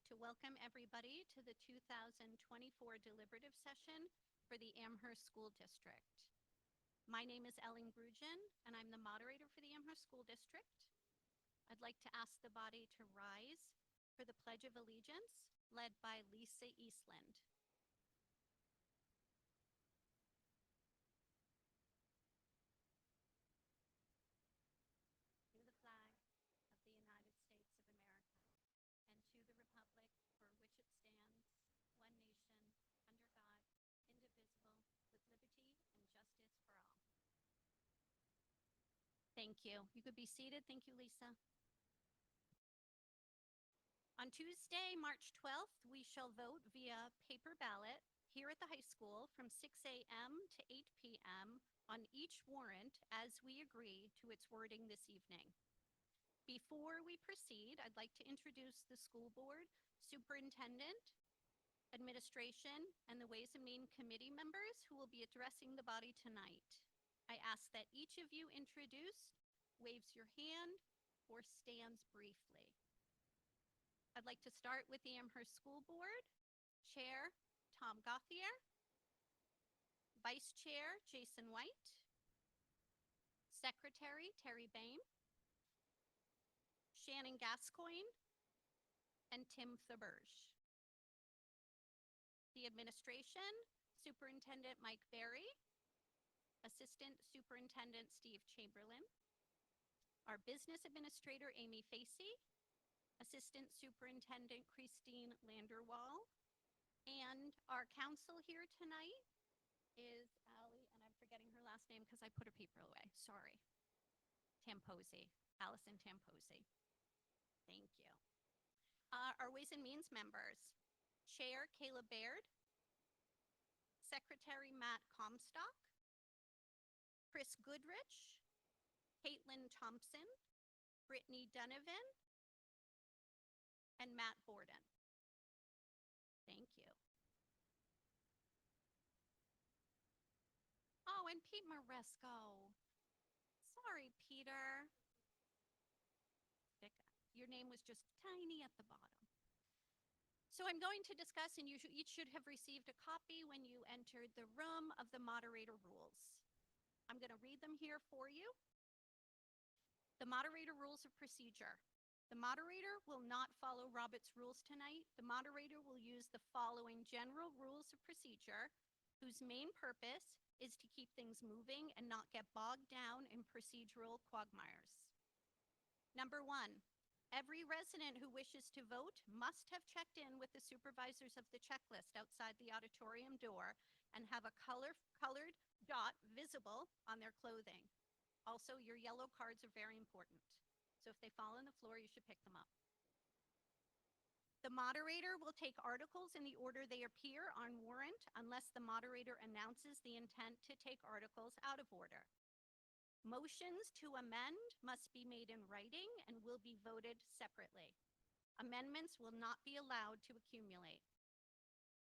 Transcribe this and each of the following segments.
like to welcome everybody to the 2024 deliberative session for the Amherst School District. My name is Ellen Grugin, and I'm the moderator for the Amherst School District. I'd like to ask the body to rise for the Pledge of Allegiance, led by Lisa Eastland. To the flag of the United States of America, and to the republic for which it stands, one nation, under God, indivisible, with liberty and justice for all. Thank you. You could be seated. Thank you, Lisa. On Tuesday, March 12th, we shall vote via paper ballot here at the high school from 6 a.m. to 8 p.m. on each warrant as we agree to its wording this evening. Before we proceed, I'd like to introduce the school board, superintendent, administration, and the Ways and Means Committee members who will be addressing the body tonight. I ask that each of you introduced, waves your hand, or stands briefly. I'd like to start with the Amherst School Board. Chair, Tom Gauthier. Vice Chair, Jason White. Secretary, Terry Bain. Shannon Gascoigne. And Tim Thaberge. The administration, Superintendent Mike Berry. Assistant Superintendent Steve Chamberlain. Our business administrator, Amy Facey. Assistant Superintendent Christine Landerwall. And our counsel here tonight is Allie, and I'm forgetting her last name because I put her paper away. Sorry. Tamposi, Allison Tamposi. Thank you. Our Ways and Means members, Chair Kayla Baird, Secretary Matt Comstock, Chris Goodrich, Caitlin Thompson, Brittany Donovan, and Matt Borden. Thank you. Oh, and Pete Maresco. Sorry, Peter. Your name was just tiny at the bottom. So I'm going to discuss, and you each should have received a copy when you entered the room, of the moderator rules. I'm going to read them here for you. The moderator rules of procedure. The moderator will not follow Robert's rules tonight. The moderator will use the following general rules of procedure, whose main purpose is to keep things moving and not get bogged down in procedural quagmires. Number 1, every resident who wishes to vote must have checked in with the supervisors of the checklist outside the auditorium door and have a colored dot visible on their clothing. Also, your yellow cards are very important. So if they fall on the floor, you should pick them up. The moderator will take articles in the order they appear on warrant unless the moderator announces the intent to take articles out of order. Motions to amend must be made in writing and will be voted separately. Amendments will not be allowed to accumulate.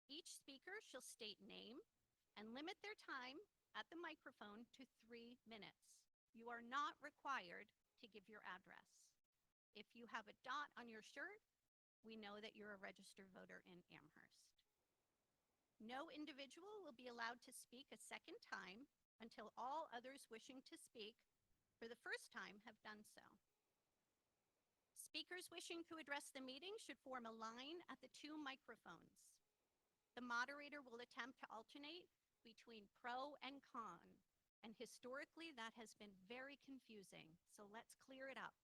Each speaker shall state name and limit their time at the microphone to 3 minutes. You are not required to give your address. If you have a dot on your shirt, we know that you're a registered voter in Amherst. No individual will be allowed to speak a second time until all others wishing to speak for the first time have done so. Speakers wishing to address the meeting should form a line at the 2 microphones. The moderator will attempt to alternate between pro and con, and historically that has been very confusing, so let's clear it up.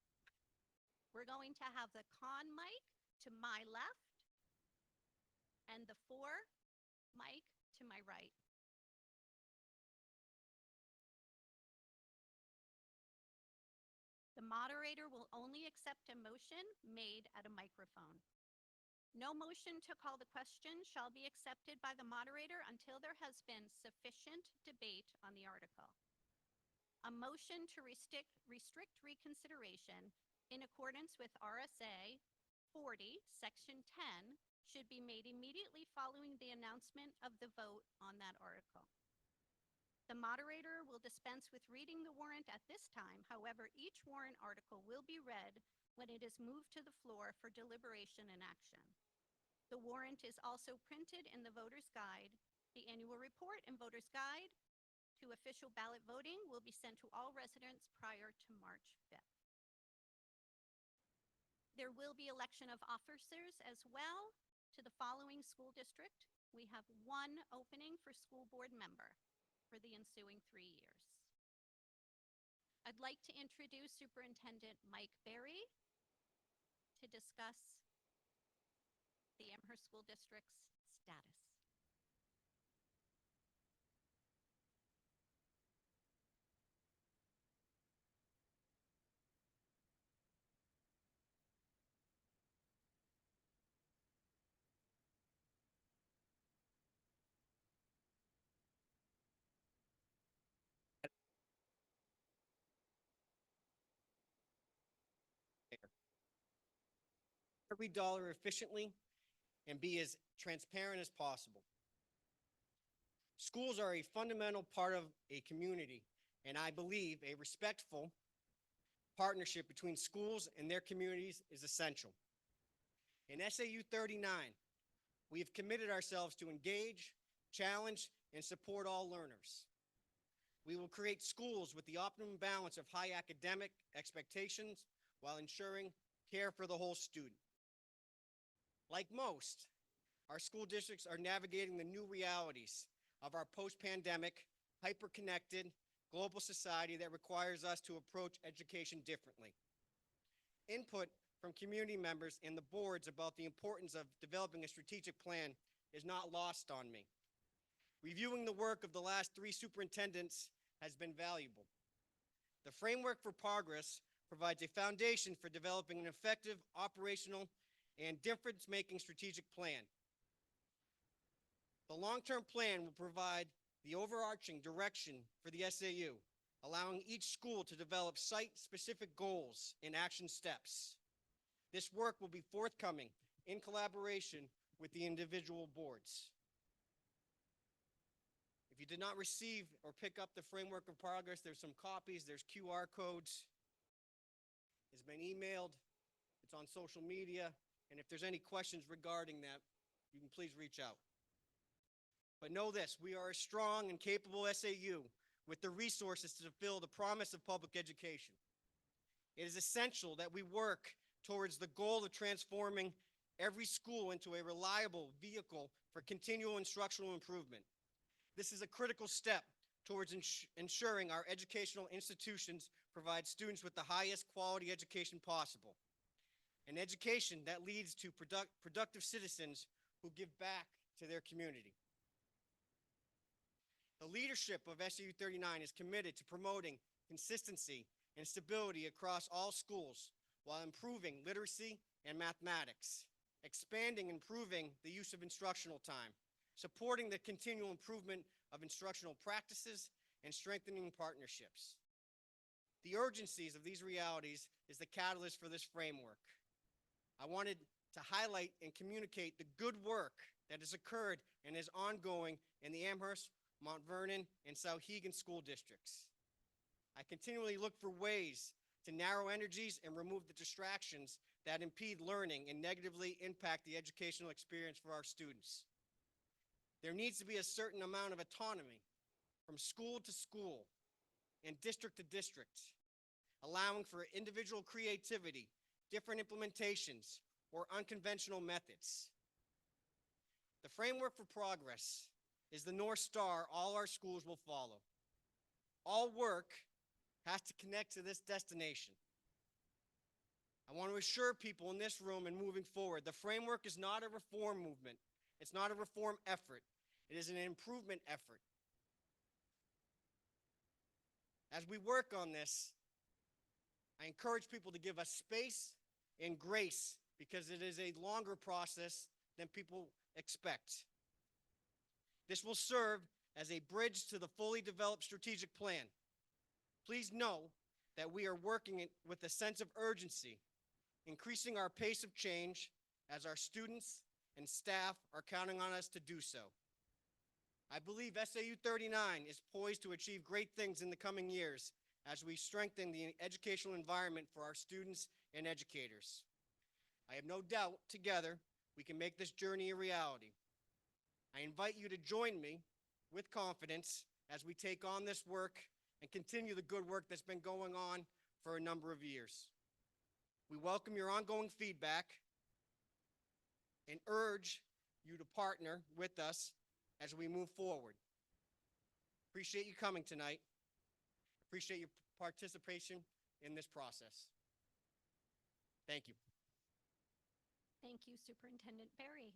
We're going to have the con mic to my left and the for mic to my right. The moderator will only accept a motion made at a microphone. No motion to call the question shall be accepted by the moderator until there has been sufficient debate on the article. A motion to restrict reconsideration in accordance with RSA 40, Section 10, should be made immediately following the announcement of the vote on that article. The moderator will dispense with reading the warrant at this time. However, each warrant article will be read when it is moved to the floor for deliberation and action. The warrant is also printed in the voter's guide. The annual report and voter's guide to official ballot voting will be sent to all residents prior to March 5th. There will be election of officers as well to the following school district. We have one opening for school board member for the ensuing 3 years. I'd like to introduce Superintendent Mike Berry to discuss the Amherst School District's status. Every dollar efficiently and be as transparent as possible. Schools are a fundamental part of a community, and I believe a respectful partnership between schools and their communities is essential. In SAU 39, we have committed ourselves to engage, challenge, and support all learners. We will create schools with the optimum balance of high academic expectations while ensuring care for the whole student. Like most, our school districts are navigating the new realities of our post-pandemic, hyper-connected, global society that requires us to approach education differently. Input from community members and the boards about the importance of developing a strategic plan is not lost on me. Reviewing the work of the last 3 superintendents has been valuable. The framework for progress provides a foundation for developing an effective operational and difference-making strategic plan. The long-term plan will provide the overarching direction for the SAU, allowing each school to develop site-specific goals and action steps. This work will be forthcoming in collaboration with the individual boards. If you did not receive or pick up the framework of progress, there's some copies, there's QR codes. It's been emailed, it's on social media, and if there's any questions regarding that, you can please reach out. But know this, we are a strong and capable SAU with the resources to fulfill the promise of public education. It is essential that we work towards the goal of transforming every school into a reliable vehicle for continual instructional improvement. This is a critical step towards ensuring our educational institutions provide students with the highest quality education possible. An education that leads to productive citizens who give back to their community. The leadership of SAU 39 is committed to promoting consistency and stability across all schools while improving literacy and mathematics, expanding and improving the use of instructional time, supporting the continual improvement of instructional practices, and strengthening partnerships. The urgencies of these realities is the catalyst for this framework. I wanted to highlight and communicate the good work that has occurred and is ongoing in the Amherst, Mount Vernon, and Souhegan school districts. I continually look for ways to narrow energies and remove the distractions that impede learning and negatively impact the educational experience for our students. There needs to be a certain amount of autonomy from school to school and district to district, allowing for individual creativity, different implementations, or unconventional methods. The framework for progress is the North Star all our schools will follow. All work has to connect to this destination. I want to assure people in this room and moving forward, the framework is not a reform movement. It's not a reform effort. It is an improvement effort. As we work on this, I encourage people to give us space and grace because it is a longer process than people expect. This will serve as a bridge to the fully developed strategic plan. Please know that we are working with a sense of urgency, increasing our pace of change as our students and staff are counting on us to do so. I believe SAU 39 is poised to achieve great things in the coming years as we strengthen the educational environment for our students and educators. I have no doubt together we can make this journey a reality. I invite you to join me with confidence as we take on this work and continue the good work that's been going on for a number of years. We welcome your ongoing feedback and urge you to partner with us as we move forward. Appreciate you coming tonight. Appreciate your participation in this process. Thank you. Thank you, Superintendent Barry.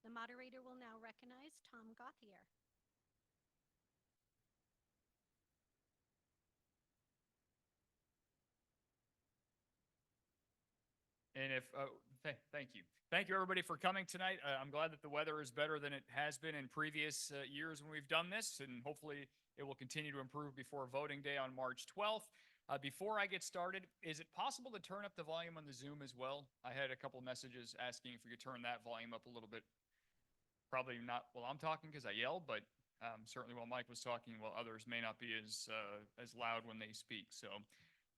The moderator will now recognize Tom Gauthier. And thank you. Thank you, everybody, for coming tonight. I'm glad that the weather is better than it has been in previous years when we've done this, and hopefully it will continue to improve before voting day on March 12th. Before I get started, is it possible to turn up the volume on the Zoom as well? I had a couple messages asking if we could turn that volume up a little bit. Probably not while I'm talking because I yell, but certainly while Mike was talking, while others may not be as loud when they speak. So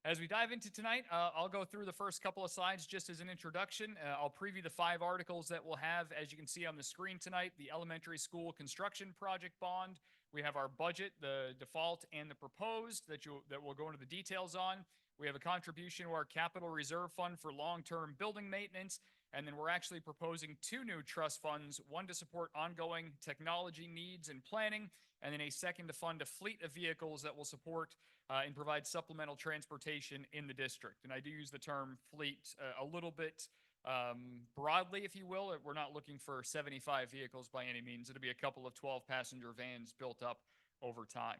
as we dive into tonight, I'll go through the first couple of slides just as an introduction. I'll preview the 5 articles that we'll have, as you can see on the screen tonight: the elementary school construction project bond. We have our budget, the default and the proposed that we'll go into the details on. We have a contribution to our capital reserve fund for long-term building maintenance. And then we're actually proposing 2 new trust funds, one to support ongoing technology needs and planning, and then a second to fund a fleet of vehicles that will support and provide supplemental transportation in the district. And I do use the term fleet a little bit broadly, if you will. We're not looking for 75 vehicles by any means. It'll be a couple of 12-passenger vans built up over time.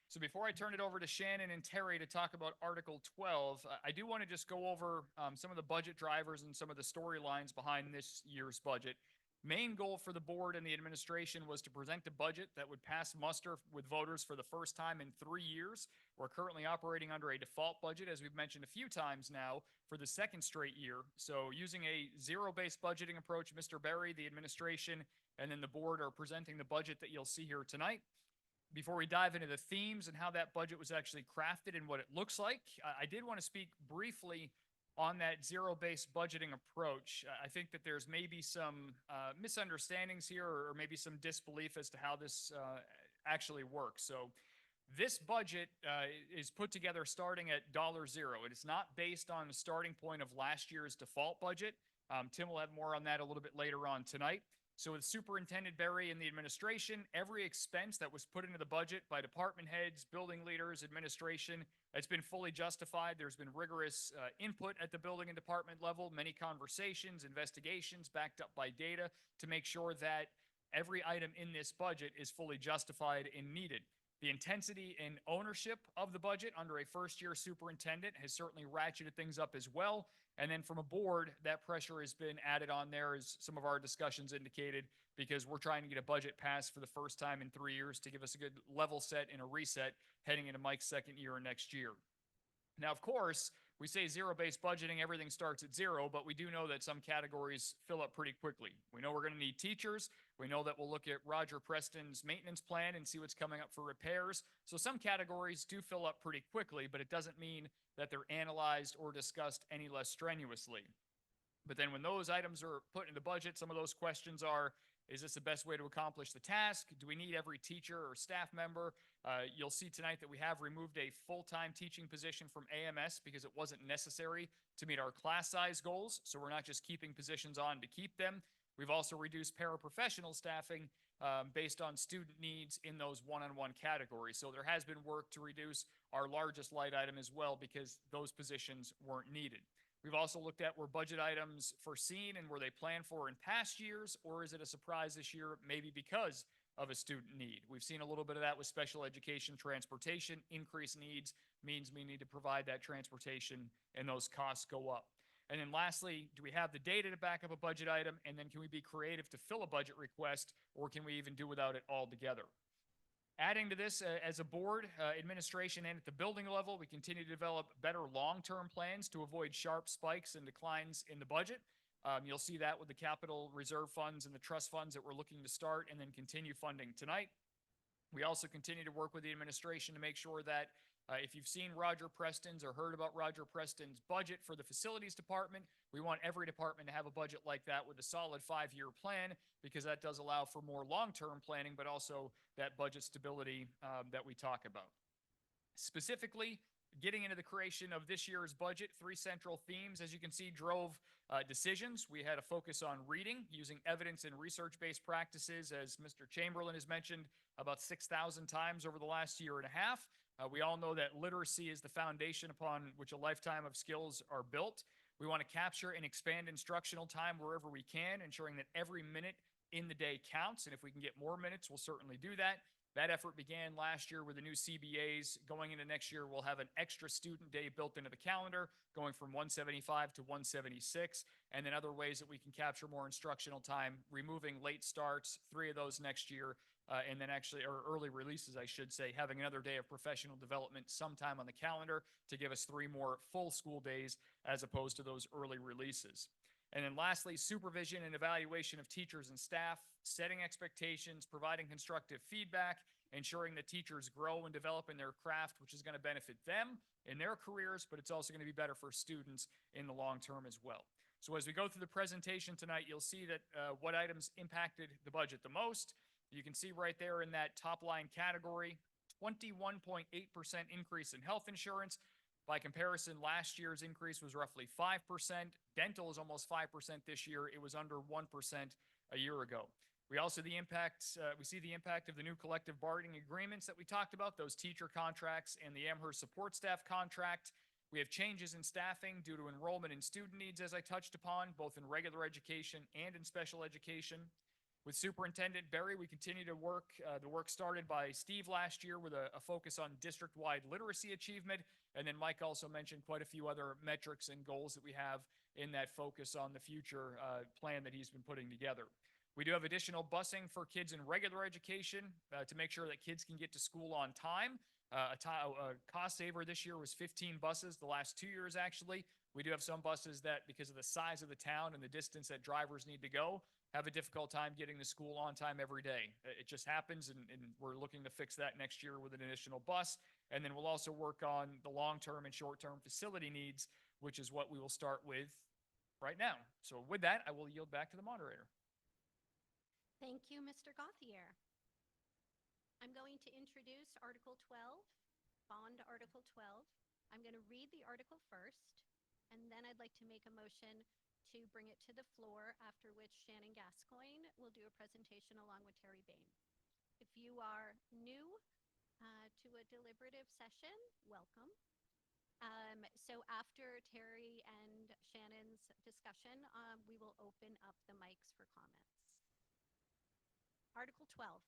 So before I turn it over to Shannon and Terry to talk about Article 12, I do want to just go over some of the budget drivers and some of the storylines behind this year's budget. Main goal for the board and the administration was to present a budget that would pass muster with voters for the first time in 3 years. We're currently operating under a default budget, as we've mentioned a few times now, for the 2nd straight year. So using a zero-based budgeting approach, Mr. Berry, the administration, and then the board are presenting the budget that you'll see here tonight. Before we dive into the themes and how that budget was actually crafted and what it looks like, I did want to speak briefly on that zero-based budgeting approach. I think that there's maybe some misunderstandings here or maybe some disbelief as to how this actually works. So this budget is put together starting at $0. It is not based on the starting point of last year's default budget. Tim will have more on that a little bit later on tonight. So with Superintendent Berry and the administration, every expense that was put into the budget by department heads, building leaders, administration, it's been fully justified. There's been rigorous input at the building and department level, many conversations, investigations backed up by data to make sure that every item in this budget is fully justified and needed. The intensity and ownership of the budget under a first-year superintendent has certainly ratcheted things up as well. And then from a board, that pressure has been added on there, as some of our discussions indicated, because we're trying to get a budget passed for the first time in 3 years to give us a good level set and a reset heading into Mike's 2nd year next year. Now, of course, we say zero-based budgeting, everything starts at 0, but we do know that some categories fill up pretty quickly. We know we're going to need teachers. We know that we'll look at Roger Preston's maintenance plan and see what's coming up for repairs. So some categories do fill up pretty quickly, but it doesn't mean that they're analyzed or discussed any less strenuously. But then when those items are put into the budget, some of those questions are, is this the best way to accomplish the task? Do we need every teacher or staff member? You'll see tonight that we have removed a full-time teaching position from AMS because it wasn't necessary to meet our class size goals. So we're not just keeping positions on to keep them. We've also reduced paraprofessional staffing based on student needs in those one-on-one categories. So there has been work to reduce our largest light item as well because those positions weren't needed. We've also looked at were budget items foreseen and were they planned for in past years, or is it a surprise this year maybe because of a student need? We've seen a little bit of that with special education transportation. Increased needs means we need to provide that transportation and those costs go up. And then lastly, do we have the data to back up a budget item? And then can we be creative to fill a budget request, or can we even do without it altogether? Adding to this, as a board, administration, and at the building level, we continue to develop better long-term plans to avoid sharp spikes and declines in the budget. You'll see that with the capital reserve funds and the trust funds that we're looking to start and then continue funding tonight. We also continue to work with the administration to make sure that If you've seen Roger Preston's or heard about Roger Preston's budget for the facilities department, we want every department to have a budget like that with a solid 5-year plan, because that does allow for more long-term planning, but also that budget stability that we talk about. Specifically, getting into the creation of this year's budget, 3 central themes, as you can see, drove decisions. We had a focus on reading, using evidence and research-based practices, as Mr. Chamberlain has mentioned about 6,000 times over the last year and a half. We all know that literacy is the foundation upon which a lifetime of skills are built. We want to capture and expand instructional time wherever we can, ensuring that every minute in the day counts. And if we can get more minutes, we'll certainly do that. That effort began last year with the new CBAs. Going into next year, we'll have an extra student day built into the calendar, going from 175 to 176, and then other ways that we can capture more instructional time, removing late starts, 3 of those next year, and then or early releases, I should say, having another day of professional development sometime on the calendar to give us 3 more full school days as opposed to those early releases. And then lastly, supervision and evaluation of teachers and staff, setting expectations, providing constructive feedback, ensuring that teachers grow and develop in their craft, which is going to benefit them in their careers, but it's also going to be better for students in the long term as well. So as we go through the presentation tonight, you'll see that what items impacted the budget the most. You can see right there in that top line category, 21.8% increase in health insurance. By comparison, last year's increase was roughly 5%. Dental is almost 5% this year. It was under 1% a year ago. We also see the impact of the new collective bargaining agreements that we talked about, those teacher contracts and the Amherst support staff contract. We have changes in staffing due to enrollment and student needs, as I touched upon, both in regular education and in special education. With Superintendent Berry, we continue to work the work started by Steve last year with a focus on district-wide literacy achievement. And then Mike also mentioned quite a few other metrics and goals that we have in that focus on the future plan that he's been putting together. We do have additional busing for kids in regular education to make sure that kids can get to school on time. A cost saver this year was 15 buses, the last 2 years actually. We do have some buses that, because of the size of the town and the distance that drivers need to go, have a difficult time getting to school on time every day. It just happens, and we're looking to fix that next year with an additional bus. And then we'll also work on the long-term and short-term facility needs, which is what we will start with right now. So with that, I will yield back to the moderator. Thank you, Mr. Gauthier. I'm going to introduce Article 12, Bond Article 12. I'm going to read the article first, and then I'd like to make a motion to bring it to the floor, after which Shannon Gascoigne will do a presentation along with Terry Bain. If you are new to a deliberative session, welcome. So after Terry and Shannon's discussion, we will open up the mics for comments. Article 12.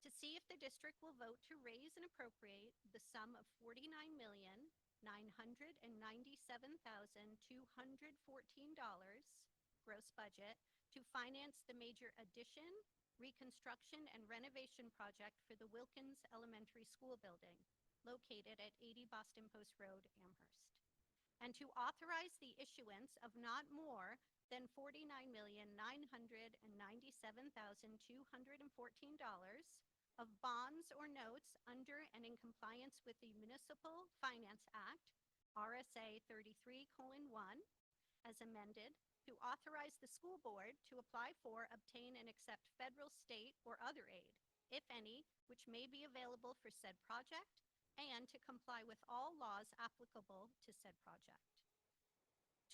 To see if the district will vote to raise and appropriate the sum of $49,997,214 gross budget to finance the major addition, reconstruction, and renovation project for the Wilkins Elementary School building located at 80 Boston Post Road, Amherst, and to authorize the issuance of not more than $49,997,214 of bonds or notes under and in compliance with the Municipal Finance Act, RSA 33:1, as amended, to authorize the school board to apply for, obtain, and accept federal, state, or other aid, if any, which may be available for said project, and to comply with all laws applicable to said project.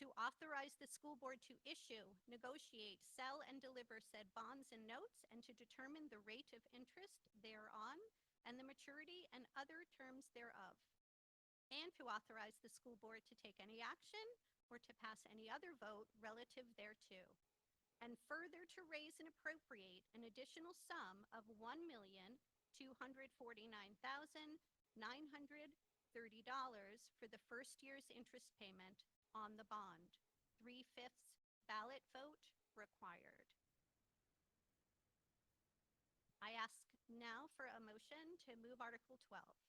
To authorize the school board to issue, negotiate, sell, and deliver said bonds and notes, and to determine the rate of interest thereon, and the maturity and other terms thereof. And to authorize the school board to take any action or to pass any other vote relative thereto. And further to raise and appropriate an additional sum of $1,249,930 for the first year's interest payment on the bond. 3/5 ballot vote required. I ask now for a motion to move Article 12.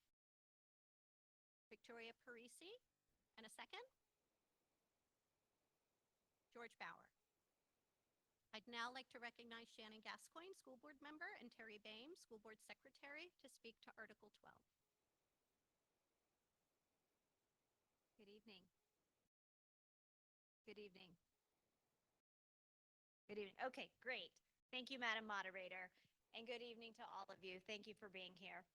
Victoria Parisi, and a second? George Bauer. I'd now like to recognize Shannon Gascoigne, School Board Member, and Terry Bain, School Board Secretary, to speak to Article 12. Good evening. Good evening. Okay, great. Thank you, Madam Moderator, and good evening to all of you. Thank you for being here.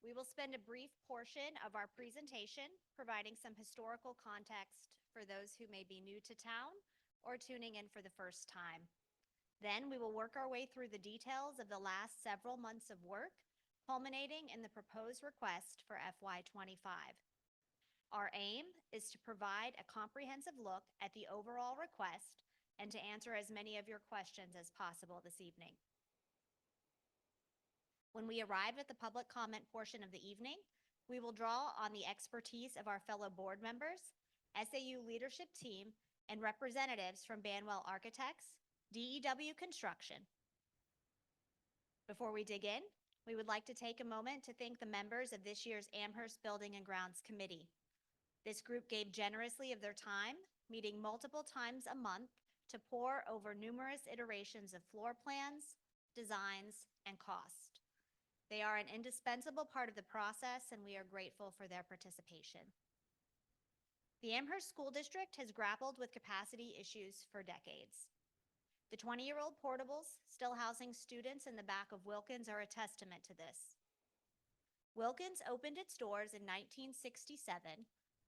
We will spend a brief portion of our presentation providing some historical context for those who may be new to town or tuning in for the first time. Then we will work our way through the details of the last several months of work, culminating in the proposed request for FY25. Our aim is to provide a comprehensive look at the overall request and to answer as many of your questions as possible this evening. When we arrive at the public comment portion of the evening, we will draw on the expertise of our fellow board members, SAU leadership team, and representatives from Banwell Architects, DEW Construction. Before we dig in, we would like to take a moment to thank the members of this year's Amherst Building and Grounds Committee. This group gave generously of their time, meeting multiple times a month to pore over numerous iterations of floor plans, designs, and cost. They are an indispensable part of the process, and we are grateful for their participation. The Amherst School District has grappled with capacity issues for decades. The 20-year-old portables still housing students in the back of Wilkins are a testament to this. Wilkins opened its doors in 1967,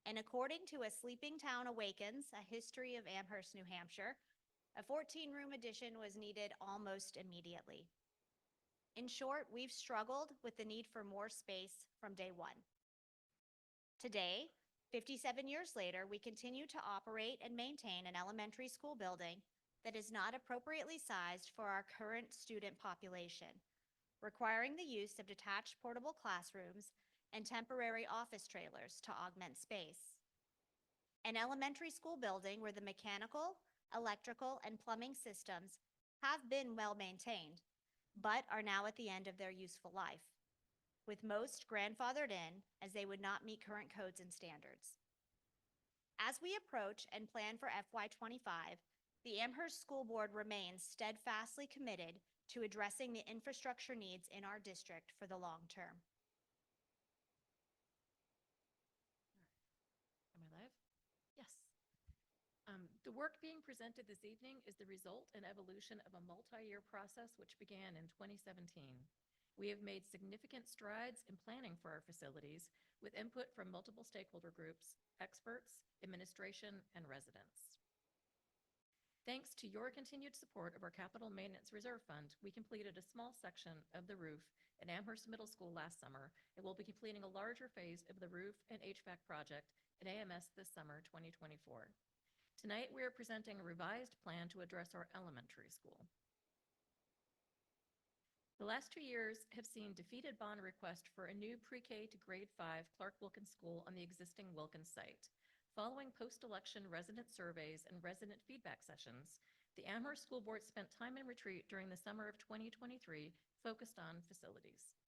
and according to A Sleeping Town Awakens, A History of Amherst, New Hampshire, a 14-room addition was needed almost immediately. In short, we've struggled with the need for more space from day one. Today, 57 years later, we continue to operate and maintain an elementary school building that is not appropriately sized for our current student population, requiring the use of detached portable classrooms and temporary office trailers to augment space. An elementary school building where the mechanical, electrical, and plumbing systems have been well maintained, but are now at the end of their useful life, with most grandfathered in as they would not meet current codes and standards. As we approach and plan for FY25, the Amherst School Board remains steadfastly committed to addressing the infrastructure needs in our district for the long term. Am I live? Yes. The work being presented this evening is the result and evolution of a multi-year process which began in 2017. We have made significant strides in planning for our facilities with input from multiple stakeholder groups, experts, administration, and residents. Thanks to your continued support of our Capital Maintenance Reserve Fund, we completed a small section of the roof at Amherst Middle School last summer, and we'll be completing a larger phase of the roof and HVAC project at AMS this summer, 2024. Tonight, we are presenting a revised plan to address our elementary school. The last 2 years have seen defeated bond request for a new pre-K to grade 5 Clark Wilkins School on the existing Wilkins site. Following post-election resident surveys and resident feedback sessions, the Amherst School Board spent time in retreat during the summer of 2023 focused on facilities.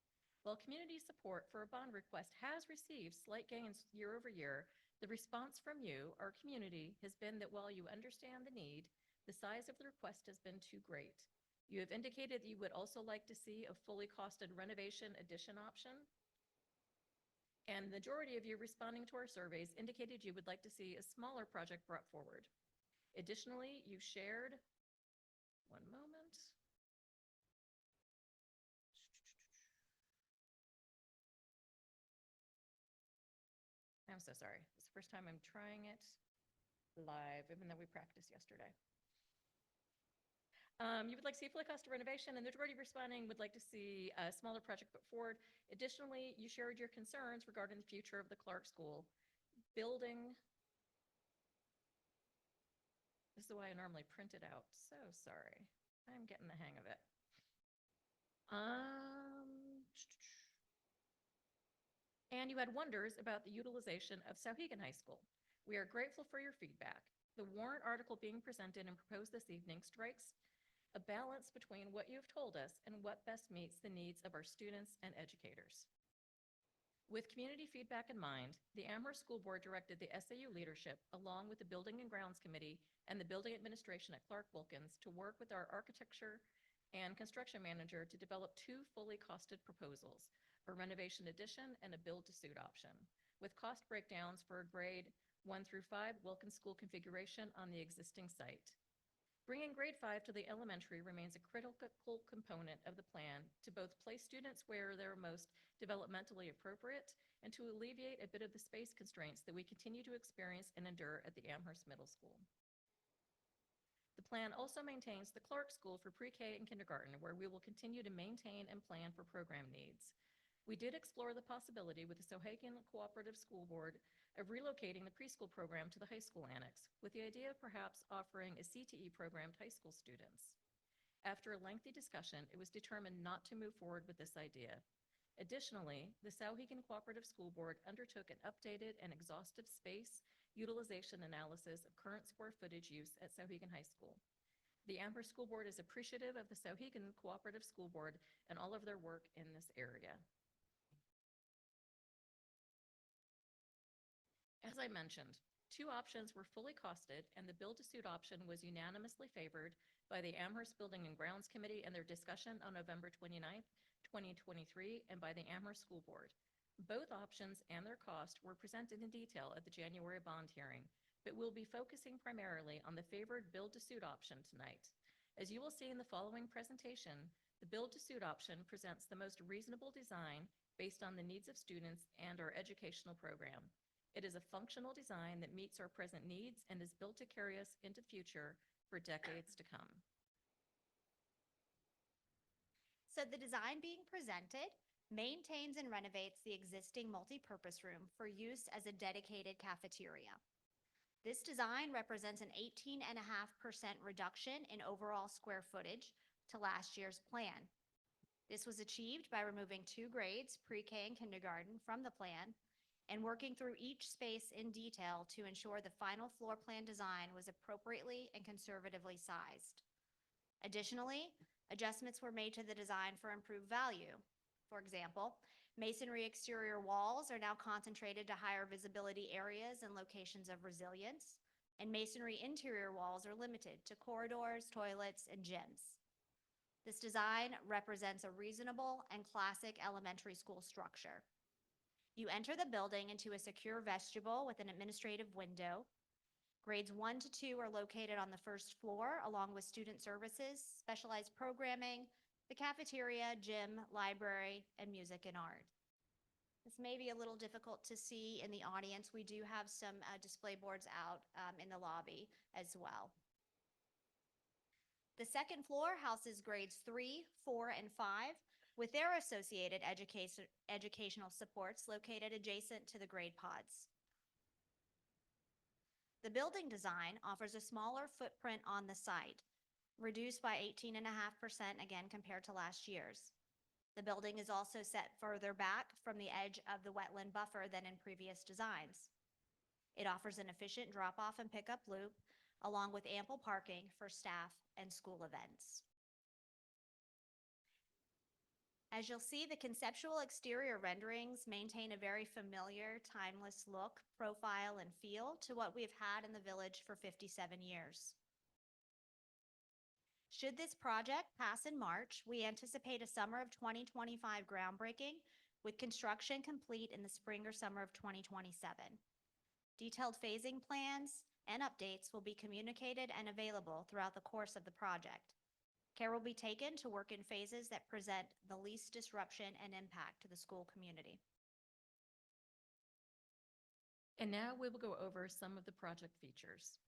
While community support for a bond request has received slight gains year over year, the response from you, our community, has been that while you understand the need, the size of the request has been too great. You have indicated that you would also like to see a fully costed renovation addition option. And the majority of you responding to our surveys indicated you would like to see a smaller project brought forward. Additionally, you shared, one moment. I'm so sorry. It's the first time I'm trying it live, even though we practiced yesterday. You would like to see a fully costed renovation, and the majority responding would like to see a smaller project put forward. Additionally, you shared your concerns regarding the future of the Clark School building. This is why I normally print it out. So sorry. I'm getting the hang of it. And you had wonders about the utilization of Sauhegan High School. We are grateful for your feedback. The warrant article being presented and proposed this evening strikes a balance between what you have told us and what best meets the needs of our students and educators. With community feedback in mind, the Amherst School Board directed the SAU leadership, along with the Building and Grounds Committee and the building administration at Clark Wilkins, to work with our architecture and construction manager to develop 2 fully costed proposals, a renovation addition and a build-to-suit option, with cost breakdowns for a grade 1 through 5 Wilkins School configuration on the existing site. Bringing grade 5 to the elementary remains a critical component of the plan to both place students where they're most developmentally appropriate and to alleviate a bit of the space constraints that we continue to experience and endure at the Amherst Middle School. The plan also maintains the Clark School for pre-K and kindergarten, where we will continue to maintain and plan for program needs. We did explore the possibility with the Sohegan Cooperative School Board of relocating the preschool program to the high school annex, with the idea of perhaps offering a CTE program to high school students. After a lengthy discussion, it was determined not to move forward with this idea. Additionally, the Sohegan Cooperative School Board undertook an updated and exhaustive space utilization analysis of current square footage use at Sohegan High School. The Amherst School Board is appreciative of the Sohegan Cooperative School Board and all of their work in this area. As I mentioned, 2 options were fully costed, and the build-to-suit option was unanimously favored by the Amherst Building and Grounds Committee in their discussion on November 29th, 2023, and by the Amherst School Board. Both options and their cost were presented in detail at the January bond hearing, but we'll be focusing primarily on the favored build-to-suit option tonight. As you will see in the following presentation, the build-to-suit option presents the most reasonable design based on the needs of students and our educational program. It is a functional design that meets our present needs and is built to carry us into the future for decades to come. So the design being presented maintains and renovates the existing multipurpose room for use as a dedicated cafeteria. This design represents an 18.5% reduction in overall square footage to last year's plan. This was achieved by removing 2 grades, pre-K and kindergarten, from the plan and working through each space in detail to ensure the final floor plan design was appropriately and conservatively sized. Additionally, adjustments were made to the design for improved value. For example, masonry exterior walls are now concentrated to higher visibility areas and locations of resilience, and masonry interior walls are limited to corridors, toilets, and gyms. This design represents a reasonable and classic elementary school structure. You enter the building into a secure vestibule with an administrative window. Grades 1 to 2 are located on the first floor, along with student services, specialized programming, the cafeteria, gym, library, and music and art. This may be a little difficult to see in the audience. We do have some display boards out in the lobby as well. The second floor houses grades 3, 4, and 5, with their associated educational supports located adjacent to the grade pods. The building design offers a smaller footprint on the site, reduced by 18.5% again compared to last year's. The building is also set further back from the edge of the wetland buffer than in previous designs. It offers an efficient drop-off and pickup loop, along with ample parking for staff and school events. As you'll see, the conceptual exterior renderings maintain a very familiar, timeless look, profile, and feel to what we've had in the village for 57 years. Should this project pass in March, we anticipate a summer of 2025 groundbreaking, with construction complete in the spring or summer of 2027. Detailed phasing plans and updates will be communicated and available throughout the course of the project. Care will be taken to work in phases that present the least disruption and impact to the school community. And now we will go over some of the project features.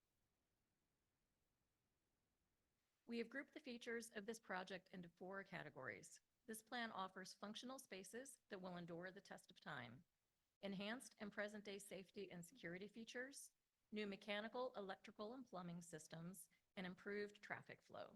We have grouped the features of this project into 4 categories. This plan offers functional spaces that will endure the test of time, enhanced and present-day safety and security features, new mechanical, electrical, and plumbing systems, and improved traffic flow.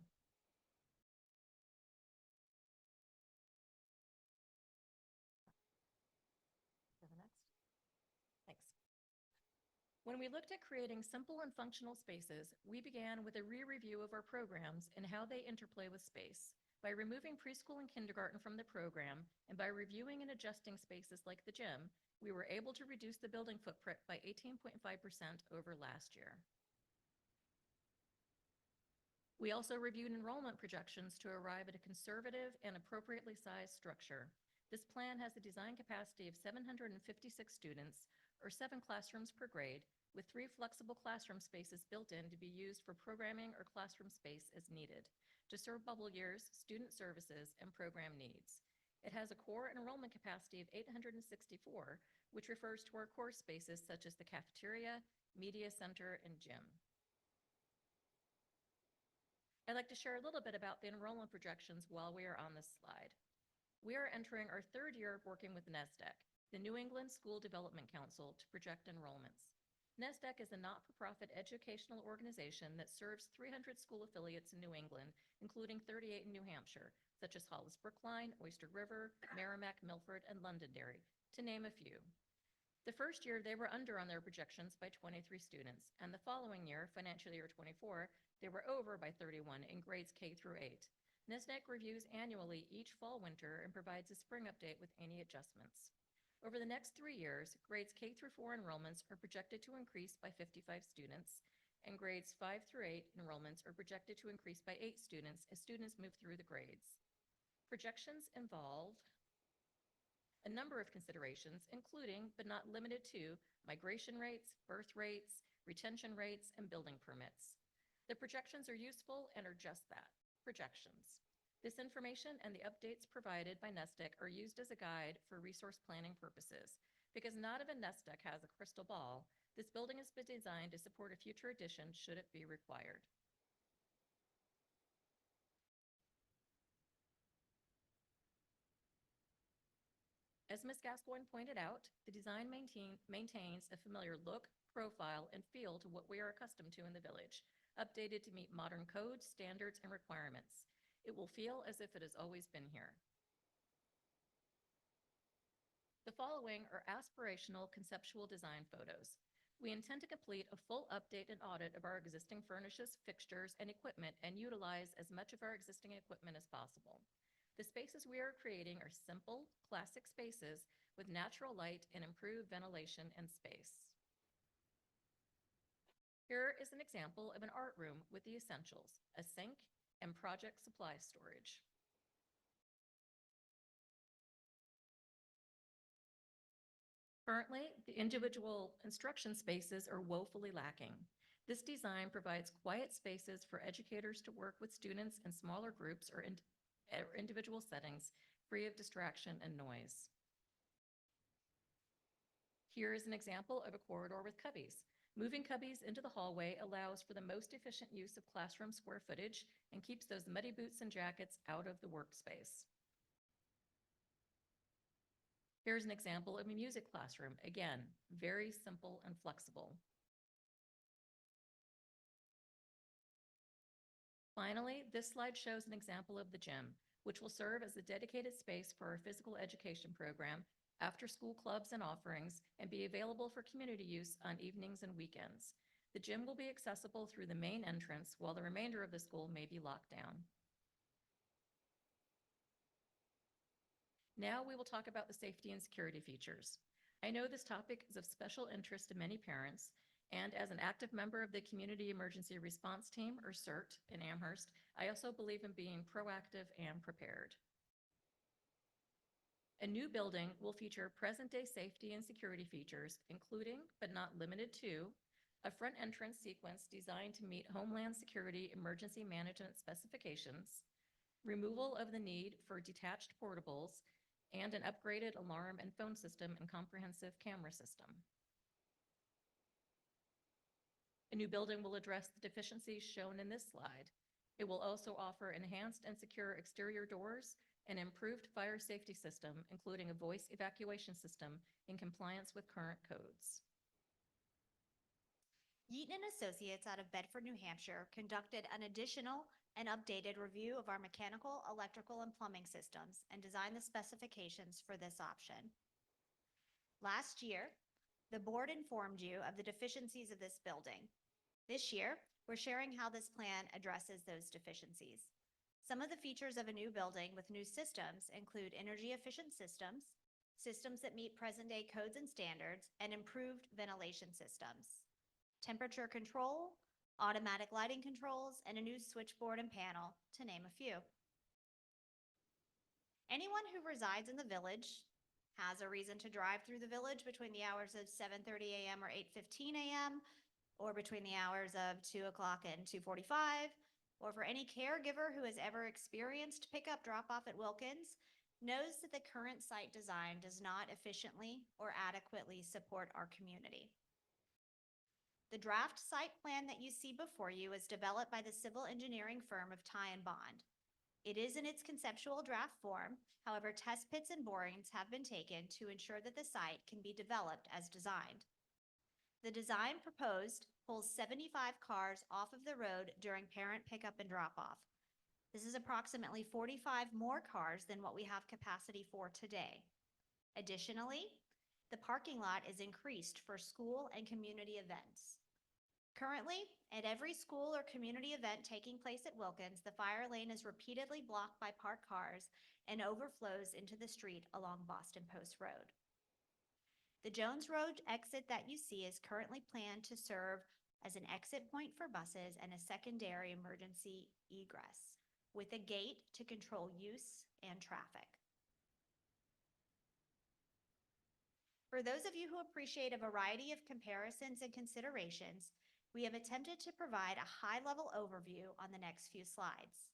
When we looked at creating simple and functional spaces, we began with a re-review of our programs and how they interplay with space. By removing preschool and kindergarten from the program, and by reviewing and adjusting spaces like the gym, we were able to reduce the building footprint by 18.5% over last year. We also reviewed enrollment projections to arrive at a conservative and appropriately sized structure. This plan has a design capacity of 756 students, or 7 classrooms per grade, with 3 flexible classroom spaces built in to be used for programming or classroom space as needed to serve bubble years, student services, and program needs. It has a core enrollment capacity of 864, which refers to our core spaces such as the cafeteria, media center, and gym. I'd like to share a little bit about the enrollment projections while we are on this slide. We are entering our 3rd year of working with NESDEC, the New England School Development Council, to project enrollments. NESDEC is a not-for-profit educational organization that serves 300 school affiliates in New England, including 38 in New Hampshire, such as Hollis Brookline, Oyster River, Merrimack, Milford, and Londonderry, to name a few. The first year, they were under on their projections by 23 students, and the following year, financial year 24, they were over by 31 in grades K through 8. NESDEC reviews annually each fall/winter and provides a spring update with any adjustments. Over the next 3 years, grades K through 4 enrollments are projected to increase by 55 students, and grades 5 through 8 enrollments are projected to increase by 8 students as students move through the grades. Projections involve a number of considerations, including, but not limited to, migration rates, birth rates, retention rates, and building permits. The projections are useful and are just that, projections. This information and the updates provided by NESDEC are used as a guide for resource planning purposes. Because not even NESDEC has a crystal ball, this building has been designed to support a future addition should it be required. As Ms. Gascoigne pointed out, the design maintains a familiar look, profile, and feel to what we are accustomed to in the village, updated to meet modern codes, standards, and requirements. It will feel as if it has always been here. The following are aspirational conceptual design photos. We intend to complete a full update and audit of our existing furnishes, fixtures, and equipment and utilize as much of our existing equipment as possible. The spaces we are creating are simple, classic spaces with natural light and improved ventilation and space. Here is an example of an art room with the essentials, a sink, and project supply storage. Currently, the individual instruction spaces are woefully lacking. This design provides quiet spaces for educators to work with students in smaller groups or individual settings, free of distraction and noise. Here is an example of a corridor with cubbies. Moving cubbies into the hallway allows for the most efficient use of classroom square footage and keeps those muddy boots and jackets out of the workspace. Here's an example of a music classroom. Again, very simple and flexible. Finally, this slide shows an example of the gym, which will serve as a dedicated space for our physical education program, after-school clubs and offerings, and be available for community use on evenings and weekends. The gym will be accessible through the main entrance, while the remainder of the school may be locked down. Now we will talk about the safety and security features. I know this topic is of special interest to many parents, and as an active member of the Community Emergency Response Team, or CERT, in Amherst, I also believe in being proactive and prepared. A new building will feature present-day safety and security features, including, but not limited to, a front entrance sequence designed to meet Homeland Security emergency management specifications, removal of the need for detached portables, and an upgraded alarm and phone system and comprehensive camera system. A new building will address the deficiencies shown in this slide. It will also offer enhanced and secure exterior doors, an improved fire safety system, including a voice evacuation system in compliance with current codes. Yeaton and Associates out of Bedford, New Hampshire conducted an additional and updated review of our mechanical, electrical, and plumbing systems and designed the specifications for this option. Last year, the board informed you of the deficiencies of this building. This year, we're sharing how this plan addresses those deficiencies. Some of the features of a new building with new systems include energy-efficient systems, systems that meet present-day codes and standards, and improved ventilation systems. Temperature control, automatic lighting controls, and a new switchboard and panel, to name a few. Anyone who resides in the village has a reason to drive through the village between the hours of 7:30 a.m. or 8:15 a.m., or between the hours of 2 o'clock and 2:45, or for any caregiver who has ever experienced pickup drop-off at Wilkins, knows that the current site design does not efficiently or adequately support our community. The draft site plan that you see before you is developed by the civil engineering firm of Ty and Bond. It is in its conceptual draft form, however, test pits and borings have been taken to ensure that the site can be developed as designed. The design proposed pulls 75 cars off of the road during parent pickup and drop-off. This is approximately 45 more cars than what we have capacity for today. Additionally, the parking lot is increased for school and community events. Currently, at every school or community event taking place at Wilkins, the fire lane is repeatedly blocked by parked cars and overflows into the street along Boston Post Road. The Jones Road exit that you see is currently planned to serve as an exit point for buses and a secondary emergency egress, with a gate to control use and traffic. For those of you who appreciate a variety of comparisons and considerations, we have attempted to provide a high-level overview on the next few slides.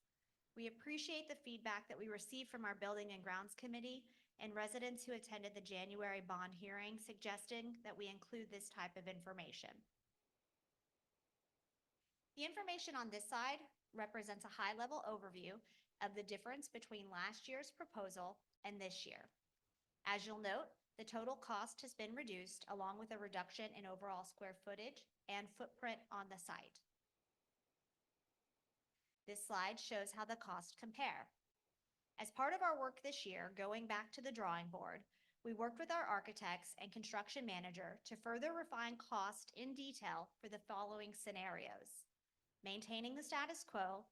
We appreciate the feedback that we received from our Building and Grounds Committee and residents who attended the January bond hearing, suggesting that we include this type of information. The information on this slide represents a high-level overview of the difference between last year's proposal and this year. As you'll note, the total cost has been reduced along with a reduction in overall square footage and footprint on the site. This slide shows how the costs compare. As part of our work this year, going back to the drawing board, we worked with our architects and construction manager to further refine cost in detail for the following scenarios: maintaining the status quo,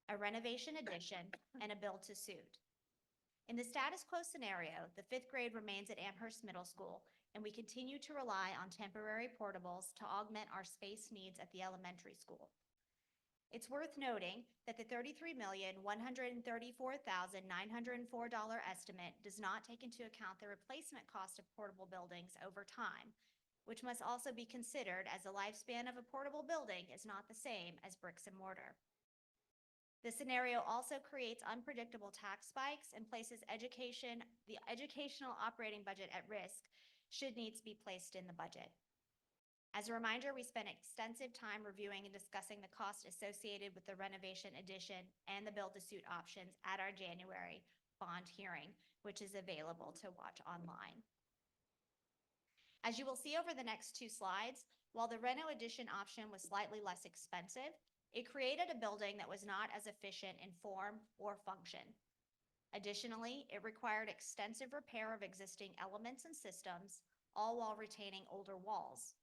a renovation addition, and a build-to-suit. In the status quo scenario, the 5th grade remains at Amherst Middle School, and we continue to rely on temporary portables to augment our space needs at the elementary school. It's worth noting that the $33,134,904 estimate does not take into account the replacement cost of portable buildings over time, which must also be considered as the lifespan of a portable building is not the same as bricks and mortar. The scenario also creates unpredictable tax spikes and places the educational operating budget at risk should needs be placed in the budget. As a reminder, we spent extensive time reviewing and discussing the cost associated with the renovation addition and the build-to-suit options at our January bond hearing, which is available to watch online. As you will see over the next 2 slides, while the reno addition option was slightly less expensive, it created a building that was not as efficient in form or function. Additionally, it required extensive repair of existing elements and systems, all while retaining older walls.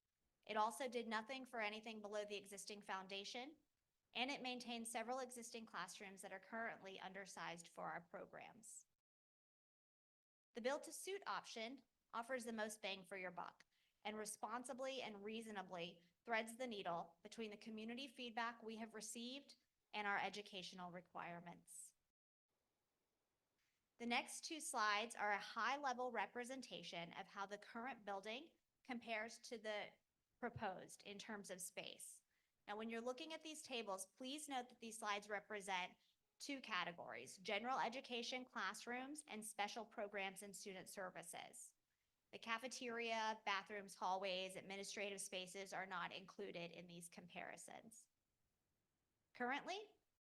It also did nothing for anything below the existing foundation, and it maintained several existing classrooms that are currently undersized for our programs. The build-to-suit option offers the most bang for your buck and responsibly and reasonably threads the needle between the community feedback we have received and our educational requirements. The next 2 slides are a high-level representation of how the current building compares to the proposed in terms of space. Now, when you're looking at these tables, please note that these slides represent 2 categories: general education classrooms and special programs and student services. The cafeteria, bathrooms, hallways, administrative spaces are not included in these comparisons. Currently,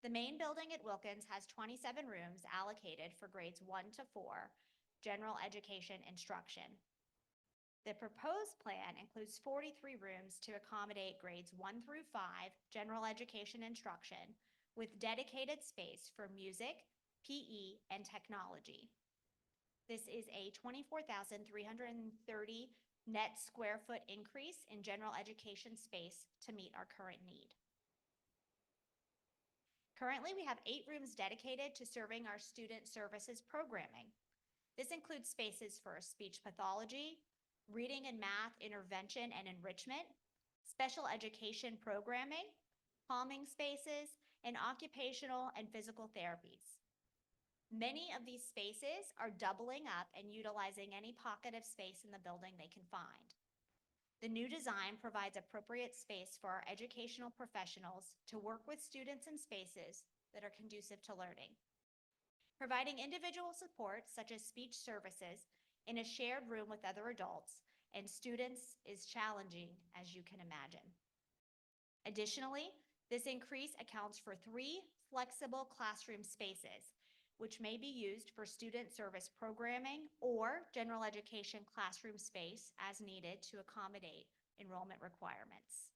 the main building at Wilkins has 27 rooms allocated for grades 1 to 4, general education instruction. The proposed plan includes 43 rooms to accommodate grades 1 through 5, general education instruction, with dedicated space for music, PE, and technology. This is a 24,330 net square foot increase in general education space to meet our current need. Currently, we have 8 rooms dedicated to serving our student services programming. This includes spaces for speech pathology, reading and math intervention and enrichment, special education programming, calming spaces, and occupational and physical therapies. Many of these spaces are doubling up and utilizing any pocket of space in the building they can find. The new design provides appropriate space for our educational professionals to work with students in spaces that are conducive to learning. Providing individual support, such as speech services, in a shared room with other adults and students is challenging, as you can imagine. Additionally, this increase accounts for 3 flexible classroom spaces, which may be used for student service programming or general education classroom space as needed to accommodate enrollment requirements.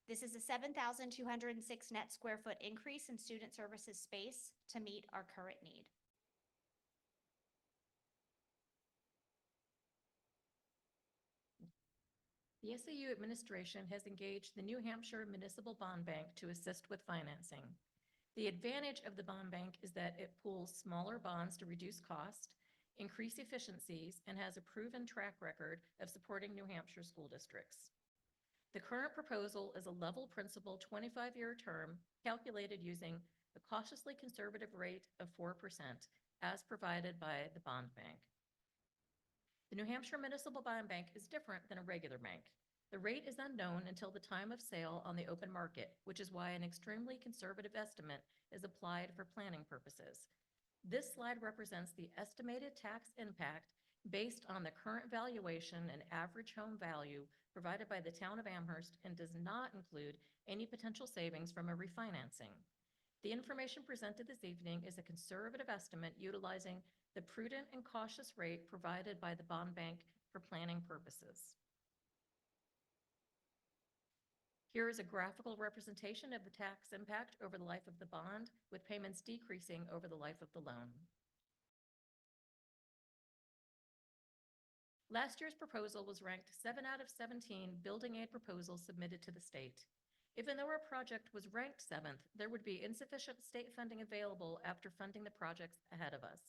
This is a 7,206 net square foot increase in student services space to meet our current need. The SAU administration has engaged the New Hampshire Municipal Bond Bank to assist with financing. The advantage of the bond bank is that it pools smaller bonds to reduce cost, increase efficiencies, and has a proven track record of supporting New Hampshire school districts. The current proposal is a level principal 25-year term calculated using a cautiously conservative rate of 4% as provided by the bond bank. The New Hampshire Municipal Bond Bank is different than a regular bank. The rate is unknown until the time of sale on the open market, which is why an extremely conservative estimate is applied for planning purposes. This slide represents the estimated tax impact based on the current valuation and average home value provided by the town of Amherst and does not include any potential savings from a refinancing. The information presented this evening is a conservative estimate utilizing the prudent and cautious rate provided by the bond bank for planning purposes. Here is a graphical representation of the tax impact over the life of the bond, with payments decreasing over the life of the loan. Last year's proposal was ranked 7 out of 17 building aid proposals submitted to the state. Even though our project was ranked 7th, there would be insufficient state funding available after funding the projects ahead of us.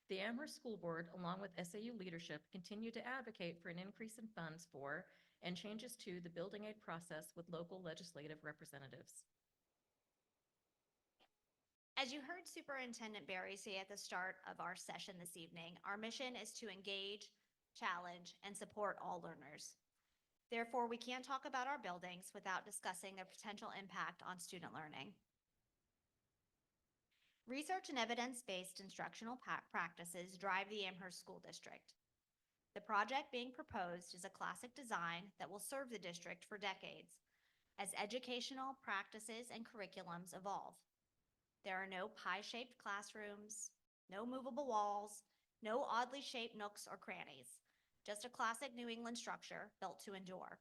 The Amherst School Board, along with SAU leadership, continue to advocate for an increase in funds for and changes to the building aid process with local legislative representatives. As you heard Superintendent Barry say at the start of our session this evening, our mission is to engage, challenge, and support all learners. Therefore, we can't talk about our buildings without discussing their potential impact on student learning. Research and evidence-based instructional practices drive the Amherst School District. The project being proposed is a classic design that will serve the district for decades as educational practices and curriculums evolve. There are no pie-shaped classrooms, no movable walls, no oddly shaped nooks or crannies, just a classic New England structure built to endure.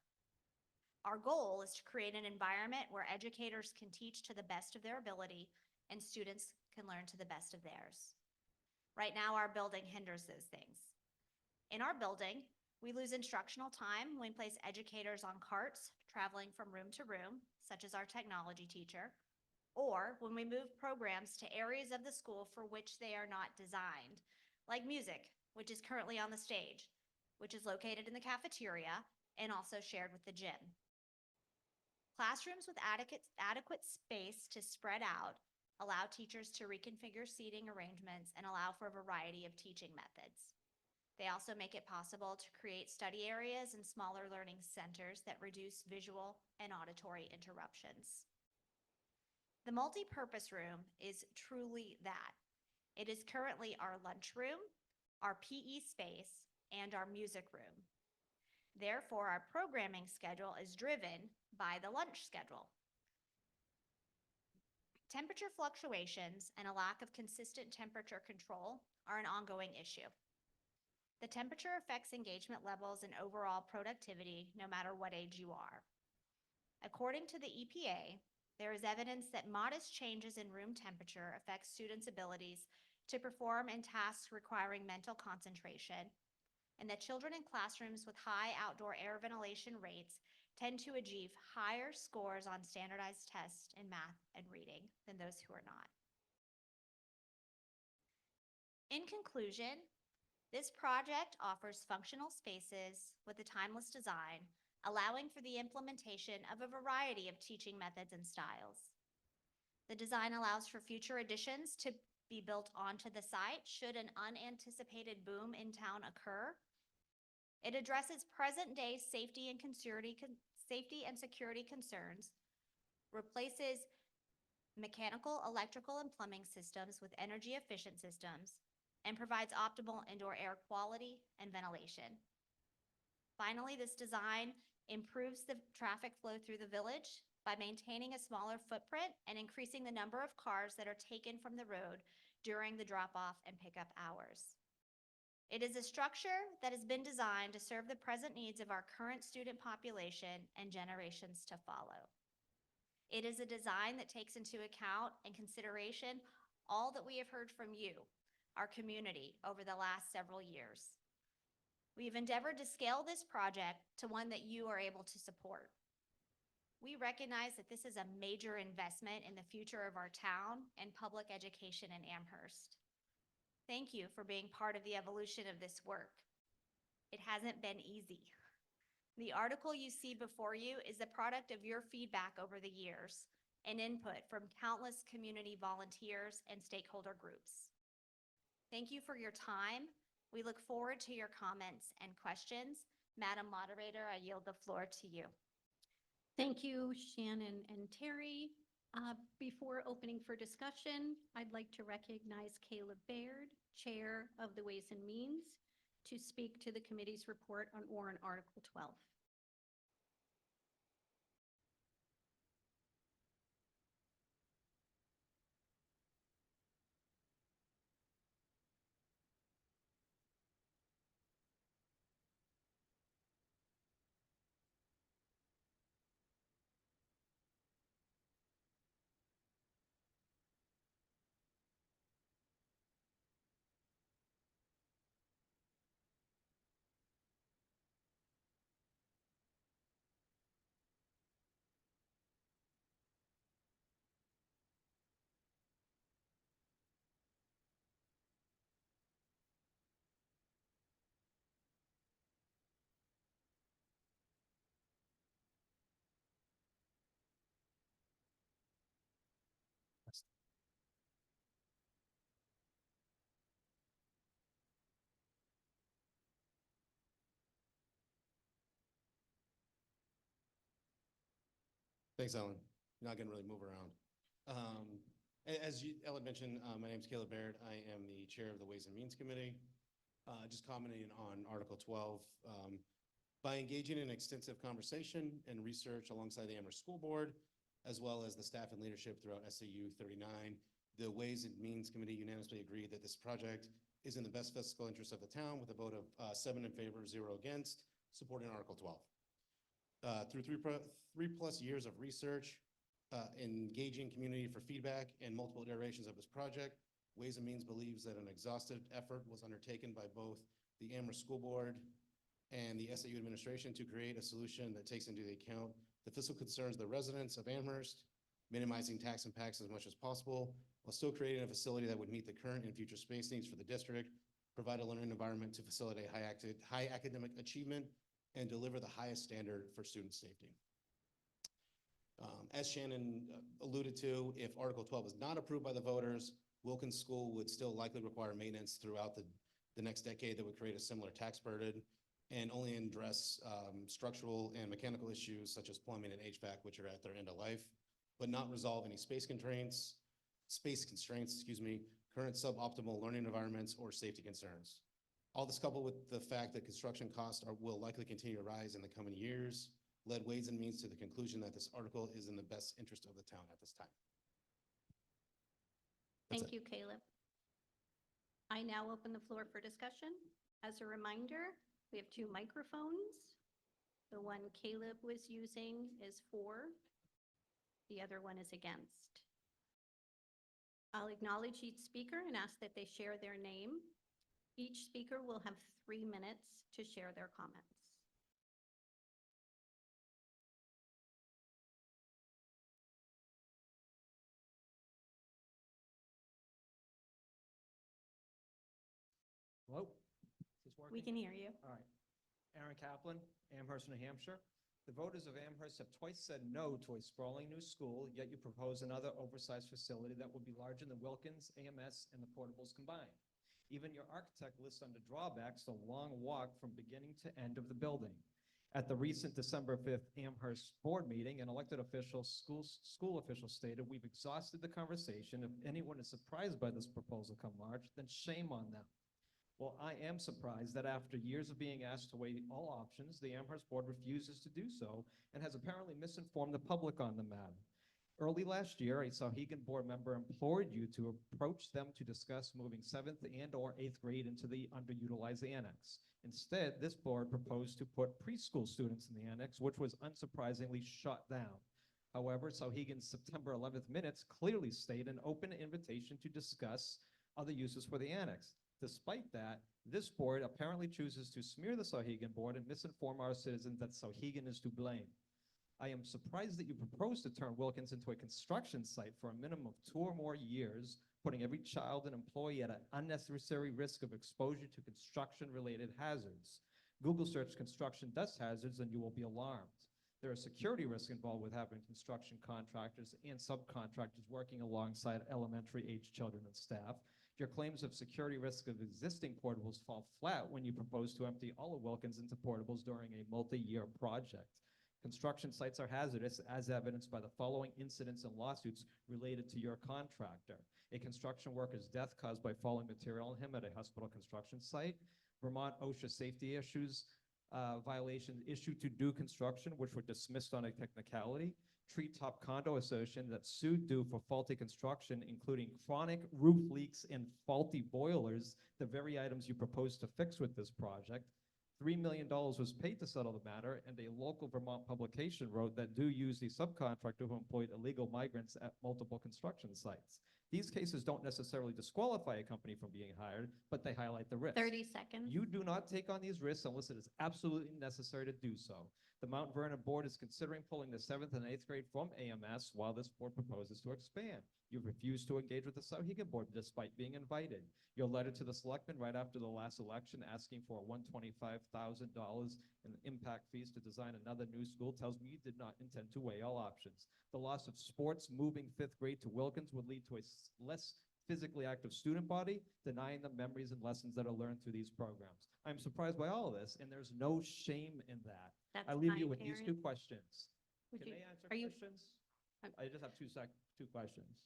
Our goal is to create an environment where educators can teach to the best of their ability and students can learn to the best of theirs. Right now, our building hinders those things. In our building, we lose instructional time when we place educators on carts traveling from room to room, such as our technology teacher, or when we move programs to areas of the school for which they are not designed, like music, which is currently on the stage, which is located in the cafeteria and also shared with the gym. Classrooms with adequate space to spread out allow teachers to reconfigure seating arrangements and allow for a variety of teaching methods. They also make it possible to create study areas and smaller learning centers that reduce visual and auditory interruptions. The multi-purpose room is truly that. It is currently our lunchroom, our PE space, and our music room. Therefore, our programming schedule is driven by the lunch schedule. Temperature fluctuations and a lack of consistent temperature control are an ongoing issue. The temperature affects engagement levels and overall productivity no matter what age you are. According to the EPA, there is evidence that modest changes in room temperature affect students' abilities to perform in tasks requiring mental concentration, and that children in classrooms with high outdoor air ventilation rates tend to achieve higher scores on standardized tests in math and reading than those who are not. In conclusion, this project offers functional spaces with a timeless design, allowing for the implementation of a variety of teaching methods and styles. The design allows for future additions to be built onto the site should an unanticipated boom in town occur. It addresses present-day safety and security concerns, replaces mechanical, electrical, and plumbing systems with energy-efficient systems, and provides optimal indoor air quality and ventilation. Finally, this design improves the traffic flow through the village by maintaining a smaller footprint and increasing the number of cars that are taken from the road during the drop-off and pickup hours. It is a structure that has been designed to serve the present needs of our current student population and generations to follow. It is a design that takes into account and consideration all that we have heard from you, our community, over the last several years. We have endeavored to scale this project to one that you are able to support. We recognize that this is a major investment in the future of our town and public education in Amherst. Thank you for being part of the evolution of this work. It hasn't been easy. The article you see before you is the product of your feedback over the years and input from countless community volunteers and stakeholder groups. Thank you for your time. We look forward to your comments and questions. Madam Moderator, I yield the floor to you. Thank you, Shannon and Terry. Before opening for discussion, I'd like to recognize Caleb Baird, Chair of the Ways and Means, to speak to the committee's report on warrant Article 12. Thanks, Ellen. You're not gonna really move around. As Ellen mentioned, my name's Caleb Baird. I am the chair of the Ways and Means Committee. Just commenting on Article 12. By engaging in extensive conversation and research alongside the Amherst School Board, as well as the staff and leadership throughout SAU 39, the Ways and Means Committee unanimously agreed that this project is in the best fiscal interest of the town, with a vote of 7 in favor, 0 against, supporting Article 12. Through three plus years of research, engaging community for feedback, and multiple iterations of this project, Ways and Means believes that an exhaustive effort was undertaken by both the Amherst School Board and the SAU administration to create a solution that takes into account the fiscal concerns of the residents of Amherst, minimizing tax impacts as much as possible, while still creating a facility that would meet the current and future space needs for the district, provide a learning environment to facilitate high academic achievement, and deliver the highest standard for student safety. As Shannon alluded to, if Article 12 is not approved by the voters, Wilkins School would still likely require maintenance throughout the next decade that would create a similar tax burden and only address structural and mechanical issues such as plumbing and HVAC, which are at their end of life, but not resolve any space constraints, current suboptimal learning environments, or safety concerns. All this, coupled with the fact that construction costs will likely continue to rise in the coming years, led Ways and Means to the conclusion that this article is in the best interest of the town at this time. Thank you, Caleb. I now open the floor for discussion. As a reminder, we have 2 microphones. The one Caleb was using is for, the other one is against. I'll acknowledge each speaker and ask that they share their name. Each speaker will have 3 minutes to share their comments. Hello? Is this working? We can hear you. All right. Aaron Kaplan, Amherst, New Hampshire. The voters of Amherst have twice said no to a sprawling new school, yet you propose another oversized facility that will be larger than Wilkins, AMS, and the portables combined. Even your architect lists under drawbacks the long walk from beginning to end of the building. At the recent December 5th Amherst board meeting, an elected official, school official stated, "We've exhausted the conversation. If anyone is surprised by this proposal come March, then shame on them." Well, I am surprised that after years of being asked to weigh all options, the Amherst board refuses to do so and has apparently misinformed the public on the matter. Early last year, a Sauhegan board member implored you to approach them to discuss moving 7th and/or 8th grade into the underutilized annex. Instead, this board proposed to put preschool students in the annex, which was unsurprisingly shut down. However, Sauhegan's September 11th minutes clearly state an open invitation to discuss other uses for the annex. Despite that, this board apparently chooses to smear the Sauhegan board and misinform our citizens that Sauhegan is to blame. I am surprised that you propose to turn Wilkins into a construction site for a minimum of 2 or more years, putting every child and employee at an unnecessary risk of exposure to construction-related hazards. Google search construction dust hazards and you will be alarmed. There are security risks involved with having construction contractors and subcontractors working alongside elementary-aged children and staff. Your claims of security risk of existing portables fall flat when you propose to empty all of Wilkins into portables during a multi-year project. Construction sites are hazardous, as evidenced by the following incidents and lawsuits related to your contractor: a construction worker's death caused by falling material on him at a hospital construction site, Vermont OSHA safety issues violations issued to do construction, which were dismissed on a technicality, Treetop Condo Association that sued due for faulty construction, including chronic roof leaks and faulty boilers, the very items you propose to fix with this project. $3 million was paid to settle the matter, and a local Vermont publication wrote that do use the subcontractor who employed illegal migrants at multiple construction sites. These cases don't necessarily disqualify a company from being hired, but they highlight the risks. 30 seconds. You do not take on these risks unless it is absolutely necessary to do so. The Mount Vernon board is considering pulling the 7th and 8th grade from AMS while this board proposes to expand. You've refused to engage with the Sauhegan board despite being invited. Your letter to the selectmen right after the last election asking for $125,000 in impact fees to design another new school tells me you did not intend to weigh all options. The loss of sports moving 5th grade to Wilkins would lead to a less physically active student body, denying them memories and lessons that are learned through these programs. I'm surprised by all of this, and there's no shame in that. That's I leave fine, you with these Karen. 2 questions. Would Can you- I answer are you- questions? I'm- I just have two questions.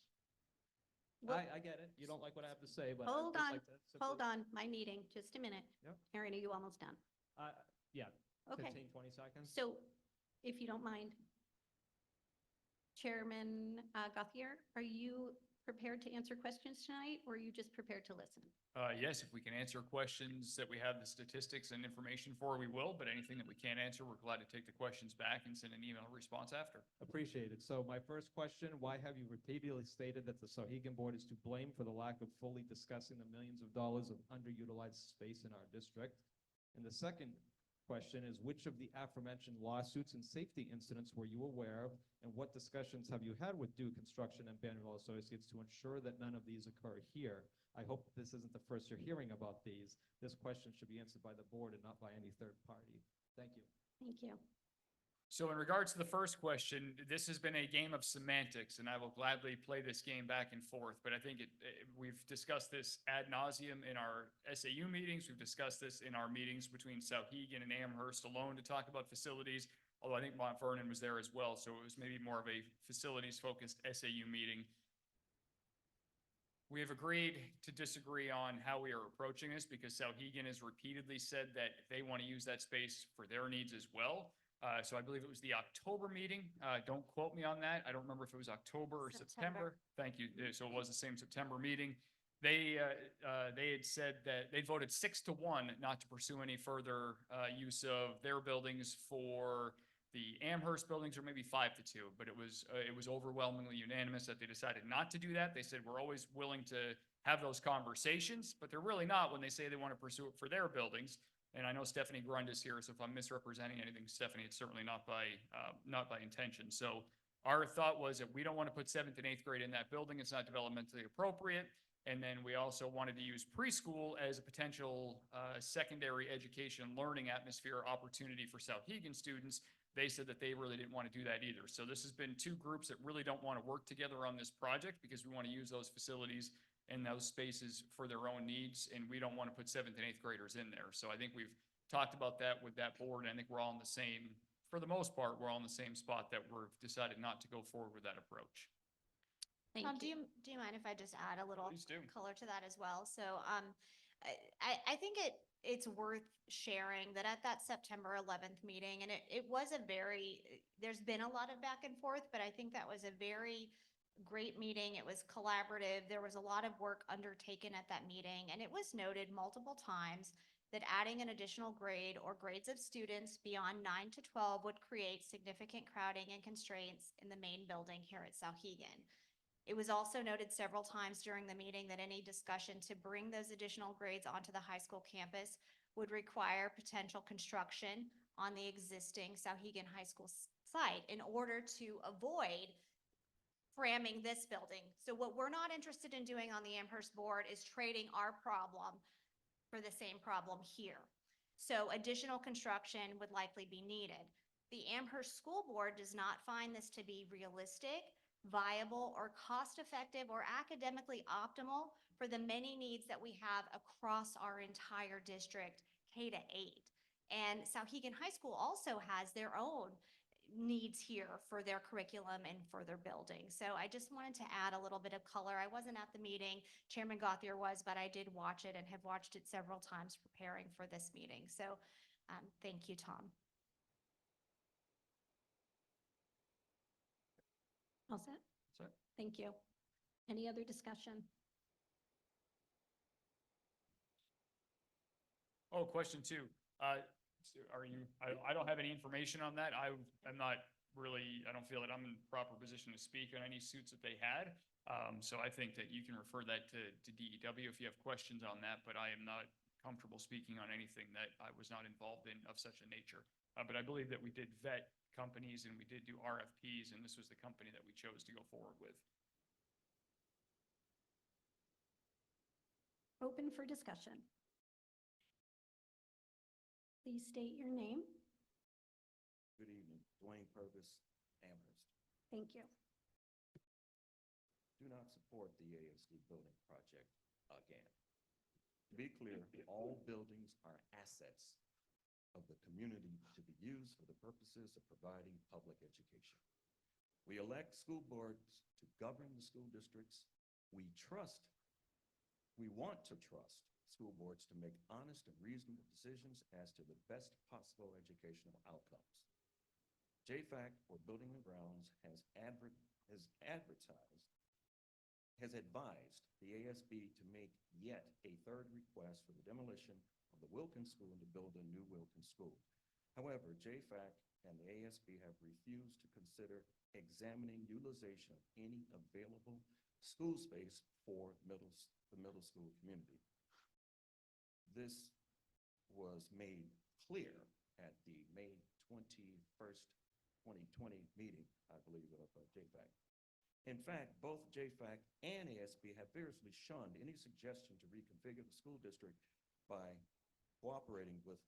Well- I get it. You don't like what I have to say, but Hold I'd just on, like to simply- Hold on, my meeting, just a minute. Yep. Erin, are you almost done? Yeah, Okay, 15, 20 seconds. so if you don't mind, Chairman Gauthier, are you prepared to answer questions tonight, or are you just prepared to listen? Yes, if we can answer questions that we have the statistics and information for, we will, but anything that we can't answer, we're glad to take the questions back and send an email response after. Appreciate it. So my first question, why have you repeatedly stated that the Sauhegan board is to blame for the lack of fully discussing the millions of dollars of underutilized space in our district? And the second question is, which of the aforementioned lawsuits and safety incidents were you aware of, and what discussions have you had with Dew Construction and Bannerville Associates to ensure that none of these occur here? I hope this isn't the first you're hearing about these. This question should be answered by the board and not by any third party. Thank you. Thank you. So in regards to the first question, this has been a game of semantics, and I will gladly play this game back and forth. But I think we've discussed this ad nauseum in our SAU meetings. We've discussed this in our meetings between Sauhegan and Amherst alone to talk about facilities, although I think Mount Vernon was there as well. So it was maybe more of a facilities-focused SAU meeting. We have agreed to disagree on how we are approaching this because Sauhegan has repeatedly said that they want to use that space for their needs as well. So I believe it was the October meeting. Don't quote me on that. I don't remember if it was October or September. Thank you. So it was the same September meeting. They had said that they voted 6-1 not to pursue any further use of their buildings for the Amherst buildings, or maybe 5-2, but it was overwhelmingly unanimous that they decided not to do that. They said, we're always willing to have those conversations, but they're really not when they say they want to pursue it for their buildings. And I know Stephanie Grund is here, so if I'm misrepresenting anything, Stephanie, it's certainly not by intention. So our thought was that we don't want to put 7th and 8th grade in that building. It's not developmentally appropriate. And then we also wanted to use preschool as a potential secondary education learning atmosphere opportunity for Sauhegan students. they said that they really didn't want to do that either. So this has been two groups that really don't want to work together on this project because we want to use those facilities and those spaces for their own needs, and we don't want to put seventh and eighth graders in there. So I think we've talked about that with that board, and I think we're all in the same, for the most part, we're all in the same spot that we've decided not to go forward with that approach. Thank Tom, you. do you mind if I just add a little Please do. color to that as well? So, I think it's worth sharing that at that September 11th meeting, and it was a very, there's been a lot of back and forth, but I think that was a very great meeting. It was collaborative. There was a lot of work undertaken at that meeting, and it was noted multiple times that adding an additional grade or grades of students beyond 9 to 12 would create significant crowding and constraints in the main building here at Sauhegan. It was also noted several times during the meeting that any discussion to bring those additional grades onto the high school campus would require potential construction on the existing Sauhegan High School site in order to avoid cramming this building. So what we're not interested in doing on the Amherst board is trading our problem for the same problem here. So additional construction would likely be needed. The Amherst School Board does not find this to be realistic, viable, or cost-effective or academically optimal for the many needs that we have across our entire district, K to 8. And Sauhegan High School also has their own needs here for their curriculum and for their building. So I just wanted to add a little bit of color. I wasn't at the meeting, Chairman Gothier was, but I did watch it and have watched it several times preparing for this meeting. So thank you, Tom. All set? Set. Thank you. Any other discussion? Oh, question two. Are you, I don't have any information on that. I'm not really, I don't feel that I'm in proper position to speak on any suits that they had. So I think that you can refer that to DEW if you have questions on that, but I am not comfortable speaking on anything that I was not involved in of such a nature. But I believe that we did vet companies and we did do RFPs, and this was the company that we chose to go forward with. Open for discussion. Please state your name. Good evening, Dwayne Purvis, Amherst. Thank you. Do not support the ASD building project again. To be clear, all buildings are assets of the community to be used for the purposes of providing public education. We elect school boards to govern the school districts. We want to trust school boards to make honest and reasonable decisions as to the best possible educational outcomes. JFAC, or Building and Grounds, has advised the ASB to make yet a third request for the demolition of the Wilkins School and to build a new Wilkins School. However, JFAC and the ASB have refused to consider examining utilization of any available school space for the middle school community. This was made clear at the May 21st, 2020 meeting, I believe, of JFAC. In fact, both JFAC and ASB have vigorously shunned any suggestion to reconfigure the school district by cooperating with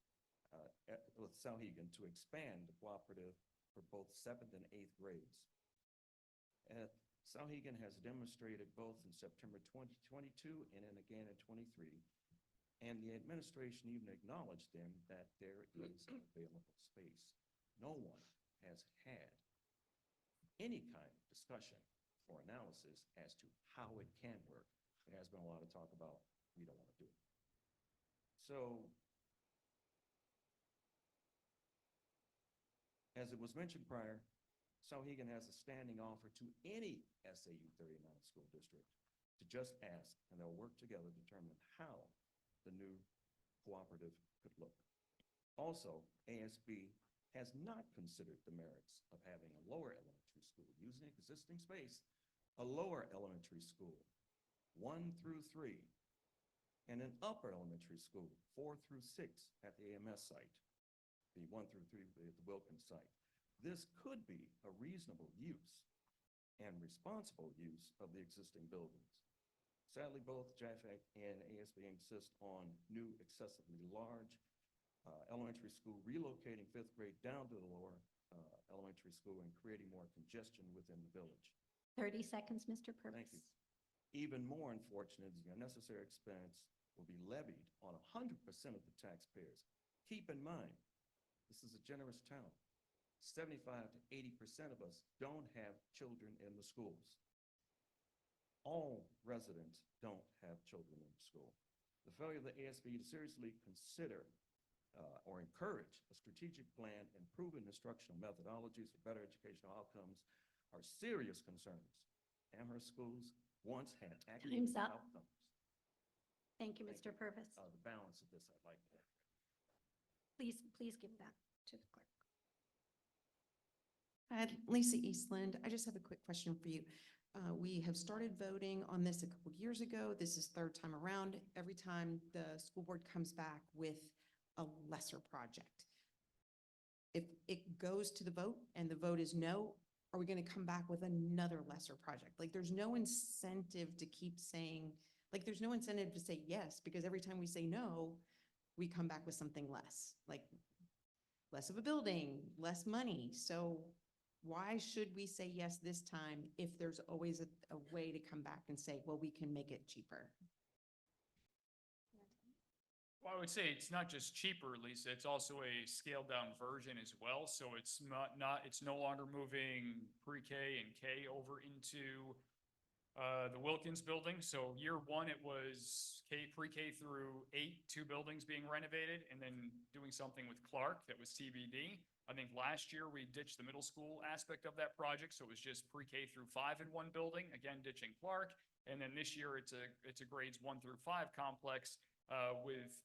Sauhegan to expand the cooperative for both 7th and 8th grades. Sauhegan has demonstrated both in September 2022 and then again in 23, and the administration even acknowledged then that there is available space. No one has had any kind of discussion or analysis as to how it can work. There has been a lot of talk about we don't want to do it. So, as it was mentioned prior, Sauhegan has a standing offer to any SAU 39 school district to just ask, and they'll work together to determine how the new cooperative could look. Also, ASB has not considered the merits of having a lower elementary school using existing space, a lower elementary school, 1 through 3, and an upper elementary school, 4 through 6 at the AMS site, the 1 through 3 at the Wilkins site. This could be a reasonable use and responsible use of the existing buildings. Sadly, both JFAC and ASB insist on new excessively large elementary school relocating 5th grade down to the lower elementary school and creating more congestion within the village. 30 seconds, Mr. Purvis. Thank you. Even more unfortunate is the unnecessary expense will be levied on 100% of the taxpayers. Keep in mind, this is a generous town. 75 to 80% of us don't have children in the schools. All residents don't have children in the school. The failure of the ASB to seriously consider or encourage a strategic plan and proven instructional methodologies for better educational outcomes are serious concerns. Amherst schools once had academic Time's up. outcomes. Thank you, Thank Mr. Purvis. The balance of this, I'd like to. Please give that to the clerk. Lisa Eastland, I just have a quick question for you. We have started voting on this a couple years ago. This is third time around. Every time the school board comes back with a lesser project. If it goes to the vote and the vote is no, are we going to come back with another lesser project? Like, there's no incentive to keep saying, like, there's no incentive to say yes, because every time we say no, we come back with something less, like less of a building, less money. So why should we say yes this time if there's always a way to come back and say, well, we can make it cheaper? Well, I would say it's not just cheaper, Lisa, it's also a scaled down version as well. So it's it's no longer moving pre-K and K over into the Wilkins building. So year one, it was pre-K through 8, 2 buildings being renovated, and then doing something with Clark that was TBD. I think last year we ditched the middle school aspect of that project, so it was just pre-K through 5 in one building, again ditching Clark. And then this year it's a grades 1 through 5 complex with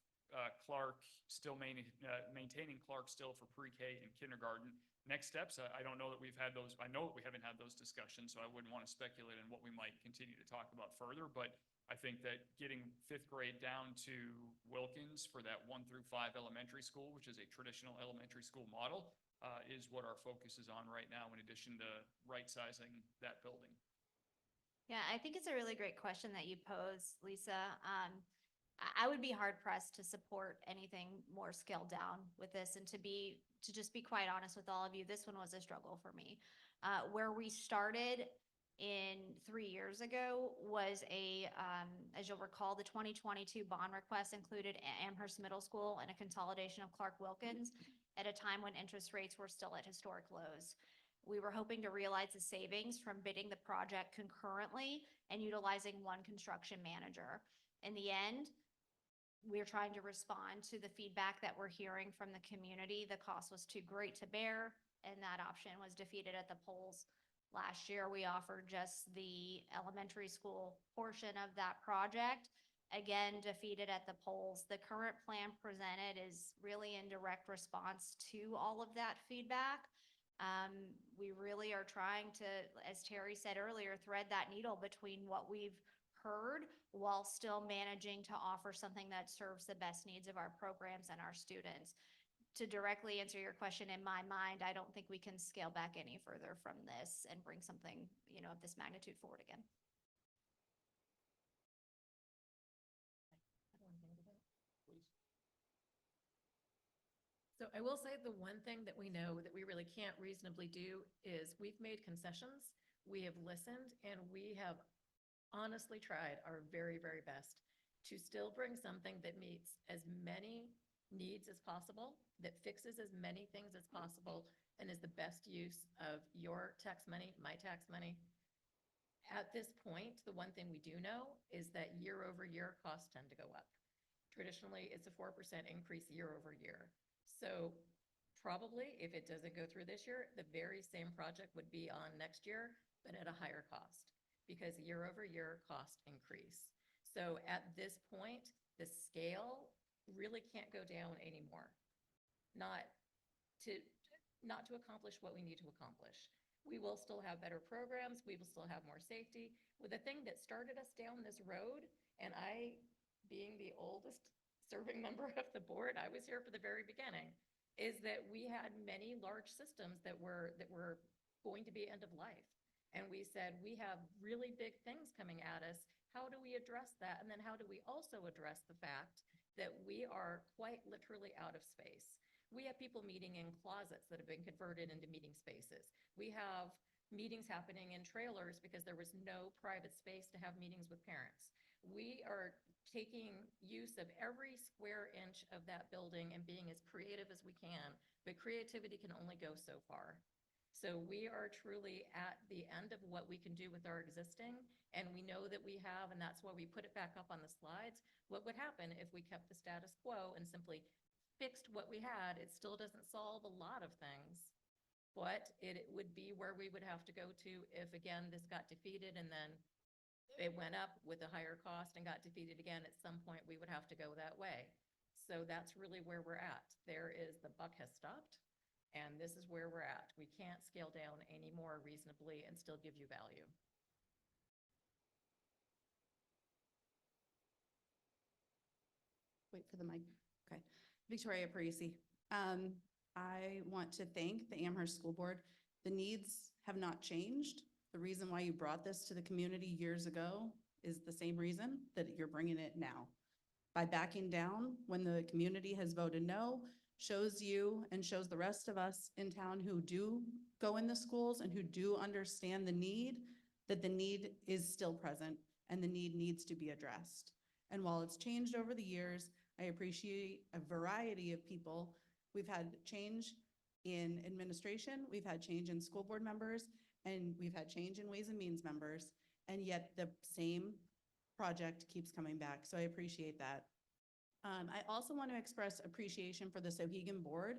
Clark still maintaining Clark still for pre-K and kindergarten. Next steps, I don't know that we've had those. I know that we haven't had those discussions, so I wouldn't want to speculate on what we might continue to talk about further. But I think that getting 5th grade down to Wilkins for that 1 through 5 elementary school, which is a traditional elementary school model, is what our focus is on right now, in addition to right-sizing that building. Yeah, I think it's a really great question that you pose, Lisa. I would be hard pressed to support anything more scaled down with this, and to just be quite honest with all of you, this one was a struggle for me. Where we started in 3 years ago was as you'll recall, the 2022 bond request included Amherst Middle School and a consolidation of Clark Wilkins at a time when interest rates were still at historic lows. We were hoping to realize the savings from bidding the project concurrently and utilizing one construction manager. In the end, we're trying to respond to the feedback that we're hearing from the community. The cost was too great to bear, and that option was defeated at the polls. Last year, we offered just the elementary school portion of that project, again, defeated at the polls. The current plan presented is really in direct response to all of that feedback. We really are trying to, as Terry said earlier, thread that needle between what we've heard while still managing to offer something that serves the best needs of our programs and our students. To directly answer your question, in my mind, I don't think we can scale back any further from this and bring something, of this magnitude forward again. So I will say the one thing that we know that we really can't reasonably do is we've made concessions, we have listened, and we have honestly tried our very, very best to still bring something that meets as many needs as possible, that fixes as many things as possible, and is the best use of your tax money, my tax money. At this point, the one thing we do know is that year over year costs tend to go up. Traditionally, it's a 4% increase year over year. So probably if it doesn't go through this year, the very same project would be on next year, but at a higher cost, because year over year cost increase. So at this point, the scale really can't go down anymore. Not to accomplish what we need to accomplish. We will still have better programs. We will still have more safety. Well, the thing that started us down this road, and I, being the oldest serving member of the board, I was here for the very beginning, is that we had many large systems that were going to be end of life. And we said, we have really big things coming at us. How do we address that? And then how do we also address the fact that we are quite literally out of space? We have people meeting in closets that have been converted into meeting spaces. We have meetings happening in trailers because there was no private space to have meetings with parents. We are taking use of every square inch of that building and being as creative as we can, but creativity can only go so far. So we are truly at the end of what we can do with our existing, and we know that we have, and that's why we put it back up on the slides. What would happen if we kept the status quo and simply fixed what we had? It still doesn't solve a lot of things, but it would be where we would have to go to if, again, this got defeated and then it went up with a higher cost and got defeated again. At some point, we would have to go that way. So that's really where we're at. The buck has stopped, and this is where we're at. We can't scale down any more reasonably and still give you value. Wait for the mic. Okay. Victoria Parisi. I want to thank the Amherst School Board. The needs have not changed. The reason why you brought this to the community years ago is the same reason that you're bringing it now. By backing down when the community has voted no, shows you and shows the rest of us in town who do go in the schools and who do understand the need, that the need is still present and the need needs to be addressed. And while it's changed over the years, I appreciate a variety of people. We've had change in administration, we've had change in school board members, and we've had change in Ways and Means members, and yet the same project keeps coming back. So I appreciate that. I also want to express appreciation for the Sohegan board.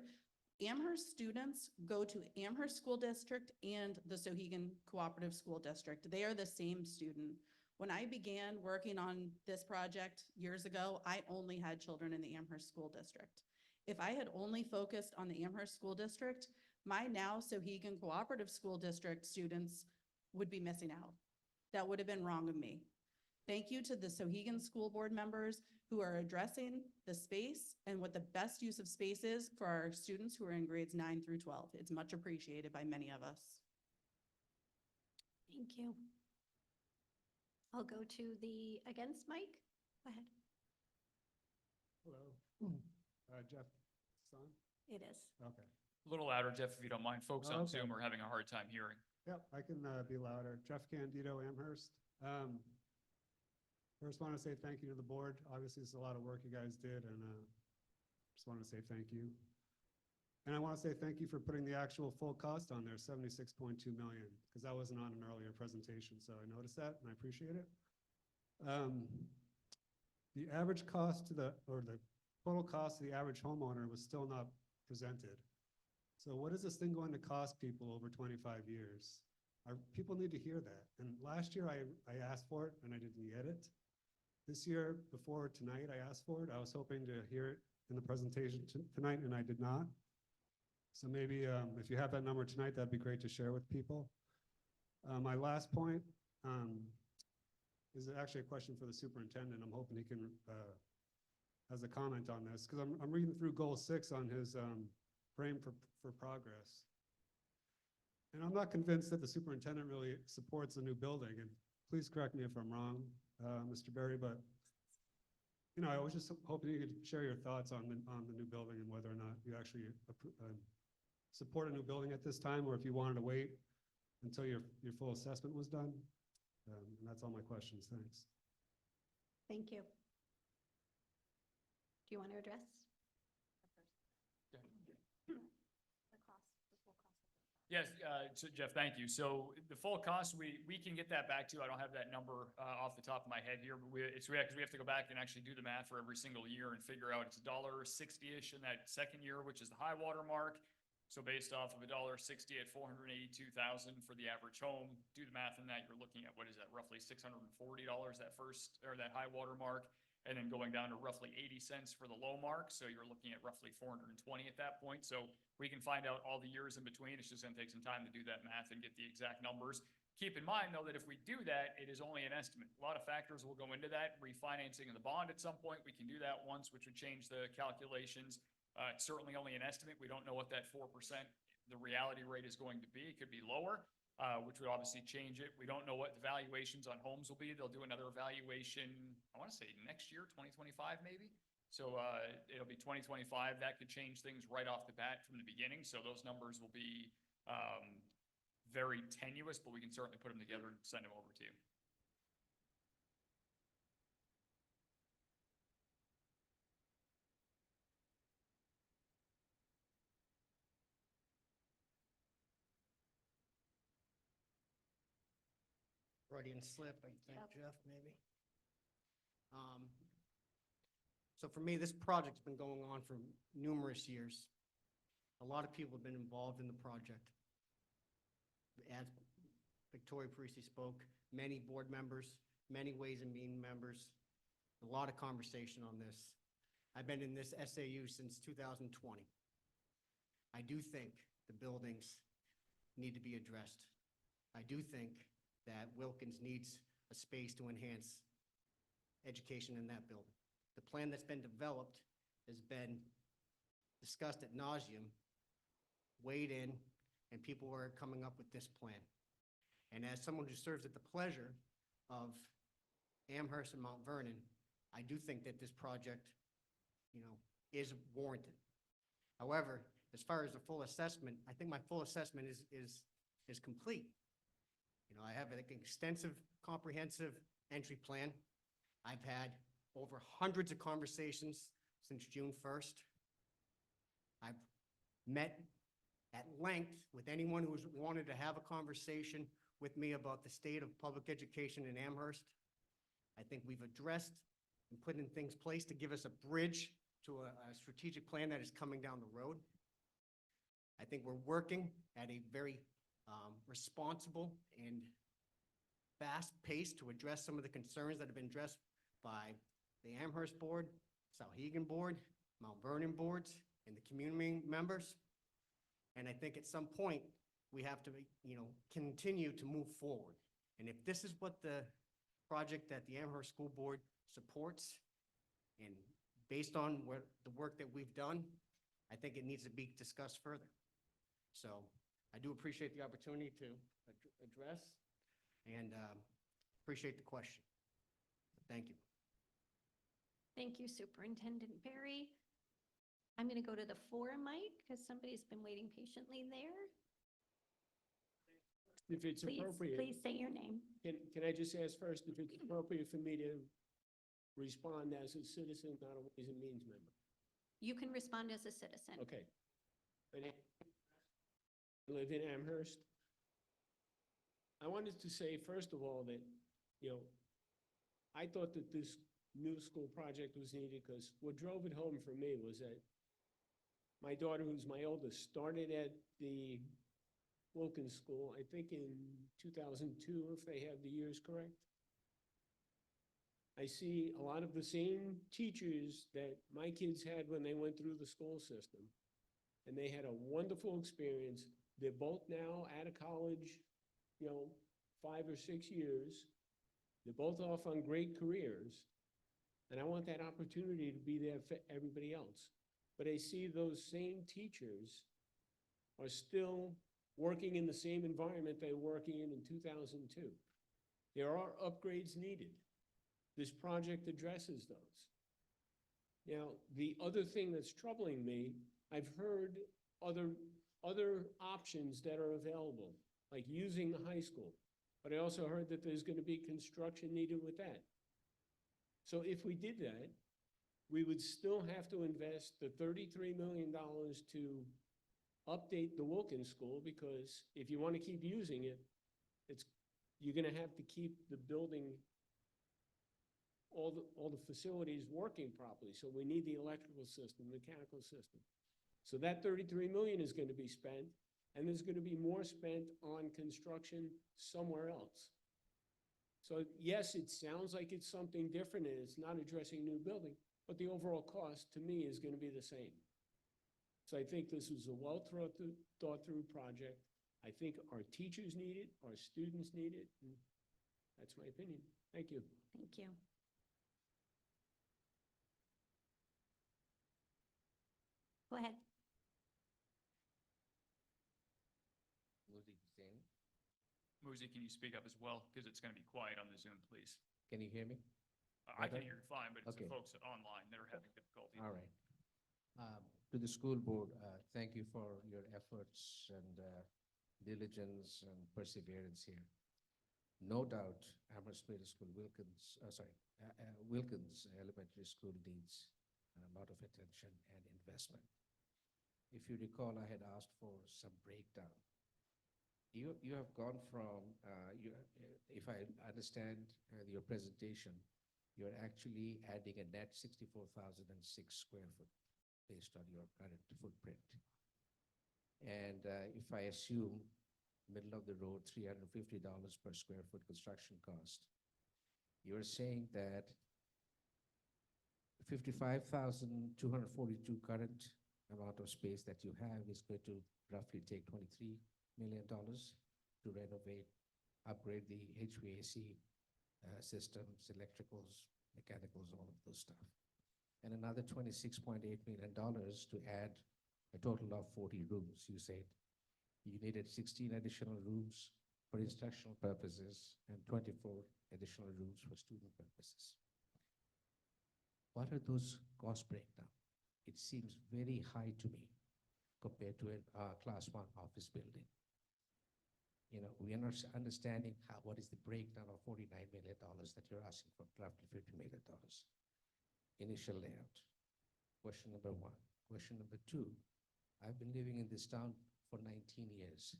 Amherst students go to Amherst School District and the Sohegan Cooperative School District. They are the same student. When I began working on this project years ago, I only had children in the Amherst School District. If I had only focused on the Amherst School District, my now Sohegan Cooperative School District students would be missing out. That would have been wrong of me. Thank you to the Sohegan School Board members who are addressing the space and what the best use of space is for our students who are in grades 9 through 12. It's much appreciated by many of us. Thank you. I'll go to the against mic. Go ahead. Hello. Jeff, it's on? It is. Okay. A little louder, Jeff, if you don't mind. Folks on Okay. Zoom are having a hard time hearing. Yep, I can be louder. Jeff Candido, Amherst. First want to say thank you to the board. Obviously, it's a lot of work you guys did, and just want to say thank you. And I want to say thank you for putting the actual full cost on there, 76.2 million, because that wasn't on an earlier presentation, so I noticed that, and I appreciate it. The average cost to the total cost to the average homeowner was still not presented. So what is this thing going to cost people over 25 years? People need to hear that. And last year I asked for it and I didn't get it. This year, before tonight, I asked for it. I was hoping to hear it in the presentation tonight, and I did not. So maybe if you have that number tonight, that'd be great to share with people. My last point is actually a question for the superintendent. I'm hoping he can has a comment on this, because I'm reading through goal 6 on his frame for progress. And I'm not convinced that the superintendent really supports the new building, and please correct me if I'm wrong, Mr. Berry, but you know, I was just hoping you could share your thoughts on the new building and whether or not you actually support a new building at this time, or if you wanted to wait until your full assessment was done. And that's all my questions. Thanks. Thank you. Do you want to address? Yes, so Jeff, thank you. So the full cost, we can get that back to you. I don't have that number off the top of my head here, but because we have to go back and actually do the math for every single year and figure out it's $1.60-ish in that second year, which is the high water mark. So based off of $1.60 at $482,000 for the average home, do the math on that, you're looking at, what is that, roughly $640 that first, or that high water mark, and then going down to roughly 80 cents for the low mark. So you're looking at roughly 420 at that point. So we can find out all the years in between. It's just gonna take some time to do that math and get the exact numbers. Keep in mind though, that if we do that, it is only an estimate. A lot of factors will go into that. Refinancing of the bond at some point, we can do that once, which would change the calculations. It's certainly only an estimate. We don't know what that 4%, the reality rate is going to be. It could be lower, which would obviously change it. We don't know what the valuations on homes will be. They'll do another evaluation, I want to say next year, 2025 maybe. So it'll be 2025. That could change things right off the bat from the beginning. So those numbers will be very tenuous, but we can certainly put them together and send them over to you. Freudian slip, I think, Yep. Jeff, maybe. So for me, this project's been going on for numerous years. A lot of people have been involved in the project. As Victoria Parisi spoke, many board members, many Ways and Means members, a lot of conversation on this. I've been in this SAU since 2020. I do think the buildings need to be addressed. I do think that Wilkins needs a space to enhance education in that building. The plan that's been developed has been discussed at nauseum, weighed in, and people are coming up with this plan. And as someone who serves at the pleasure of Amherst and Mount Vernon, I do think that this project, is warranted. However, as far as the full assessment, I think my full assessment is complete. I have an extensive, comprehensive entry plan. I've had over hundreds of conversations since June 1st. I've met at length with anyone who's wanted to have a conversation with me about the state of public education in Amherst. I think we've addressed and put in things place to give us a bridge to a strategic plan that is coming down the road. I think we're working at a very responsible and fast pace to address some of the concerns that have been addressed by the Amherst board, Sauhegan board, Mount Vernon boards, and the community members. And I think at some point, we have to, continue to move forward. And if this is what the project that the Amherst School Board supports, and based on what the work that we've done, I think it needs to be discussed further. So I do appreciate the opportunity to address and appreciate the question. Thank you. Thank you, Superintendent Barry. I'm going to go to the forum mic because somebody's been waiting patiently there. If it's appropriate. Please say your name. Can I just ask first if it's appropriate for me to respond as a citizen, not a Ways and Means member? You can respond as a citizen. Okay. I live in Amherst. I wanted to say, first of all, that, I thought that this new school project was needed because what drove it home for me was that my daughter, who's my oldest, started at the Wilkins School, I think in 2002, if they have the years correct. I see a lot of the same teachers that my kids had when they went through the school system. And they had a wonderful experience. They're both now out of college, 5 or 6 years. They're both off on great careers. And I want that opportunity to be there for everybody else. But I see those same teachers are still working in the same environment they were working in 2002. There are upgrades needed. This project addresses those. Now, the other thing that's troubling me, I've heard other options that are available, like using the high school. But I also heard that there's going to be construction needed with that. So if we did that, we would still have to invest the $33 million to update the Wilkins School, because if you want to keep using it, you're going to have to keep the building, all the facilities working properly. So we need the electrical system, mechanical system. So that $33 million is going to be spent, and there's going to be more spent on construction somewhere else. So yes, it sounds like it's something different and it's not addressing new building, but the overall cost to me is going to be the same. So I think this is a well thought through project. I think our teachers need it, our students need it, and that's my opinion. Thank you. Thank you. Go ahead. Muzi, can you speak up as well? Because it's going to be quiet on the Zoom, please. Can you hear me? I can Okay. hear you fine, but it's the Okay. folks online that are having difficulty. All right. To the school board, thank you for your efforts and diligence and perseverance here. No doubt, Amherst Middle School, Wilkins Elementary School needs a lot of attention and investment. If you recall, I had asked for some breakdown. You have gone from, if I understand your presentation, you're actually adding a net 64,006 square foot based on your current footprint. And if I assume middle of the road, $350 per square foot construction cost, you're saying that 55,242 current amount of space that you have is going to roughly take $23 million to renovate, upgrade the HVAC systems, electricals, mechanicals, all of those stuff. And another $26.8 million to add a total of 40 rooms. You said you needed 16 additional rooms for instructional purposes and 24 additional rooms for student purposes. What are those cost breakdown? It seems very high to me compared to a class 1 office building. You know, we are not understanding what is the breakdown of $49 million that you're asking for, roughly $50 million. Initial layout. Question number 1. Question number 2, I've been living in this town for 19 years.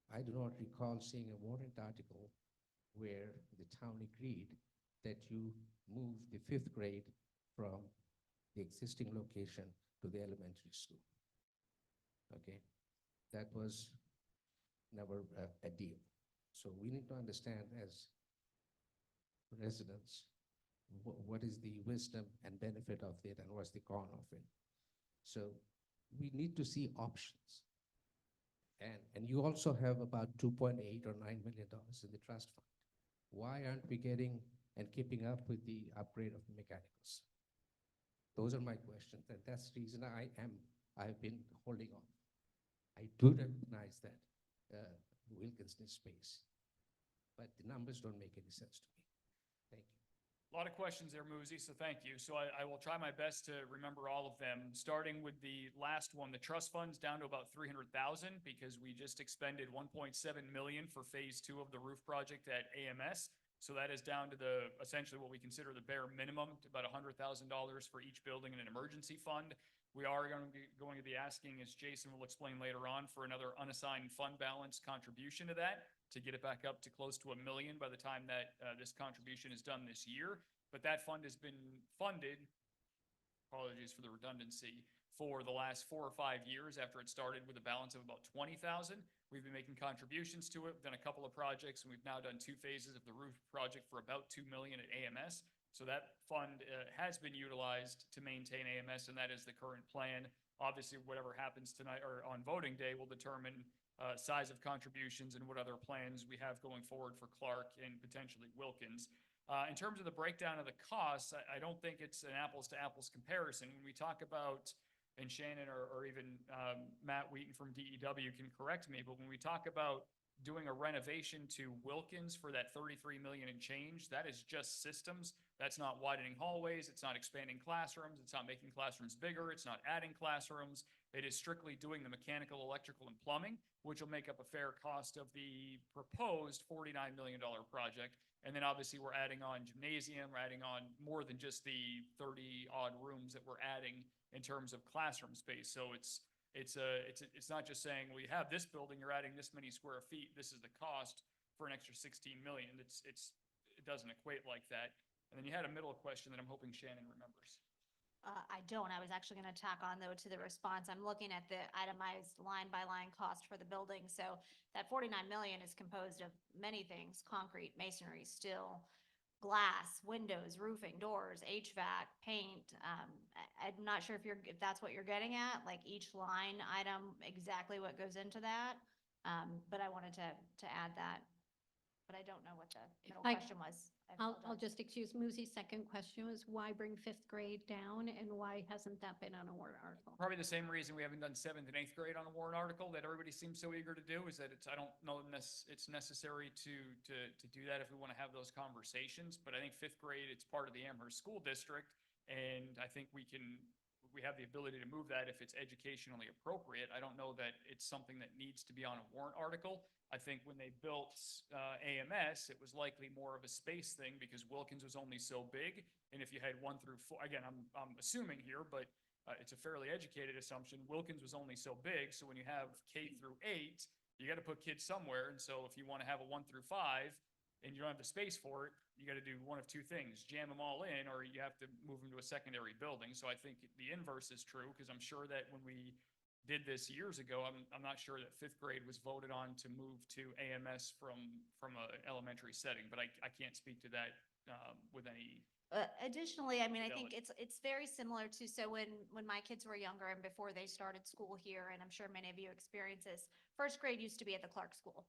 I do not recall seeing a warrant article where the town agreed that you move the 5th grade from the existing location to the elementary school. Okay, that was never a deal. So we need to understand as residents, what is the wisdom and benefit of it and what's the con of it. So we need to see options. And you also have about $2.8 or $9 million in the trust fund. Why aren't we getting and keeping up with the upgrade of the mechanicals? Those are my questions, and that's the reason I've been holding off. I do recognize that Wilkins needs space, but the numbers don't make any sense to me. Thank you. A lot of questions there, Muzi, so thank you. So I will try my best to remember all of them, starting with the last one. The trust fund's down to about 300,000 because we just expended 1.7 million for phase 2 of the roof project at AMS. So that is down to essentially what we consider the bare minimum, to about $100,000 for each building in an emergency fund. We are going to be asking, as Jason will explain later on, for another unassigned fund balance contribution to that to get it back up to close to $1 million by the time that this contribution is done this year. But that fund has been funded, apologies for the redundancy, for the last 4 or 5 years after it started with a balance of about 20,000. We've been making contributions to it. We've done a couple of projects, and we've now done 2 phases of the roof project for about $2 million at AMS. So that fund has been utilized to maintain AMS, and that is the current plan. Obviously, whatever happens tonight or on voting day will determine size of contributions and what other plans we have going forward for Clark and potentially Wilkins. In terms of the breakdown of the costs, I don't think it's an apples to apples comparison. When we talk about, and Shannon or even Matt Wheaton from DEW can correct me, but when we talk about doing a renovation to Wilkins for that 33 million and change, that is just systems. That's not widening hallways. It's not expanding classrooms. It's not making classrooms bigger. It's not adding classrooms. It is strictly doing the mechanical, electrical, and plumbing, which will make up a fair cost of the proposed $49 million project. And then obviously we're adding on gymnasium, we're adding on more than just the 30 odd rooms that we're adding in terms of classroom space. So it's not just saying, well, you have this building, you're adding this many square feet, this is the cost for an extra 16 million. It doesn't equate like that. And then you had a middle question that I'm hoping Shannon remembers. I don't. I was actually going to tack on though to the response. I'm looking at the itemized line by line cost for the building. So that 49 million is composed of many things: concrete, masonry, steel, glass, windows, roofing, doors, HVAC, paint. I'm not sure if that's what you're getting at, like each line item, exactly what goes into that. But I wanted to add that. But I don't know what the middle question was. I'll apologize. just excuse Muzi's second question was why bring 5th grade down and why hasn't that been on a warrant article? Probably the same reason we haven't done 7th and 8th grade on a warrant article that everybody seems so eager to do, is that I don't know it's necessary to do that if we want to have those conversations. But I think 5th grade, it's part of the Amherst School District. And I think we have the ability to move that if it's educationally appropriate. I don't know that it's something that needs to be on a warrant article. I think when they built AMS, it was likely more of a space thing because Wilkins was only so big. And if you had 1 through 4, again, I'm assuming here, but it's a fairly educated assumption. Wilkins was only so big. So when you have K through 8, you got to put kids somewhere. And so if you want to have a 1 through 5 and you don't have the space for it, you got to do one of two things, jam them all in, or you have to move them to a secondary building. So I think the inverse is true, because I'm sure that when we did this years ago, I'm not sure that 5th grade was voted on to move to AMS from a elementary setting, but I can't speak to that with any. Additionally, I mean, I think Fidelity. it's very similar to, so when my kids were younger and before they started school here, and I'm sure many of you experience this, 1st grade used to be at the Clark School.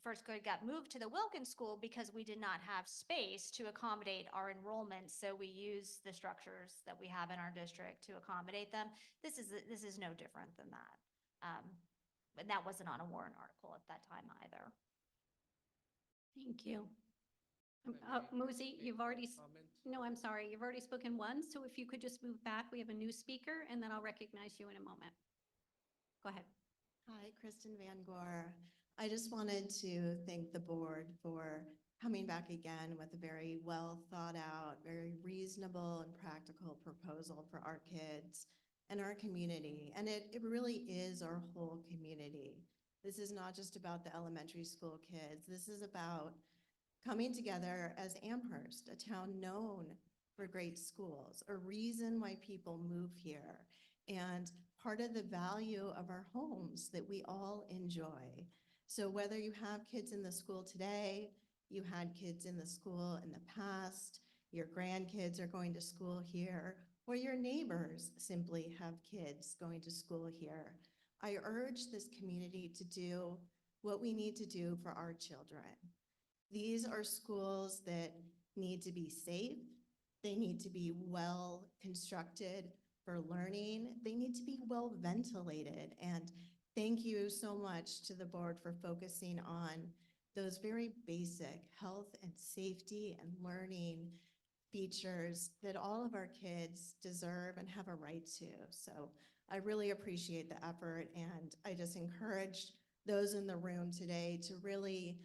1st grade got moved to the Wilkins School because we did not have space to accommodate our enrollment, so we use the structures that we have in our district to accommodate them. This is no different than that. But that wasn't on a warrant article at that time either. Thank you. Muzi, you've already, no, I'm sorry, you've already spoken once, so if you could just move back, we have a new speaker, and then I'll recognize you in a moment. Go ahead. Hi, Kristen Van Gore. I just wanted to thank the board for coming back again with a very well thought out, very reasonable and practical proposal for our kids and our community. And it really is our whole community. This is not just about the elementary school kids. This is about coming together as Amherst, a town known for great schools, a reason why people move here, and part of the value of our homes that we all enjoy. So whether you have kids in the school today, you had kids in the school in the past, your grandkids are going to school here, or your neighbors simply have kids going to school here, I urge this community to do what we need to do for our children. These are schools that need to be safe. They need to be well constructed for learning. They need to be well ventilated. And thank you so much to the board for focusing on those very basic health and safety and learning features that all of our kids deserve and have a right to. So I really appreciate the effort, and I just encourage those in the room today to really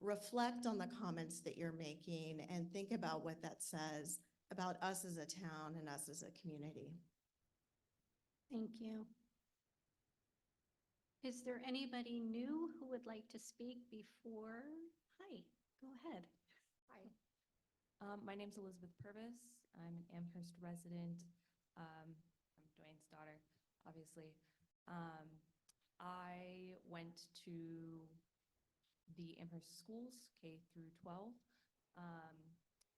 reflect on the comments that you're making and think about what that says about us as a town and us as a community. Thank you. Is there anybody new who would like to speak before? Hi, go ahead. Hi. My name's Elizabeth Purvis. I'm an Amherst resident. I'm Dwayne's daughter, obviously. I went to the Amherst schools, K through 12.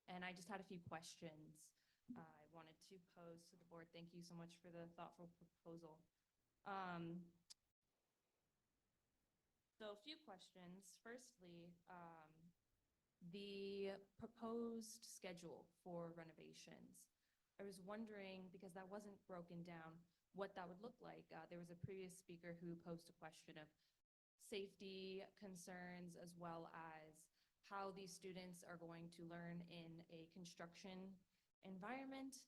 And I just had a few questions I wanted to pose to the board. Thank you so much for the thoughtful proposal. So a few questions. Firstly, the proposed schedule for renovations. I was wondering, because that wasn't broken down, what that would look like. There was a previous speaker who posed a question of safety concerns, as well as how these students are going to learn in a construction environment.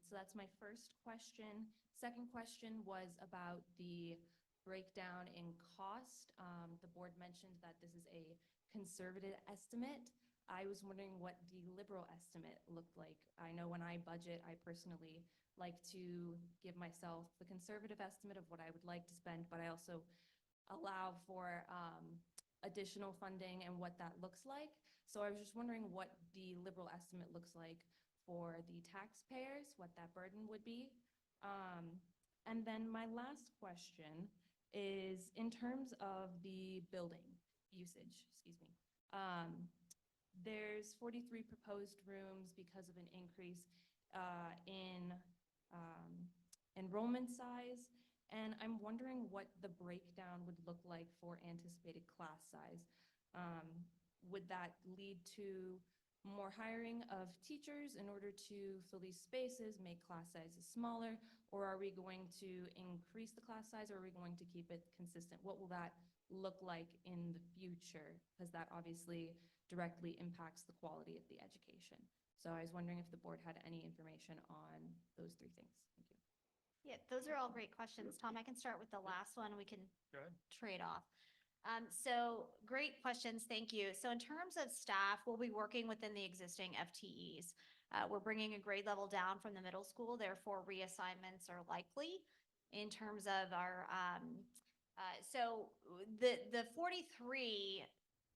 So that's my first question. Second question was about the breakdown in cost. The board mentioned that this is a conservative estimate. I was wondering what the liberal estimate looked like. I know when I budget, I personally like to give myself the conservative estimate of what I would like to spend, but I also allow for additional funding and what that looks like. So I was just wondering what the liberal estimate looks like for the taxpayers, what that burden would be. And then my last question is in terms of the building usage, excuse me. There's 43 proposed rooms because of an increase in enrollment size. And I'm wondering what the breakdown would look like for anticipated class size. Would that lead to more hiring of teachers in order to fill these spaces, make class sizes smaller, or are we going to increase the class size, or are we going to keep it consistent? What will that look like in the future? Because that obviously directly impacts the quality of the education. So I was wondering if the board had any information on those three things. Thank you. Yeah, those are all great questions. Tom, I can start with the last one. We can Go ahead. trade off. So great questions. Thank you. So in terms of staff, we'll be working within the existing FTEs. We're bringing a grade level down from the middle school, therefore reassignments are likely in terms of our, so the 43,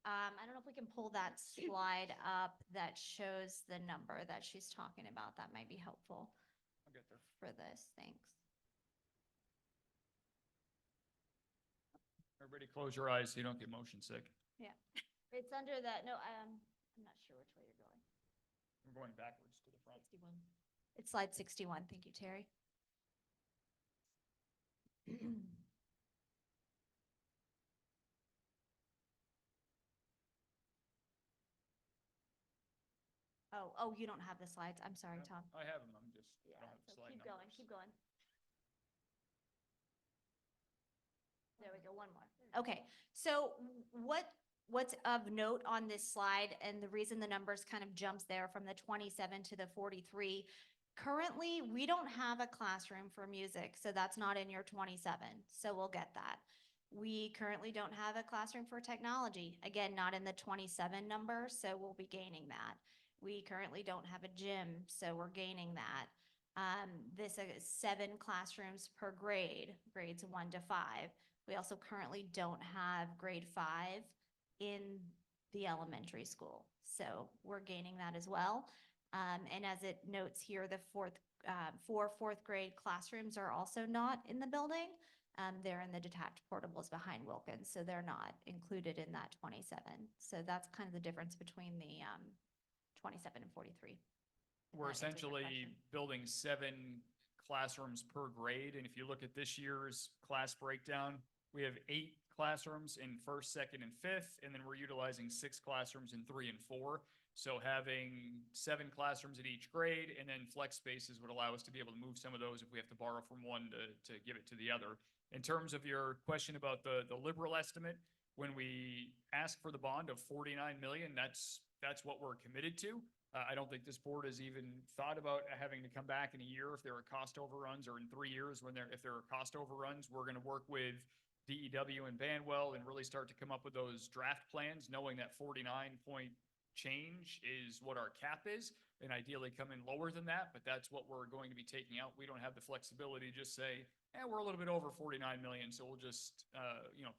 I don't know if we can pull that slide up that shows the number that she's talking about. That might be helpful I'll get there. for this. Thanks. Everybody close your eyes so you don't get motion sick. Yeah, it's under that, no, I'm not sure which way you're going. We're going backwards to the front. 61. It's slide 61. Thank you, Terry. Oh, you don't have the slides. I'm sorry, No, Tom. I have them, I'm just, I Yeah, don't have the so slide keep going, numbers. keep going. There we go, one more. Okay, so what's of note on this slide, and the reason the numbers kind of jumps there from the 27 to the 43, currently, we don't have a classroom for music, so that's not in your 27, so we'll get that. We currently don't have a classroom for technology, again, not in the 27 number, so we'll be gaining that. We currently don't have a gym, so we're gaining that. This is 7 classrooms per grade, grades 1 to 5. We also currently don't have grade 5 in the elementary school, so we're gaining that as well. And as it notes here, the four fourth grade classrooms are also not in the building. They're in the detached portables behind Wilkins, so they're not included in that 27. So that's kind of the difference between the 27 and 43. We're That answers your essentially question. building 7 classrooms per grade, and if you look at this year's class breakdown, we have 8 classrooms in first, second, and fifth, and then we're utilizing 6 classrooms in 3 and 4. So having 7 classrooms at each grade, and then flex spaces would allow us to be able to move some of those if we have to borrow from one to give it to the other. In terms of your question about the liberal estimate, when we ask for the bond of 49 million, that's what we're committed to. I don't think this board has even thought about having to come back in a year if there are cost overruns, or in 3 years if there are cost overruns. We're going to work with DEW and Banwell and really start to come up with those draft plans, knowing that 49 point change is what our cap is, and ideally come in lower than that, but that's what we're going to be taking out. We don't have the flexibility to just say, we're a little bit over 49 million, so we'll just,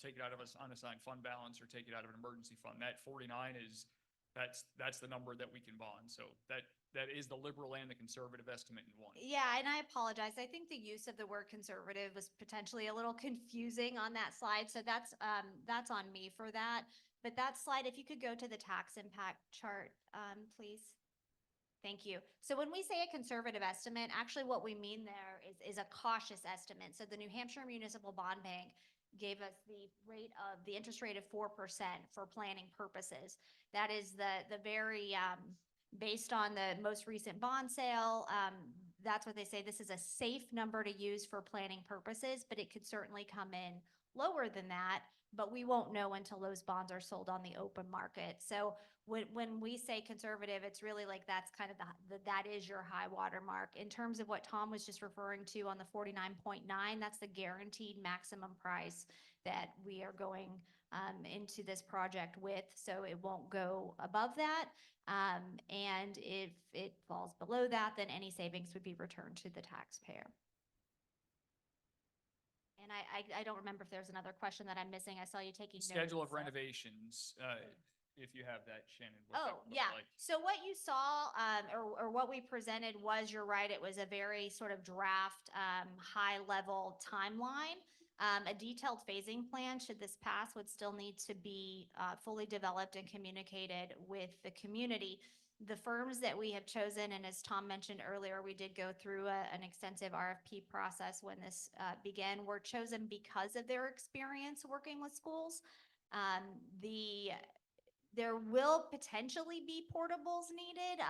take it out of us unassigned fund balance or take it out of an emergency fund. That 49 is, that's the number that we can bond. So that is the liberal and the conservative estimate in one. Yeah, and I apologize. I think the use of the word conservative was potentially a little confusing on that slide, so that's on me for that. But that slide, if you could go to the tax impact chart, please. Thank you. So when we say a conservative estimate, actually what we mean there is a cautious estimate. So the New Hampshire Municipal Bond Bank gave us the interest rate of 4% for planning purposes. That is the very, based on the most recent bond sale, that's what they say. This is a safe number to use for planning purposes, but it could certainly come in lower than that, but we won't know until those bonds are sold on the open market. So when we say conservative, it's really like that's kind of that is your high water mark. In terms of what Tom was just referring to on the 49.9, that's the guaranteed maximum price that we are going into this project with. So it won't go above that. And if it falls below that, then any savings would be returned to the taxpayer. And I don't remember if there's another question that I'm missing. I saw you taking notes. Schedule of so- renovations, if you have that, Shannon. what that Oh, would look yeah. like. So what you saw, or what we presented was, you're right, it was a very sort of draft, high-level timeline. A detailed phasing plan, should this pass, would still need to be fully developed and communicated with the community. The firms that we have chosen, and as Tom mentioned earlier, we did go through an extensive RFP process when this began, were chosen because of their experience working with schools. There will potentially be portables needed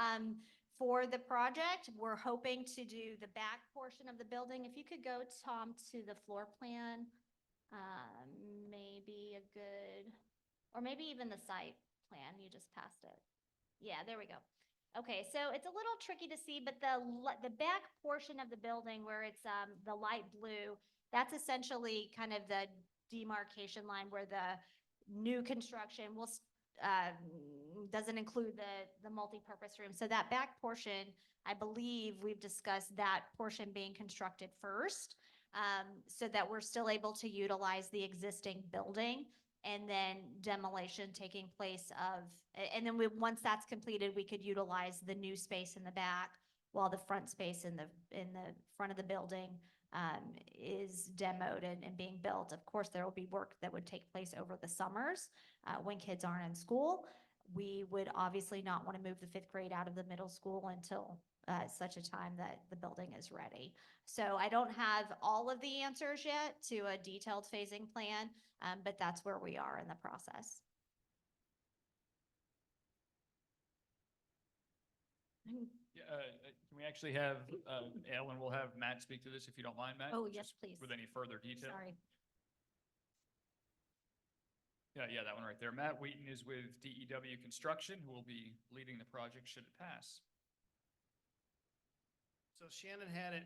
for the project. We're hoping to do the back portion of the building. If you could go, Tom, to the floor plan, maybe a good, or maybe even the site plan. You just passed it. Yeah, there we go. Okay, so it's a little tricky to see, but the back portion of the building where it's, the light blue, that's essentially kind of the demarcation line where the new construction will, doesn't include the multipurpose room. So that back portion, I believe we've discussed that portion being constructed first, so that we're still able to utilize the existing building, and then demolition taking place of, and then once that's completed, we could utilize the new space in the back while the front space in the front of the building is demoed and being built. Of course, there will be work that would take place over the summers when kids aren't in school. We would obviously not want to move the fifth grade out of the middle school until such a time that the building is ready. So I don't have all of the answers yet to a detailed phasing plan, but that's where we are in the process. Yeah, can we actually have, Ellen, we'll have Matt speak to this if you don't mind, Matt? Oh, yes, just please. With any further detail? Sorry. Yeah, that one right there. Matt Wheaton is with DEW Construction, who will be leading the project should it pass. So Shannon had it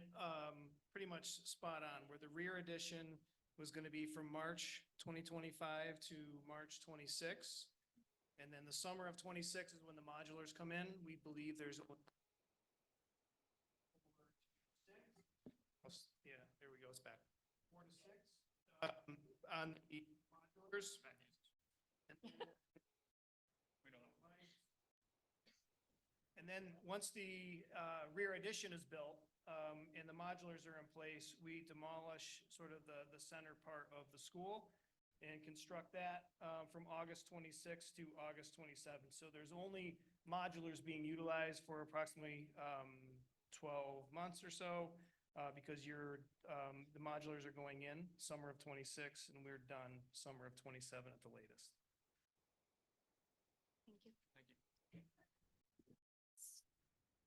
pretty much spot on, where the rear addition was going to be from March 2025 to March 26. And then the summer of 26 is when the modulars come in. We believe there's yeah, there we go, it's back. 4 to 6 on the modulars. And then once the rear addition is built and the modulars are in place, we demolish sort of the center part of the school and construct that from August 26th to August 27th. So there's only modulars being utilized for approximately 12 months or so because the modulars are going in summer of 26 and we're done summer of 27 at the latest. Thank you.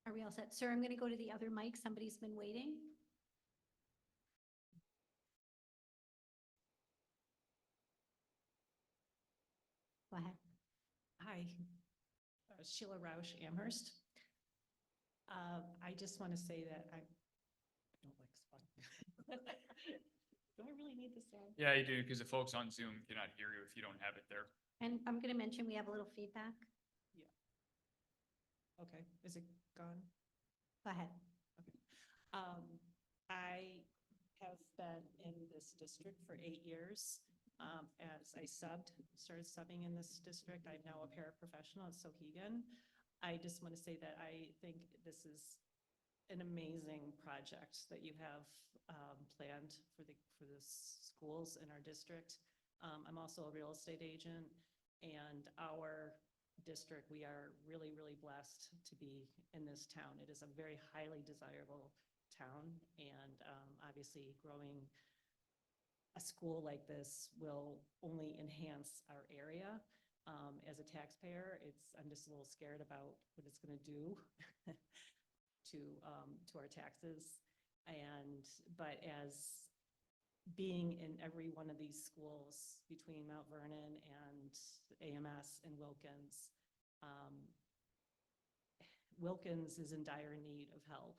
Are we all set? Sir, I'm going to go to the other mic. Somebody's been waiting. Go ahead. Hi, Sheila Roush, Amherst. I just want to say that I don't like spot. Do I really need this on? Yeah, you do, because the folks on Zoom cannot hear you if you don't have it there. And I'm going to mention we have a little feedback. Okay, is it gone? Go ahead. Okay. I have been in this district for 8 years. As I started subbing in this district, I'm now a paraprofessional at Sohegan. I just want to say that I think this is an amazing project that you have planned for the schools in our district. I'm also a real estate agent, and our district, we are really, really blessed to be in this town. It is a very highly desirable town, and obviously growing a school like this will only enhance our area. As a taxpayer, I'm just a little scared about what it's going to do to our taxes. But as being in every one of these schools between Mount Vernon and AMS and Wilkins, Wilkins is in dire need of help.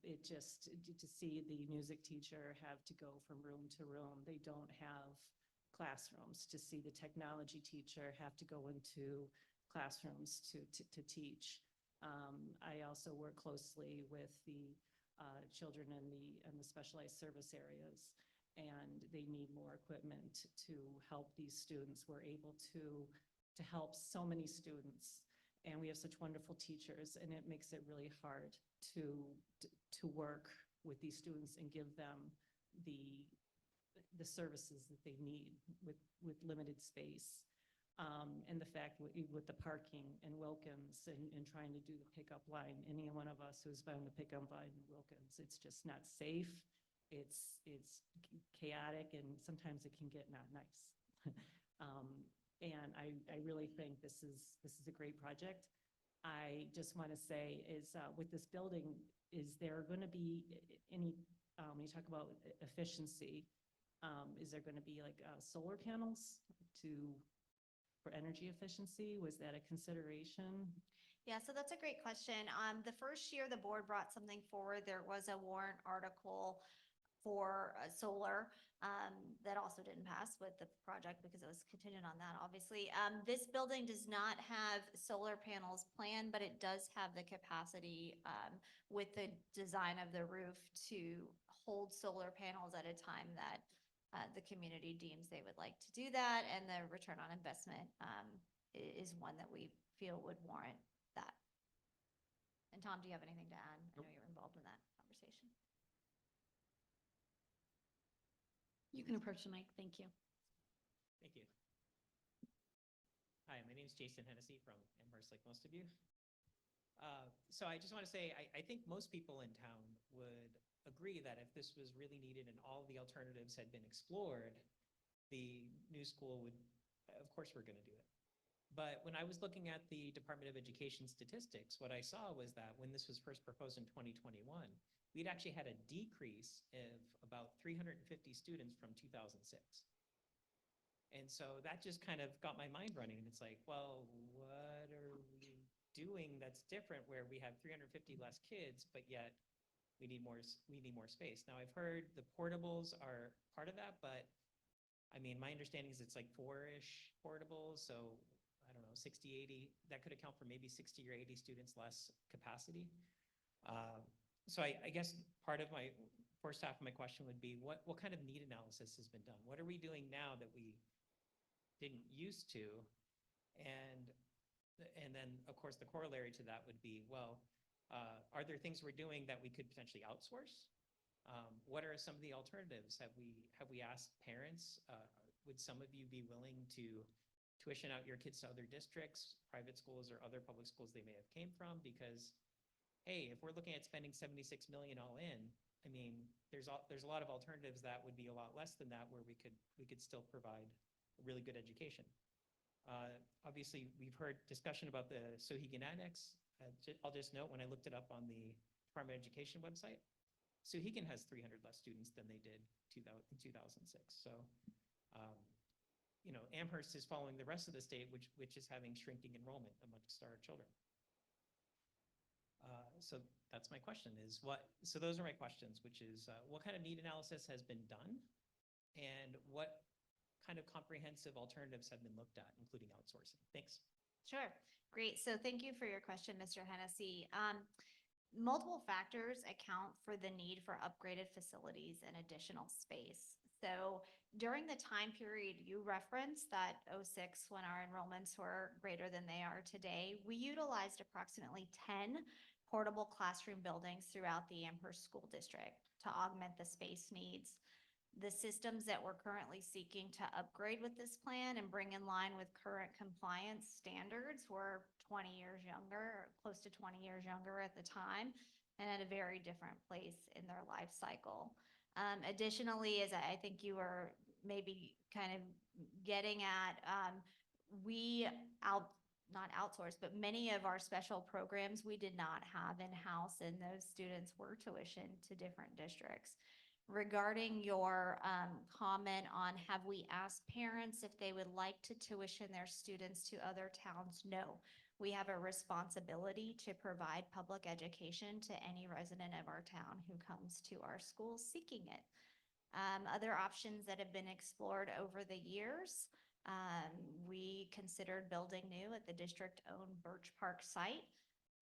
To see the music teacher have to go from room to room, they don't have classrooms. To see the technology teacher have to go into classrooms to teach. I also work closely with the children in the specialized service areas, and they need more equipment to help these students. We're able to help so many students, and we have such wonderful teachers, and it makes it really hard to work with these students and give them the services that they need with limited space. And the fact with the parking in Wilkins and trying to do the pickup line, any one of us who's been on the pickup line in Wilkins, it's just not safe. It's chaotic, and sometimes it can get not nice. And I really think this is a great project. I just want to say is with this building, is there going to be any, when you talk about efficiency, is there going to be like solar panels for energy efficiency? Was that a consideration? Yeah, so that's a great question. The first year the board brought something forward, there was a warrant article for solar that also didn't pass with the project because it was contingent on that, obviously. This building does not have solar panels planned, but it does have the capacity with the design of the roof to hold solar panels at a time that the community deems they would like to do that, and the return on investment is one that we feel would warrant that. And Tom, do you have anything to add? I know you're involved in that conversation. You can approach the mic. Thank you. Thank you. Hi, my name is Jason Hennessy from Amherst, like most of you. So I just want to say, I think most people in town would agree that if this was really needed and all the alternatives had been explored, the new school would, of course, we're going to do it. But when I was looking at the Department of Education statistics, what I saw was that when this was first proposed in 2021, we'd actually had a decrease of about 350 students from 2006. And so that just kind of got my mind running. And it's like, well, what are we doing that's different where we have 350 less kids, but yet we need more space? Now, I've heard the portables are part of that, but I mean, my understanding is it's like 4-ish portables. So I don't know, 60, 80, that could account for maybe 60 or 80 students less capacity. So I guess part of my first half of my question would be, what kind of need analysis has been done? What are we doing now that we didn't used to? And then, of course, the corollary to that would be, well, are there things we're doing that we could potentially outsource? What are some of the alternatives? Have we asked parents? Would some of you be willing to tuition out your kids to other districts, private schools, or other public schools they may have came from? Because hey, if we're looking at spending 76 million all in, I mean, there's a lot of alternatives that would be a lot less than that, where we could still provide a really good education. Obviously, we've heard discussion about the Sohegan Annex. I'll just note, when I looked it up on the Department of Education website, Sohegan has 300 less students than they did in 2006. So, you know, Amherst is following the rest of the state, which is having shrinking enrollment amongst our children. So that's my question is so those are my questions, which is what kind of need analysis has been done, and what kind of comprehensive alternatives have been looked at, including outsourcing? Thanks. Sure. Great. So thank you for your question, Mr. Hennessy. Multiple factors account for the need for upgraded facilities and additional space. So during the time period you referenced, that 06, when our enrollments were greater than they are today, we utilized approximately 10 portable classroom buildings throughout the Amherst School District to augment the space needs. The systems that we're currently seeking to upgrade with this plan and bring in line with current compliance standards were 20 years younger, or close to 20 years younger at the time, and at a very different place in their life cycle. Additionally, as I think you were maybe kind of getting at, not outsourced, but many of our special programs we did not have in-house, and those students were tuitioned to different districts. Regarding your comment on have we asked parents if they would like to tuition their students to other towns? No. We have a responsibility to provide public education to any resident of our town who comes to our schools seeking it. Other options that have been explored over the years, we considered building new at the district-owned Birch Park site.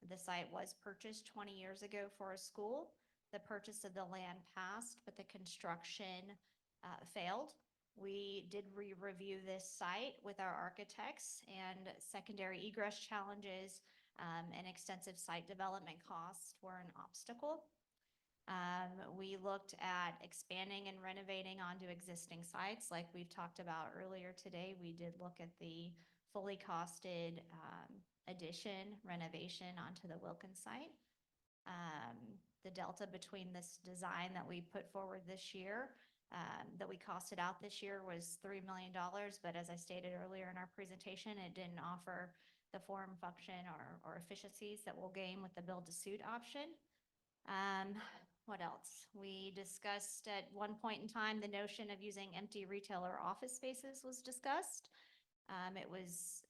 The site was purchased 20 years ago for a school. The purchase of the land passed, but the construction failed. We did review this site with our architects, and secondary egress challenges and extensive site development costs were an obstacle. We looked at expanding and renovating onto existing sites. Like we've talked about earlier today, we did look at the fully costed addition renovation onto the Wilkins site. The delta between this design that we put forward this year, that we costed out this year, was $3 million. But as I stated earlier in our presentation, it didn't offer the form, function, or efficiencies that we'll gain with the build-to-suit option. What else? We discussed at one point in time the notion of using empty retail or office spaces was discussed. It was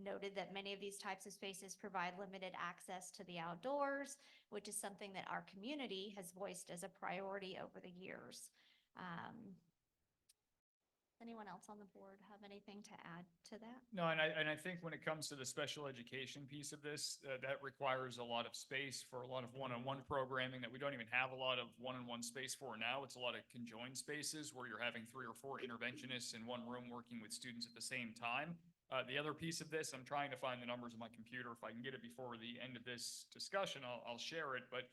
noted that many of these types of spaces provide limited access to the outdoors, which is something that our community has voiced as a priority over the years. Anyone else on the board have anything to add to that? No, and I think when it comes to the special education piece of this, that requires a lot of space for a lot of one-on-one programming that we don't even have a lot of one-on-one space for now. It's a lot of conjoined spaces where you're having 3 or 4 interventionists in one room working with students at the same time. The other piece of this, I'm trying to find the numbers on my computer. If I can get it before the end of this discussion, I'll share it. But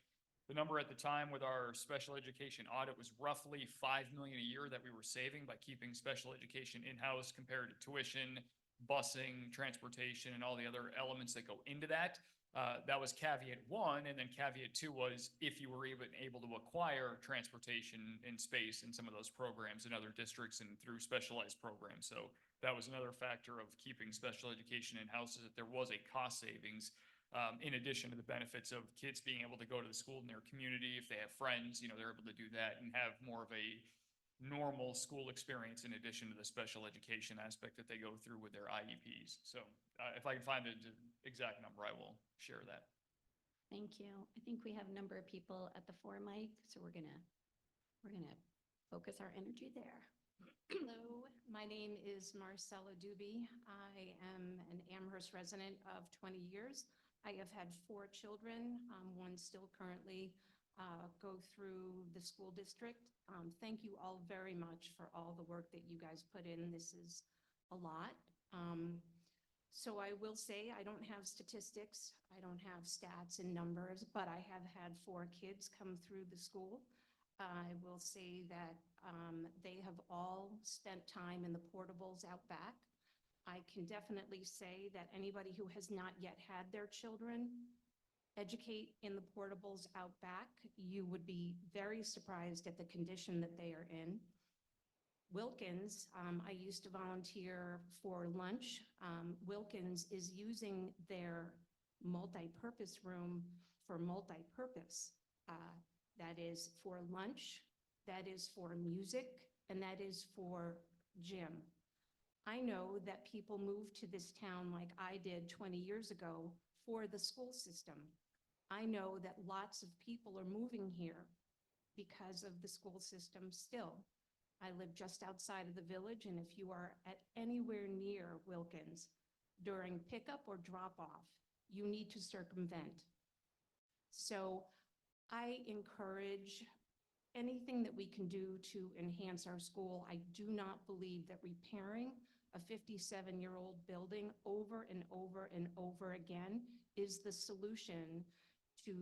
the number at the time with our special education audit was roughly $5 million a year that we were saving by keeping special education in-house compared to tuition, busing, transportation, and all the other elements that go into that. That was caveat 1, and then caveat 2 was if you were able to acquire transportation in space in some of those programs in other districts and through specialized programs. So that was another factor of keeping special education in-house, is that there was a cost savings in addition to the benefits of kids being able to go to the school in their community. If they have friends, they're able to do that and have more of a normal school experience in addition to the special education aspect that they go through with their IEPs. So if I can find the exact number, I will share that. Thank you. I think we have a number of people at the 4 mic, so we're gonna focus our energy there. Hello, my name is Marcella Doobie. I am an Amherst resident of 20 years. I have had 4 children. One still currently go through the school district. Thank you all very much for all the work that you guys put in. This is a lot. So I will say I don't have statistics. I don't have stats and numbers, but I have had 4 kids come through the school. I will say that they have all spent time in the portables out back. I can definitely say that anybody who has not yet had their children educate in the portables out back, you would be very surprised at the condition that they are in. Wilkins, I used to volunteer for lunch. Wilkins is using their multi-purpose room for multi-purpose. That is for lunch, that is for music, and that is for gym. I know that people moved to this town like I did 20 years ago for the school system. I know that lots of people are moving here because of the school system still. I live just outside of the village, and if you are at anywhere near Wilkins during pickup or drop-off, you need to circumvent. So I encourage anything that we can do to enhance our school. I do not believe that repairing a 57-year-old building over and over and over again is the solution to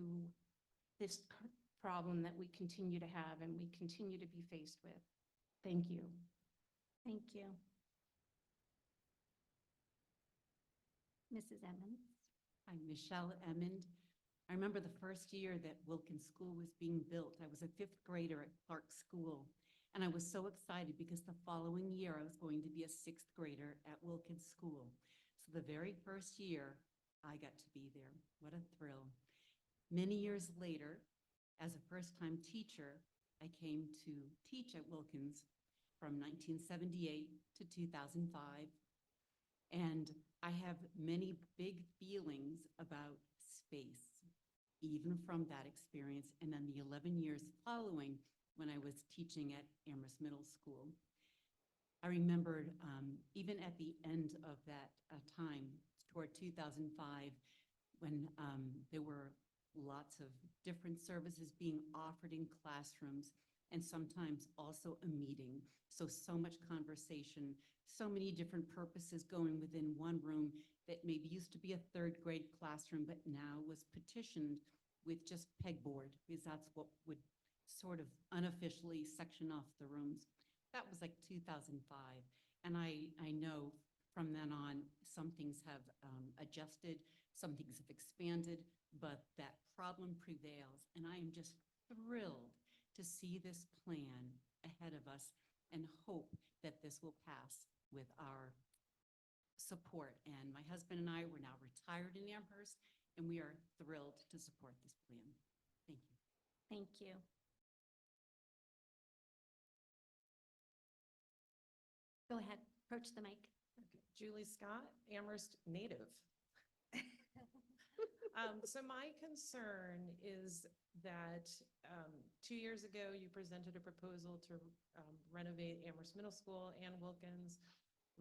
this problem that we continue to have and we continue to be faced with. Thank you. Thank you. Mrs. Emmons? I'm Michelle Emmond. I remember the first year that Wilkins School was being built. I was a 5th grader at Clark School, and I was so excited because the following year I was going to be a 6th grader at Wilkins School. So the very first year I got to be there. What a thrill. Many years later, as a first-time teacher, I came to teach at Wilkins from 1978 to 2005. And I have many big feelings about space, even from that experience, and then the 11 years following when I was teaching at Amherst Middle School. I remembered even at the end of that time, toward 2005, when there were lots of different services being offered in classrooms, and sometimes also a meeting. So much conversation, so many different purposes going within one room that maybe used to be a 3rd grade classroom, but now was petitioned with just pegboard, because that's what would sort of unofficially section off the rooms. That was like 2005. And I know from then on, some things have adjusted, some things have expanded, but that problem prevails. And I am just thrilled to see this plan ahead of us and hope that this will pass with our support. And my husband and I, we're now retired in Amherst, and we are thrilled to support this plan. Thank you. Thank you. Go ahead, approach the mic. Okay. Julie Scott, Amherst native. So my concern is that 2 years ago, you presented a proposal to renovate Amherst Middle School and Wilkins.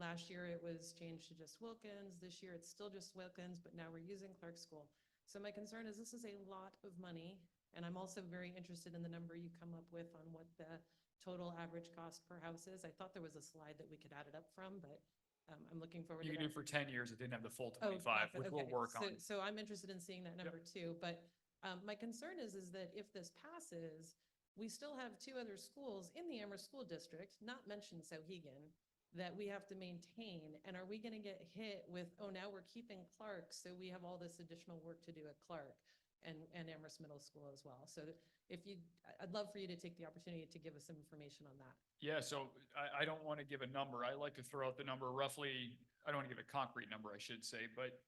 Last year, it was changed to just Wilkins. This year, it's still just Wilkins, but now we're using Clark School. So my concern is this is a lot of money, and I'm also very interested in the number you come up with on what the total average cost per house is. I thought there was a slide that we could add it up from, but I'm looking forward to You that. can do for 10 years. It didn't have the full Oh, 25, profit, which we'll okay. work on. So I'm interested in seeing that number too, but my concern is that if this passes, we still have two other schools in the Amherst School District, not mentioned Sauhegan, that we have to maintain. And are we gonna get hit with, oh, now we're keeping Clark, so we have all this additional work to do at Clark and Amherst Middle School as well? So if you, I'd love for you to take the opportunity to give us some information on that. Yeah, so I don't want to give a number. I like to throw out the number roughly, I don't want to give a concrete number, I should say, but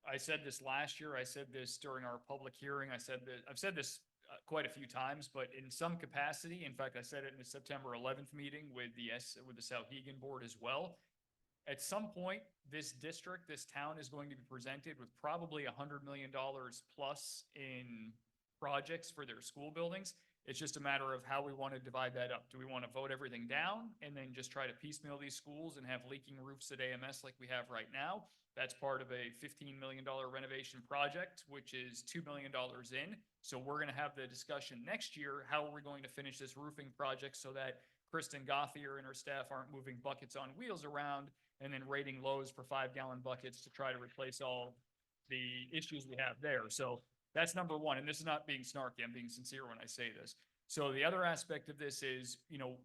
I said this last year, I said this during our public hearing, I've said this quite a few times, but in some capacity, in fact, I said it in the September 11th meeting with the Sauhegan board as well. At some point, this district, this town is going to be presented with probably $100 million plus in projects for their school buildings. It's just a matter of how we want to divide that up. Do we want to vote everything down and then just try to piecemeal these schools and have leaking roofs at AMS like we have right now? That's part of a $15 million renovation project, which is $2 million in. So we're going to have the discussion next year. How are we going to finish this roofing project so that Kristen Gothier and her staff aren't moving buckets on wheels around and then raiding Lowe's for 5-gallon buckets to try to replace all the issues we have there. So that's number one. And this is not being snarky. I'm being sincere when I say this. So the other aspect of this is,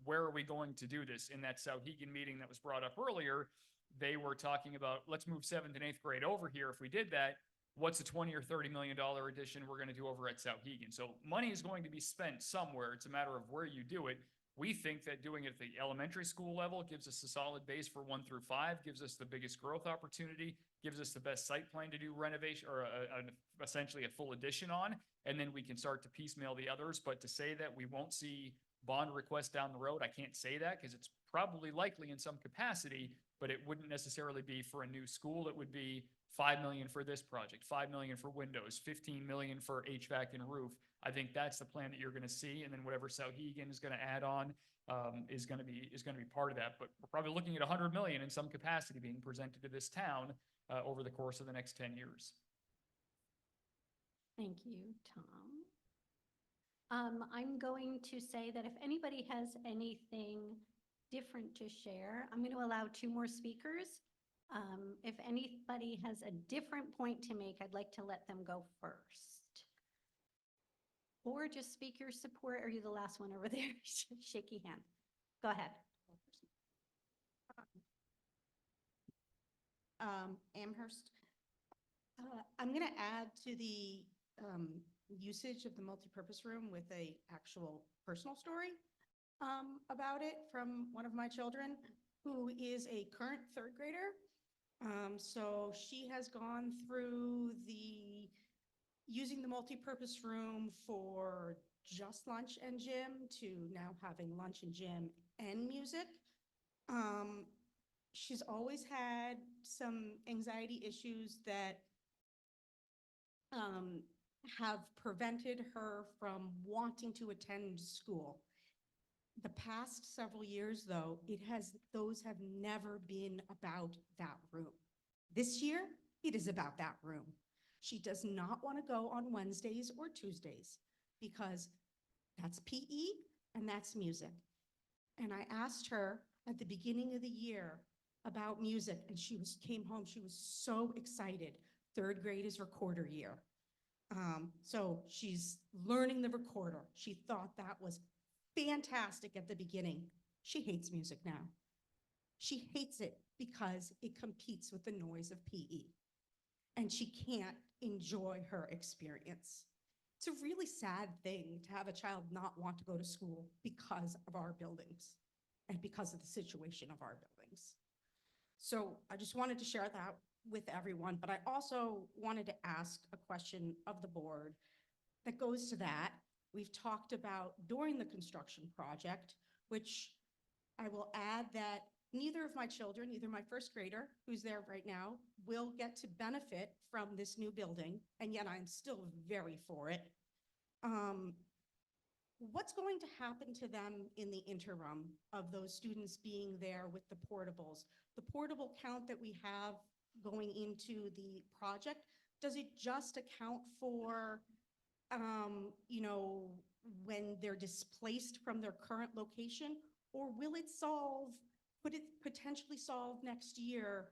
where are we going to do this? In that Sauhegan meeting that was brought up earlier, they were talking about, let's move 7th and 8th grade over here. If we did that, what's a $20 or $30 million addition we're going to do over at Sauhegan? So money is going to be spent somewhere. It's a matter of where you do it. We think that doing it at the elementary school level gives us a solid base for 1 through 5, gives us the biggest growth opportunity, gives us the best site plan to do renovation or essentially a full addition on, and then we can start to piecemeal the others. But to say that we won't see bond requests down the road, I can't say that because it's probably likely in some capacity, but it wouldn't necessarily be for a new school. It would be $5 million for this project, $5 million for windows, $15 million for HVAC and roof. I think that's the plan that you're going to see, and then whatever Sauhegan is going to add on is going to be part of that. But we're probably looking at $100 million in some capacity being presented to this town over the course of the next 10 years. Thank you, Tom. I'm going to say that if anybody has anything different to share, I'm going to allow 2 more speakers. If anybody has a different point to make, I'd like to let them go first. Or just speak your support. Are you the last one over there? Shaky hand. Go ahead. Amherst. I'm going to add to the usage of the multipurpose room with a actual personal story about it from one of my children, who is a current 3rd grader. So she has gone through using the multipurpose room for just lunch and gym to now having lunch and gym and music. She's always had some anxiety issues that have prevented her from wanting to attend school. The past several years, though, those have never been about that room. This year, it is about that room. She does not want to go on Wednesdays or Tuesdays because that's PE and that's music. And I asked her at the beginning of the year about music, and she came home, she was so excited. 3rd grade is recorder year. So she's learning the recorder. She thought that was fantastic at the beginning. She hates music now. She hates it because it competes with the noise of PE. And she can't enjoy her experience. It's a really sad thing to have a child not want to go to school because of our buildings and because of the situation of our buildings. So I just wanted to share that with everyone, but I also wanted to ask a question of the board that goes to that. We've talked about during the construction project, which I will add that neither of my children, either my first grader, who's there right now, will get to benefit from this new building, and yet I'm still very for it. What's going to happen to them in the interim of those students being there with the portables? The portable count that we have going into the project, does it just account for, you know, when they're displaced from their current location? Or will it solve, could it potentially solve next year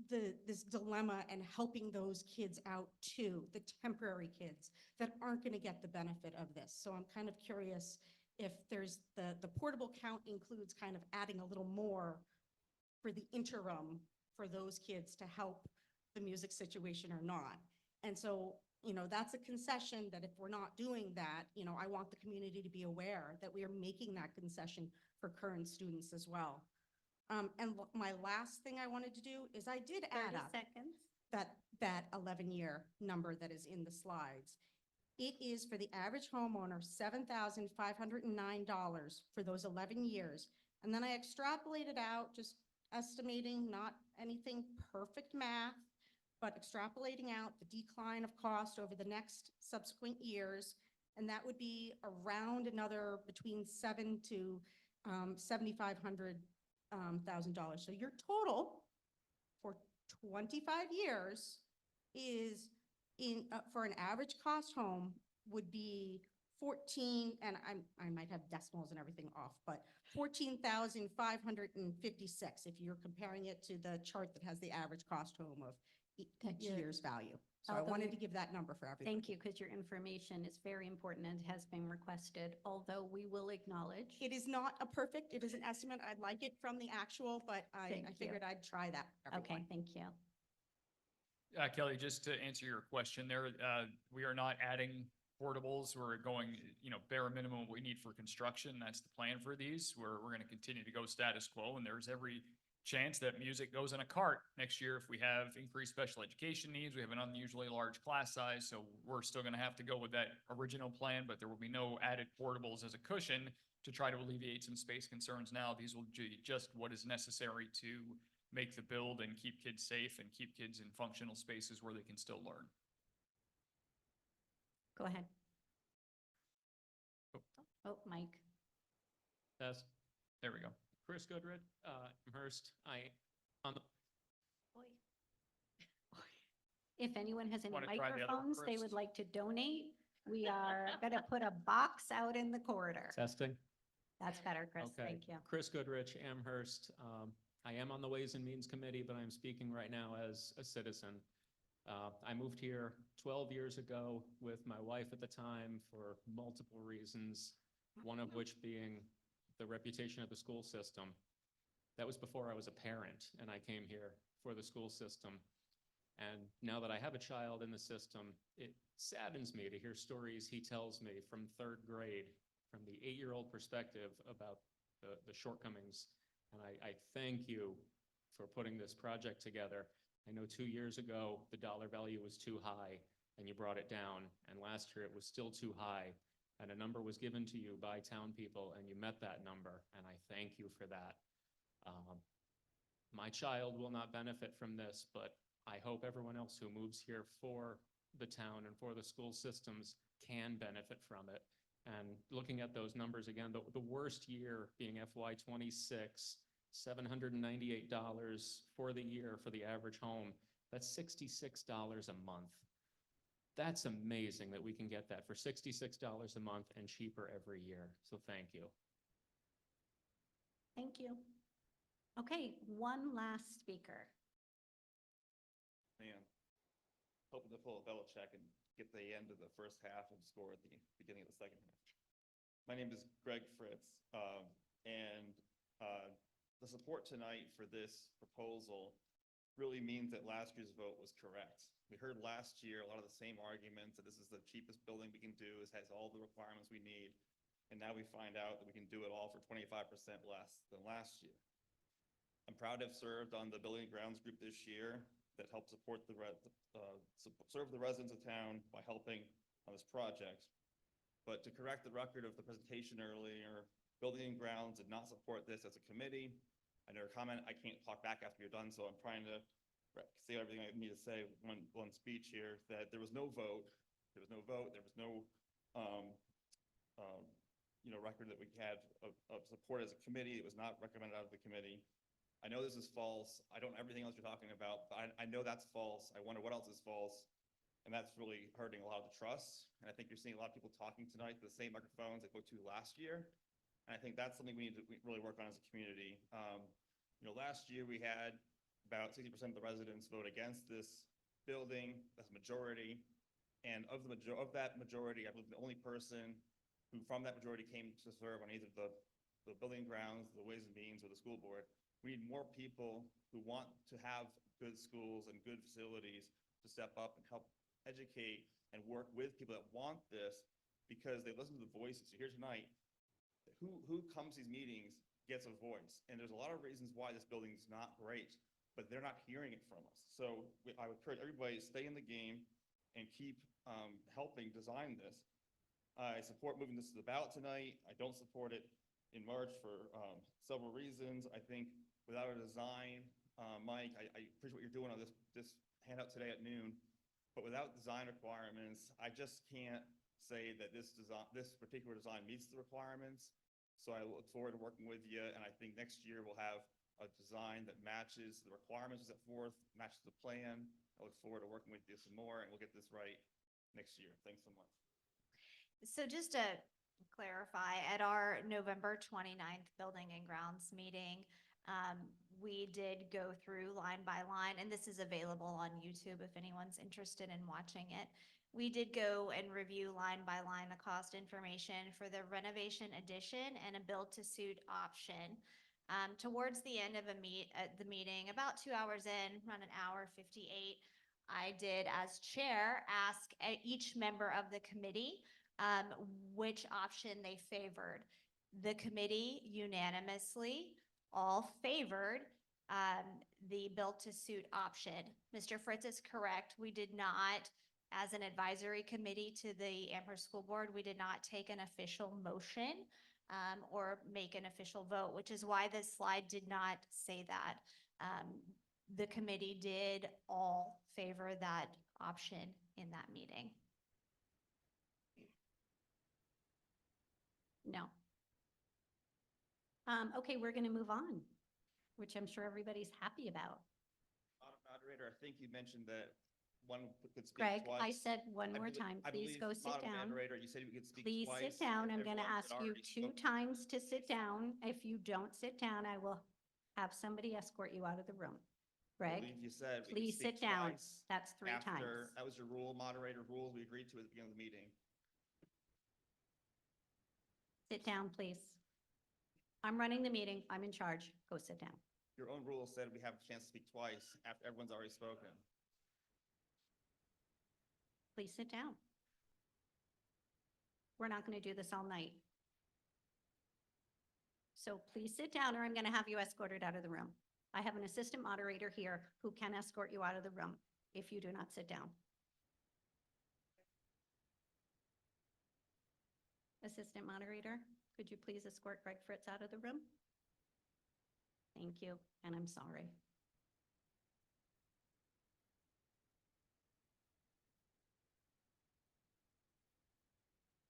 this dilemma and helping those kids out too, the temporary kids that aren't going to get the benefit of this? So I'm kind of curious if there's the portable count includes kind of adding a little more for the interim for those kids to help the music situation or not. And so, you know, that's a concession that if we're not doing that, you know, I want the community to be aware that we are making that concession for current students as well. My last thing I wanted to do is I did add 30 up seconds. that 11-year number that is in the slides. It is for the average homeowner, $7,509 for those 11 years. And then I extrapolated out, just estimating, not anything perfect math, but extrapolating out the decline of cost over the next subsequent years. And that would be around another between $700,000 to $7,500,000. So your total for 25 years is for an average cost home would be 14, and I might have decimals and everything off, but 14,556 if you're comparing it to the chart that has the average cost home of each year's value. So I Although wanted you- to give that number for everybody. Thank you, because your information is very important and has been requested, although we will acknowledge. It is not a perfect, it is an estimate. I'd like it from the actual, but I Thank you. figured I'd try that. for Okay, everyone. thank you. Kelly, just to answer your question there, we are not adding portables. We're going, you know, bare minimum we need for construction. That's the plan for these. We're going to continue to go status quo, and there's every chance that music goes in a cart next year if we have increased special education needs. We have an unusually large class size, so we're still going to have to go with that original plan, but there will be no added portables as a cushion to try to alleviate some space concerns now. These will be just what is necessary to make the build and keep kids safe and keep kids in functional spaces where they can still learn. Go ahead. Oh, Mike. Yes, There we go. Chris Goodrich, Amherst, on the, If anyone has any Wanna try the other, microphones they Chris? would like to donate, we are going to put a box out in the corridor. testing. That's better, Chris. Okay. Thank you. Chris Goodrich, Amherst. I am on the Ways and Means Committee, but I'm speaking right now as a citizen. I moved here 12 years ago with my wife at the time for multiple reasons, one of which being the reputation of the school system. That was before I was a parent and I came here for the school system. And now that I have a child in the system, it saddens me to hear stories he tells me from third grade, from the 8-year-old perspective about the shortcomings. And I thank you for putting this project together. I know 2 years ago, the dollar value was too high and you brought it down. And last year it was still too high. And a number was given to you by town people and you met that number. And I thank you for that. My child will not benefit from this, but I hope everyone else who moves here for the town and for the school systems can benefit from it. And looking at those numbers again, the worst year being FY '26, $798 for the year for the average home. That's $66 a month. That's amazing that we can get that for $66 a month and cheaper every year. So thank you. Thank you. Okay, one last speaker. Man, hoping to pull a Belichick and get the end of the first half and score at the beginning of the second half. My name is Greg Fritz, and the support tonight for this proposal really means that last year's vote was correct. We heard last year a lot of the same arguments that this is the cheapest building we can do, it has all the requirements we need, and now we find out that we can do it all for 25% less than last year. I'm proud to have served on the Building and Grounds group this year that helped support serve the residents of town by helping on this project. But to correct the record of the presentation earlier, Building and Grounds did not support this as a committee. I never comment. I can't talk back after you're done, so I'm trying to say everything I need to say one speech here, that there was no vote. There was no vote. There was no, record that we had of support as a committee. It was not recommended out of the committee. I know this is false. I don't know everything else you're talking about, but I know that's false. I wonder what else is false. And that's really hurting a lot of the trust. And I think you're seeing a lot of people talking tonight, the same microphones they spoke to last year. And I think that's something we need to really work on as a community. Last year we had about 60% of the residents vote against this building. That's a majority. And of that majority, I believe the only person who from that majority came to serve on either the building grounds, the Ways and Means, or the school board. We need more people who want to have good schools and good facilities to step up and help educate and work with people that want this, because they listen to the voices. So here tonight, who comes to these meetings gets a voice. And there's a lot of reasons why this building is not great, but they're not hearing it from us. So I would encourage everybody to stay in the game and keep helping design this. I support moving this to the ballot tonight. I don't support it in March for several reasons. I think without a design, Mike, I appreciate what you're doing on this handout today at noon, but without design requirements, I just can't say that this particular design meets the requirements. So I look forward to working with you, and I think next year we'll have a design that matches the requirements set forth, matches the plan. I look forward to working with you some more, and we'll get this right next year. Thanks so much. So just to clarify, at our November 29th Building and Grounds meeting, we did go through line by line, and this is available on YouTube if anyone's interested in watching it. We did go and review line by line the cost information for the renovation addition and a build to suit option. Towards the end of the meeting, about 2 hours in, around an hour 58, I did, as chair, ask each member of the committee which option they favored. The committee unanimously all favored the build to suit option. Mr. Fritz is correct. We did not, as an advisory committee to the Amherst School Board, we did not take an official motion or make an official vote, which is why this slide did not say that. The committee did all favor that option in that meeting. No. Okay, we're going to move on, which I'm sure everybody's happy about. Moderator, I think you mentioned that one could speak Greg, twice. I said one more time, I please believe, go sit down. Moderator, you said we could speak Please twice. sit down. I'm going to Everyone ask had you already 2 spoken. times to sit down. If you don't sit down, I will have somebody escort you out of the room. I Greg, believe you said we could please speak sit down. twice That's 3 after- times. That was your rule, moderator rules we agreed to at the beginning of the meeting. Sit down, please. I'm running the meeting. I'm in charge. Go sit down. Your own rule said we have a chance to speak twice after everyone's already spoken. Please sit down. We're not going to do this all night. So please sit down or I'm going to have you escorted out of the room. I have an assistant moderator here who can escort you out of the room if you do not sit down. Assistant moderator, could you please escort Greg Fritz out of the room? Thank you, and I'm sorry.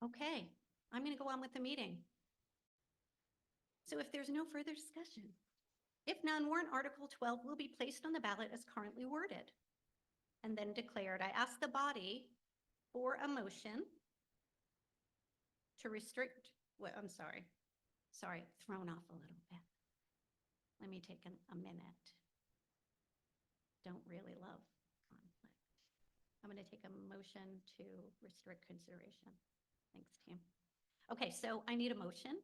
Okay, I'm going to go on with the meeting. So if there's no further discussion, if none, warrant Article 12 will be placed on the ballot as currently worded and then declared. I ask the body for a motion to restrict, well, I'm sorry, thrown off a little bit. Let me take a minute. Don't really love conflict. I'm going to take a motion to restrict consideration. Thanks, team. Okay, so I need a motion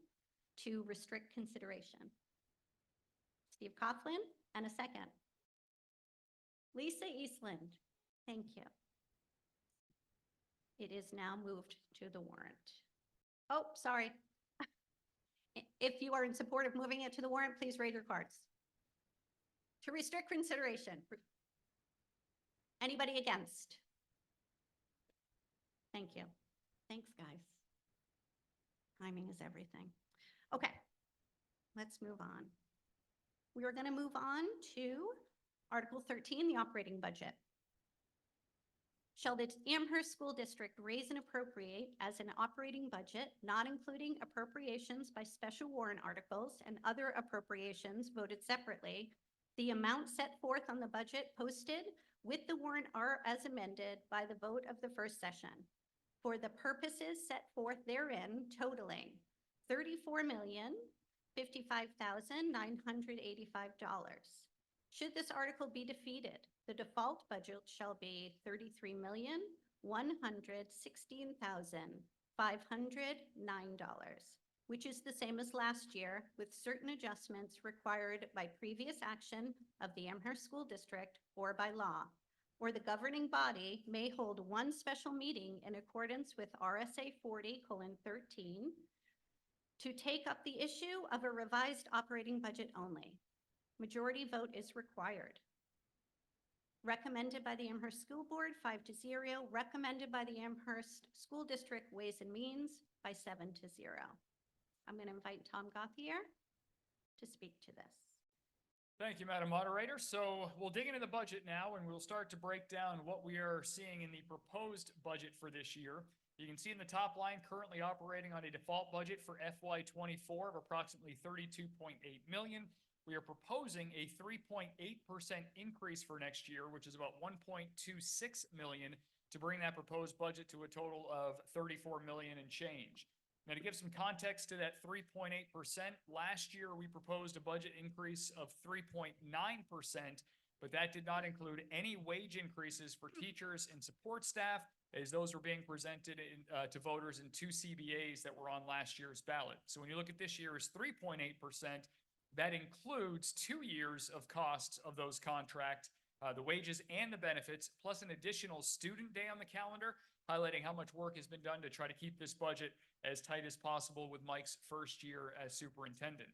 to restrict consideration. Steve Coughlin, and a second. Lisa Eastland, thank you. It is now moved to the warrant. Oh, sorry. If you are in support of moving it to the warrant, please raise your cards. To restrict consideration. Anybody against? Thank you. Thanks, guys. Timing is everything. Okay, let's move on. We are going to move on to Article 13, the operating budget. Shall the Amherst School District raise and appropriate as an operating budget, not including appropriations by special warrant articles and other appropriations voted separately, the amount set forth on the budget posted with the warrant are as amended by the vote of the first session, for the purposes set forth therein totaling $34,055,985. Should this article be defeated, the default budget shall be $33,116,509, which is the same as last year, with certain adjustments required by previous action of the Amherst School District or by law, or the governing body may hold one special meeting in accordance with RSA 40:13 to take up the issue of a revised operating budget only. Majority vote is required. Recommended by the Amherst School Board, 5-0. Recommended by the Amherst School District Ways and Means by 7-0. I'm going to invite Tom Gauthier to speak to this. Thank you, Madam Moderator. So we'll dig into the budget now, and we'll start to break down what we are seeing in the proposed budget for this year. You can see in the top line, currently operating on a default budget for FY24 of approximately $32.8 million. We are proposing a 3.8% increase for next year, which is about $1.26 million, to bring that proposed budget to a total of $34 million and change. Now, to give some context to that 3.8%, last year we proposed a budget increase of 3.9%, but that did not include any wage increases for teachers and support staff, as those were being presented to voters in 2 CBAs that were on last year's ballot. So when you look at this year's 3.8%, that includes 2 years of costs of those contracts, the wages and the benefits, plus an additional student day on the calendar, highlighting how much work has been done to try to keep this budget as tight as possible with Mike's first year as superintendent.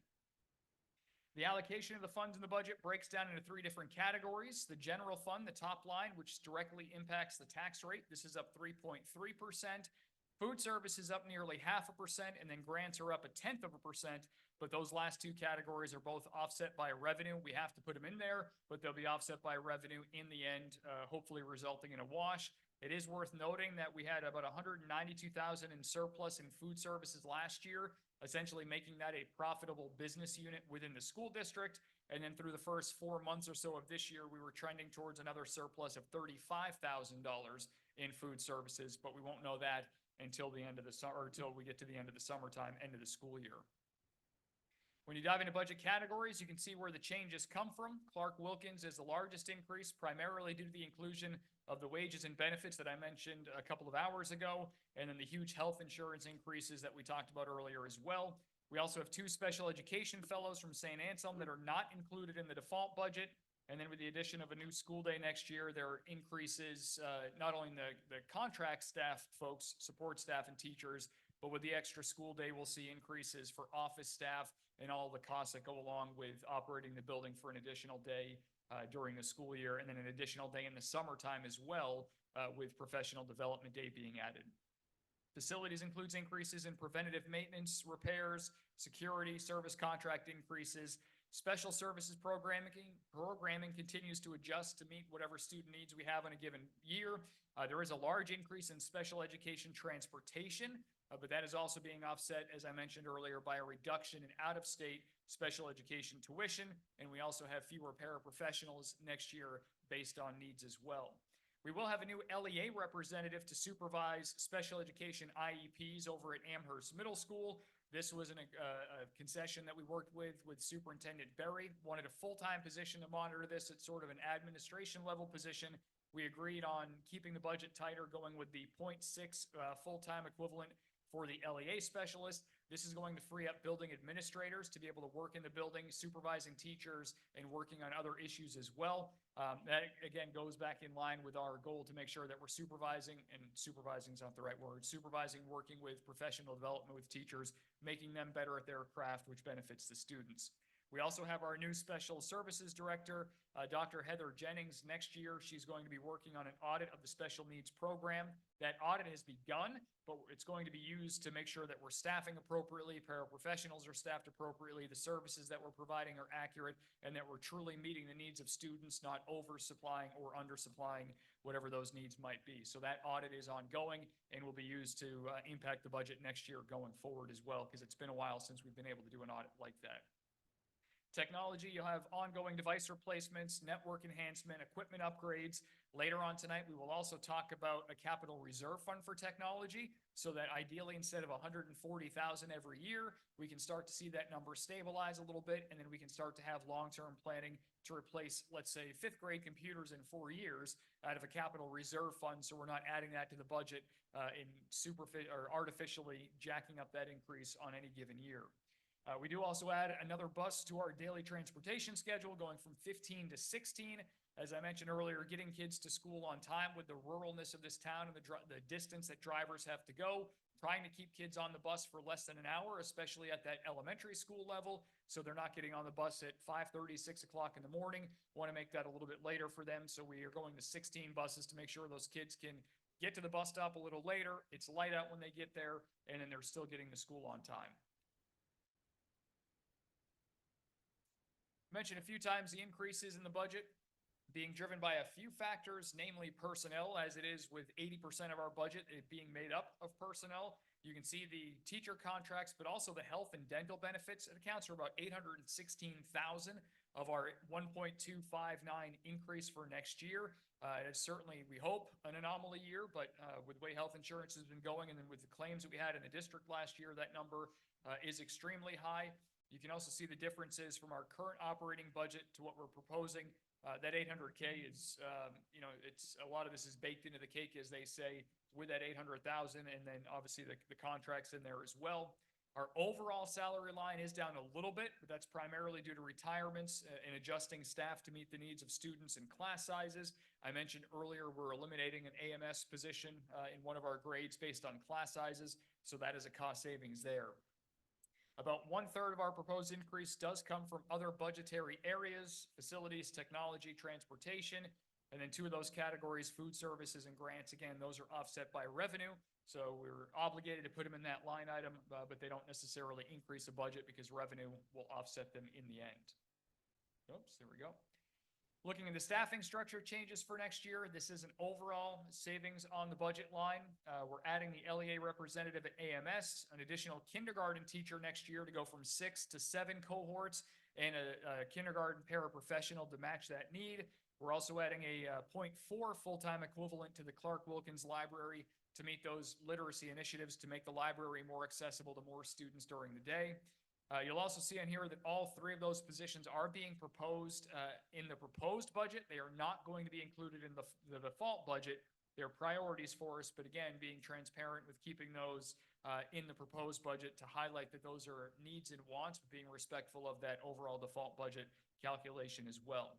The allocation of the funds in the budget breaks down into 3 different categories. The general fund, the top line, which directly impacts the tax rate. This is up 3.3%. Food service is up nearly 0.5%, and then grants are up 0.1%. But those last 2 categories are both offset by revenue. We have to put them in there, but they'll be offset by revenue in the end, hopefully resulting in a wash. It is worth noting that we had about $192,000 in surplus in food services last year, essentially making that a profitable business unit within the school district. And then through the first 4 months or so of this year, we were trending towards another surplus of $35,000 in food services, but we won't know that until the end of the summer, or until we get to the end of the summertime, end of the school year. When you dive into budget categories, you can see where the changes come from. Clark Wilkins is the largest increase, primarily due to the inclusion of the wages and benefits that I mentioned a couple of hours ago, and then the huge health insurance increases that we talked about earlier as well. We also have 2 special education fellows from St. Anselm that are not included in the default budget. And then with the addition of a new school day next year, there are increases, not only in the contract staff folks, support staff and teachers, but with the extra school day, we'll see increases for office staff and all the costs that go along with operating the building for an additional day during the school year, and then an additional day in the summertime as well, with professional development day being added. Facilities includes increases in preventative maintenance, repairs, security, service contract increases. Special services programming continues to adjust to meet whatever student needs we have in a given year. There is a large increase in special education transportation, but that is also being offset, as I mentioned earlier, by a reduction in out-of-state special education tuition, and we also have fewer paraprofessionals next year based on needs as well. We will have a new LEA representative to supervise special education IEPs over at Amherst Middle School. This was a concession that we worked with Superintendent Berry, wanted a full-time position to monitor this at sort of an administration level position. We agreed on keeping the budget tighter, going with the 0.6 full-time equivalent for the LEA specialist. This is going to free up building administrators to be able to work in the building, supervising teachers and working on other issues as well. That again goes back in line with our goal to make sure that we're supervising, and supervising is not the right word, supervising, working with professional development with teachers, making them better at their craft, which benefits the students. We also have our new Special Services Director, Dr. Heather Jennings. Next year, she's going to be working on an audit of the special needs program. That audit has begun, but it's going to be used to make sure that we're staffing appropriately, paraprofessionals are staffed appropriately, the services that we're providing are accurate, and that we're truly meeting the needs of students, not oversupplying or undersupplying whatever those needs might be. So that audit is ongoing and will be used to impact the budget next year going forward as well, because it's been a while since we've been able to do an audit like that. Technology, you'll have ongoing device replacements, network enhancement, equipment upgrades. Later on tonight, we will also talk about a capital reserve fund for technology, so that ideally, instead of $140,000 every year, we can start to see that number stabilize a little bit, and then we can start to have long-term planning to replace, let's say, fifth grade computers in 4 years out of a capital reserve fund, so we're not adding that to the budget and artificially jacking up that increase on any given year. We do also add another bus to our daily transportation schedule, going from 15 to 16. As I mentioned earlier, getting kids to school on time with the ruralness of this town and the distance that drivers have to go, trying to keep kids on the bus for less than an hour, especially at that elementary school level, so they're not getting on the bus at 5:30, 6 o'clock in the morning. Want to make that a little bit later for them, so we are going to 16 buses to make sure those kids can get to the bus stop a little later. It's light out when they get there, and then they're still getting to school on time. Mentioned a few times the increases in the budget being driven by a few factors, namely personnel, as it is with 80% of our budget it being made up of personnel. You can see the teacher contracts, but also the health and dental benefits. It accounts for about $816,000 of our 1.259 increase for next year. It's certainly, we hope, an anomaly year, but with the way health insurance has been going and then with the claims that we had in the district last year, that number is extremely high. You can also see the differences from our current operating budget to what we're proposing. That 800K is, it's a lot of this is baked into the cake, as they say, with that 800,000, and then obviously the contracts in there as well. Our overall salary line is down a little bit, but that's primarily due to retirements and adjusting staff to meet the needs of students and class sizes. I mentioned earlier we're eliminating an AMS position in one of our grades based on class sizes, so that is a cost savings there. About 1/3 of our proposed increase does come from other budgetary areas: facilities, technology, transportation, and then 2 of those categories, food services and grants. Again, those are offset by revenue, so we're obligated to put them in that line item, but they don't necessarily increase the budget because revenue will offset them in the end. Oops, there we go. Looking at the staffing structure changes for next year, this is an overall savings on the budget line. We're adding the LEA representative at AMS, an additional kindergarten teacher next year to go from 6 to 7 cohorts, and a kindergarten paraprofessional to match that need. We're also adding a 0.4 full-time equivalent to the Clark Wilkins Library to meet those literacy initiatives to make the library more accessible to more students during the day. You'll also see on here that all 3 of those positions are being proposed in the proposed budget. They are not going to be included in the default budget. They're priorities for us, but again, being transparent with keeping those in the proposed budget to highlight that those are needs and wants, but being respectful of that overall default budget calculation as well.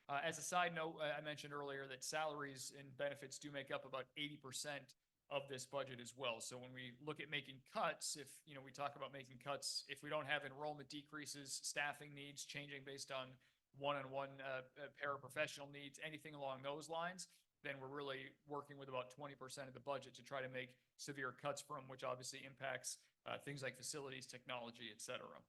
As a side note, I mentioned earlier that salaries and benefits do make up about 80% of this budget as well. So when we look at making cuts, if we talk about making cuts, if we don't have enrollment decreases, staffing needs changing based on one-on-one paraprofessional needs, anything along those lines, then we're really working with about 20% of the budget to try to make severe cuts from, which obviously impacts things like facilities, technology, et cetera.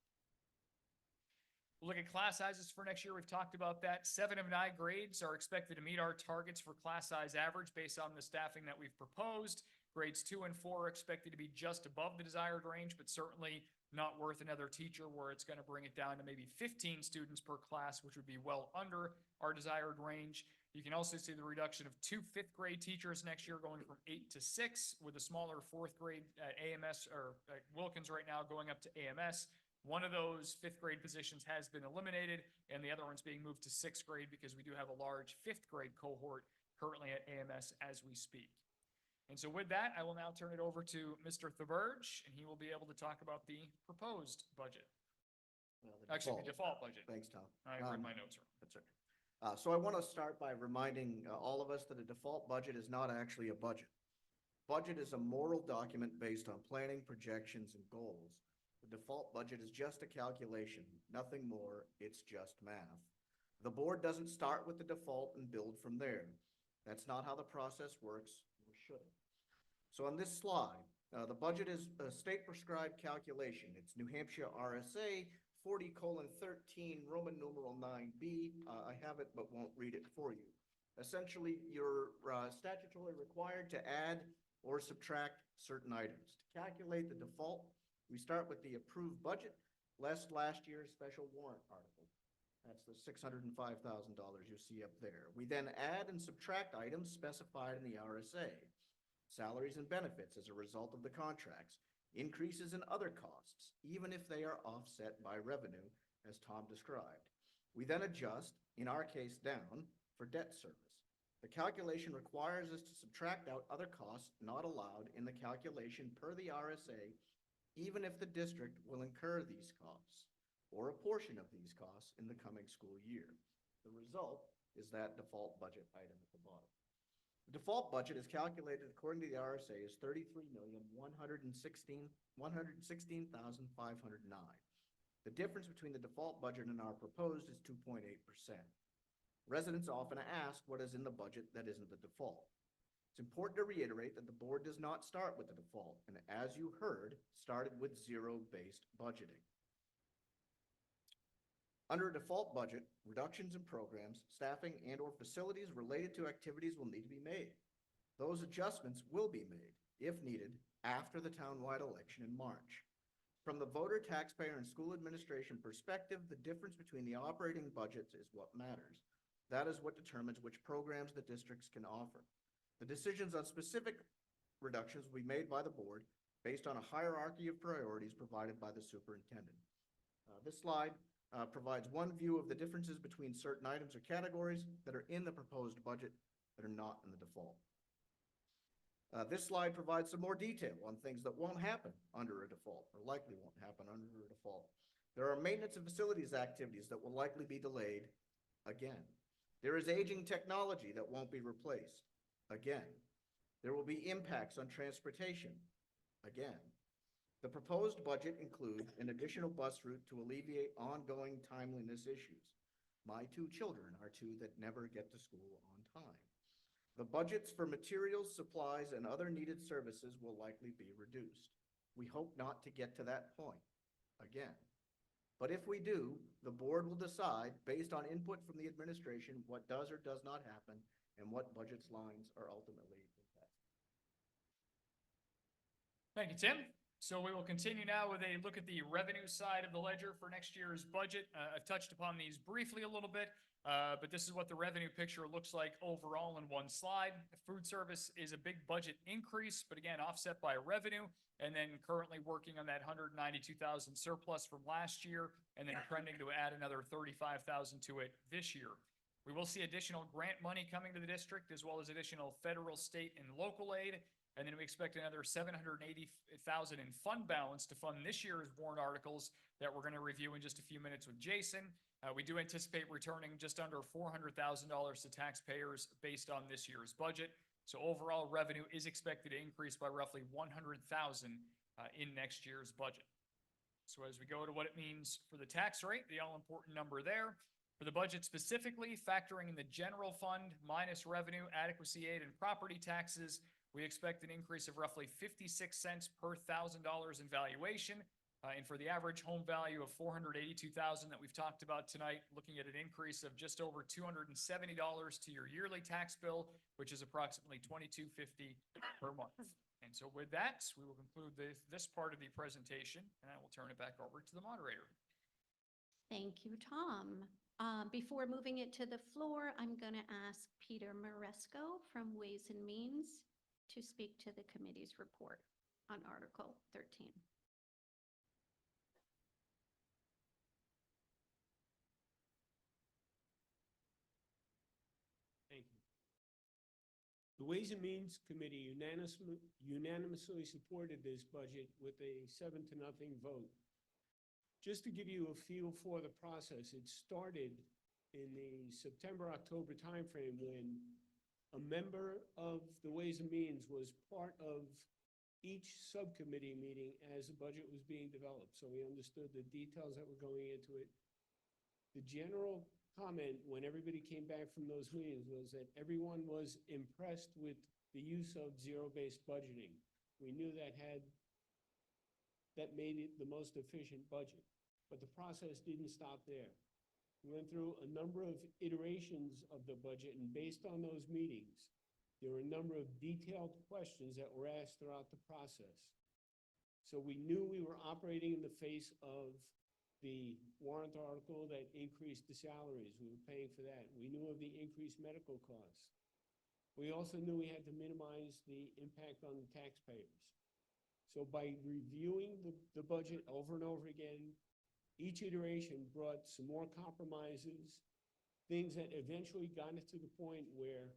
Look at class sizes for next year. We've talked about that. 7 of 9 grades are expected to meet our targets for class size average based on the staffing that we've proposed. Grades 2 and 4 are expected to be just above the desired range, but certainly not worth another teacher where it's going to bring it down to maybe 15 students per class, which would be well under our desired range. You can also see the reduction of 2 fifth grade teachers next year, going from 8 to 6, with a smaller 4th grade at AMS or at Wilkins right now going up to AMS. One of those 5th grade positions has been eliminated, and the other one's being moved to 6th grade because we do have a large 5th grade cohort currently at AMS as we speak. And so with that, I will now turn it over to Mr. Theberge, and he will be able to talk about the proposed budget. Actually, the default budget. Thanks, Tom. I read my notes wrong. That's right. So I want to start by reminding all of us that a default budget is not actually a budget. Budget is a moral document based on planning, projections, and goals. The default budget is just a calculation, nothing more, it's just math. The board doesn't start with the default and build from there. That's not how the process works, or should it. So on this slide, the budget is a state prescribed calculation. It's New Hampshire RSA 40:13, Roman numeral 9B. I have it, but won't read it for you. Essentially, you're statutorily required to add or subtract certain items. To calculate the default, we start with the approved budget, less last year's special warrant article. That's the $605,000 you see up there. We then add and subtract items specified in the RSA. Salaries and benefits as a result of the contracts, increases in other costs, even if they are offset by revenue, as Tom described. We then adjust, in our case down, for debt service. The calculation requires us to subtract out other costs not allowed in the calculation per the RSA, even if the district will incur these costs, or a portion of these costs in the coming school year. The result is that default budget item at the bottom. The default budget is calculated according to the RSA as $33,116,509. The difference between the default budget and our proposed is 2.8%. Residents often ask what is in the budget that isn't the default. It's important to reiterate that the board does not start with the default, and as you heard, started with zero-based budgeting. Under a default budget, reductions in programs, staffing, and/or facilities related to activities will need to be made. Those adjustments will be made, if needed, after the townwide election in March. From the voter, taxpayer, and school administration perspective, the difference between the operating budgets is what matters. That is what determines which programs the districts can offer. The decisions on specific reductions will be made by the board based on a hierarchy of priorities provided by the superintendent. This slide provides one view of the differences between certain items or categories that are in the proposed budget that are not in the default. This slide provides some more detail on things that won't happen under a default, or likely won't happen under a default. There are maintenance and facilities activities that will likely be delayed again. There is aging technology that won't be replaced again. There will be impacts on transportation again. The proposed budget includes an additional bus route to alleviate ongoing timeliness issues. My two children are two that never get to school on time. The budgets for materials, supplies, and other needed services will likely be reduced. We hope not to get to that point again. But if we do, the board will decide, based on input from the administration, what does or does not happen and what budget lines are ultimately impacted. Thank you, Tim. So we will continue now with a look at the revenue side of the ledger for next year's budget. I've touched upon these briefly a little bit, but this is what the revenue picture looks like overall in one slide. Food service is a big budget increase, but again, offset by revenue, and then currently working on that $192,000 surplus from last year, and then trending to add another $35,000 to it this year. We will see additional grant money coming to the district, as well as additional federal, state, and local aid. And then we expect another $780,000 in fund balance to fund this year's warrant articles that we're going to review in just a few minutes with Jason. We do anticipate returning just under $400,000 to taxpayers based on this year's budget. So overall revenue is expected to increase by roughly $100,000 in next year's budget. So as we go to what it means for the tax rate, the all-important number there. For the budget specifically, factoring in the general fund minus revenue, adequacy aid, and property taxes, we expect an increase of roughly 56 cents per $1,000 in valuation. And for the average home value of $482,000 that we've talked about tonight, looking at an increase of just over $270 to your yearly tax bill, which is approximately $22.50 per month. And so with that, we will conclude this part of the presentation, and I will turn it back over to the moderator. Thank you, Tom. Before moving it to the floor, I'm going to ask Peter Maresco from Ways and Means to speak to the committee's report on Article 13. Thank you. The Ways and Means Committee unanimously supported this budget with a 7-0 vote. Just to give you a feel for the process, it started in the September-October timeframe when a member of the Ways and Means was part of each subcommittee meeting as the budget was being developed, so we understood the details that were going into it. The general comment when everybody came back from those meetings was that everyone was impressed with the use of zero-based budgeting. We knew that made it the most efficient budget, but the process didn't stop there. We went through a number of iterations of the budget, and based on those meetings, there were a number of detailed questions that were asked throughout the process. So we knew we were operating in the face of the warrant article that increased the salaries. We were paying for that. We knew of the increased medical costs. We also knew we had to minimize the impact on the taxpayers. So by reviewing the budget over and over again, each iteration brought some more compromises, things that eventually got us to the point where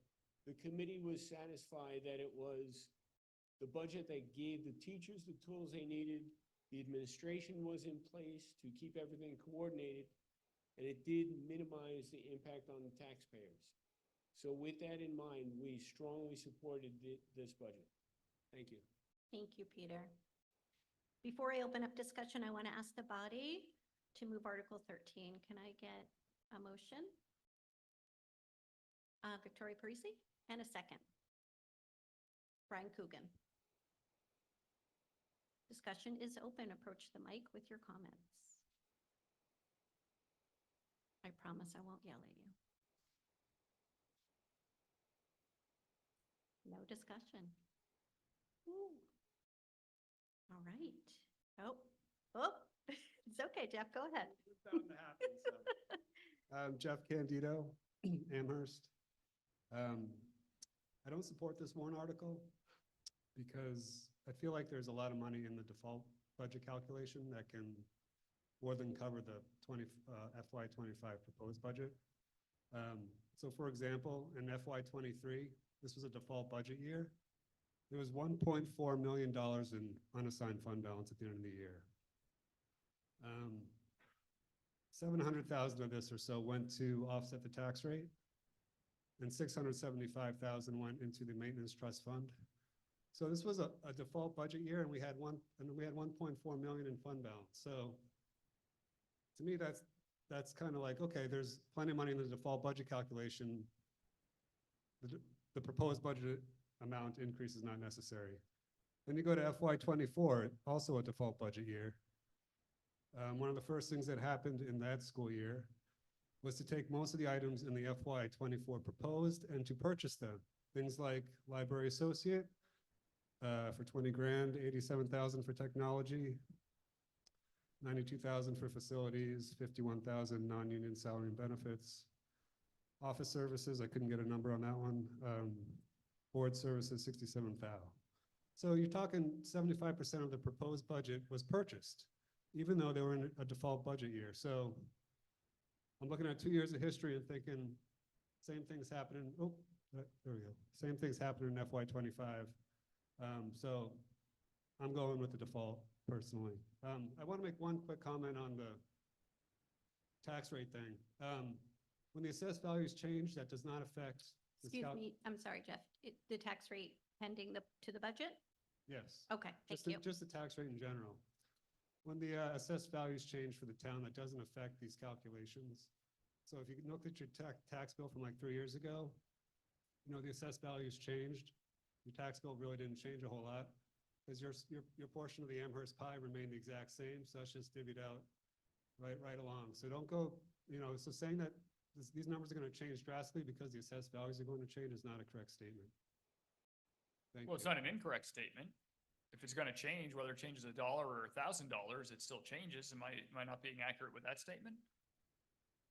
the committee was satisfied that it was the budget that gave the teachers the tools they needed, the administration was in place to keep everything coordinated, and it did minimize the impact on the taxpayers. So with that in mind, we strongly supported this budget. Thank you. Thank you, Peter. Before I open up discussion, I want to ask the body to move Article 13. Can I get a motion? Victoria Parisi, and a second. Brian Coogan. Discussion is open. Approach the mic with your comments. I promise I won't yell at you. No discussion. Ooh. All right. Oh, it's okay, Jeff, go ahead. It's bound to happen, so. Jeff Candido, Amherst. I don't support this warrant article because I feel like there's a lot of money in the default budget calculation that can more than cover the FY25 proposed budget. So for example, in FY23, this was a default budget year. There was $1.4 million in unassigned fund balance at the end of the year. 700,000 of this or so went to offset the tax rate, and 675,000 went into the maintenance trust fund. So this was a default budget year, and we had 1.4 million in fund balance. So to me, that's kind of like, okay, there's plenty of money in the default budget calculation. The proposed budget amount increase is not necessary. Then you go to FY24, also a default budget year. One of the first things that happened in that school year was to take most of the items in the FY24 proposed and to purchase them. Things like library associate for 20 grand, 87,000 for technology, 92,000 for facilities, 51,000 non-union salary and benefits. Office services, I couldn't get a number on that one. Board services, 67,000. So you're talking 75% of the proposed budget was purchased, even though they were in a default budget year. So I'm looking at 2 years of history and thinking, same things happening. Oh, there we go. Same things happening in FY25. So I'm going with the default personally. I want to make one quick comment on the tax rate thing. When the assessed values change, that does not affect. Excuse me, I'm sorry, Jeff. The tax rate pending to the budget? Yes. Okay, thank you. Just the tax rate in general. When the assessed values change for the town, that doesn't affect these calculations. So if you look at your tax bill from like 3 years ago, you know, the assessed values changed. Your tax bill really didn't change a whole lot because your portion of the Amherst pie remained the exact same. So that's just divvied out right along. So don't go, you know, so saying that these numbers are going to change drastically because the assessed values are going to change is not a correct statement. Thank you. It's not an incorrect statement. If it's going to change, whether it changes $1 or $1,000, it still changes. Am I not being accurate with that statement?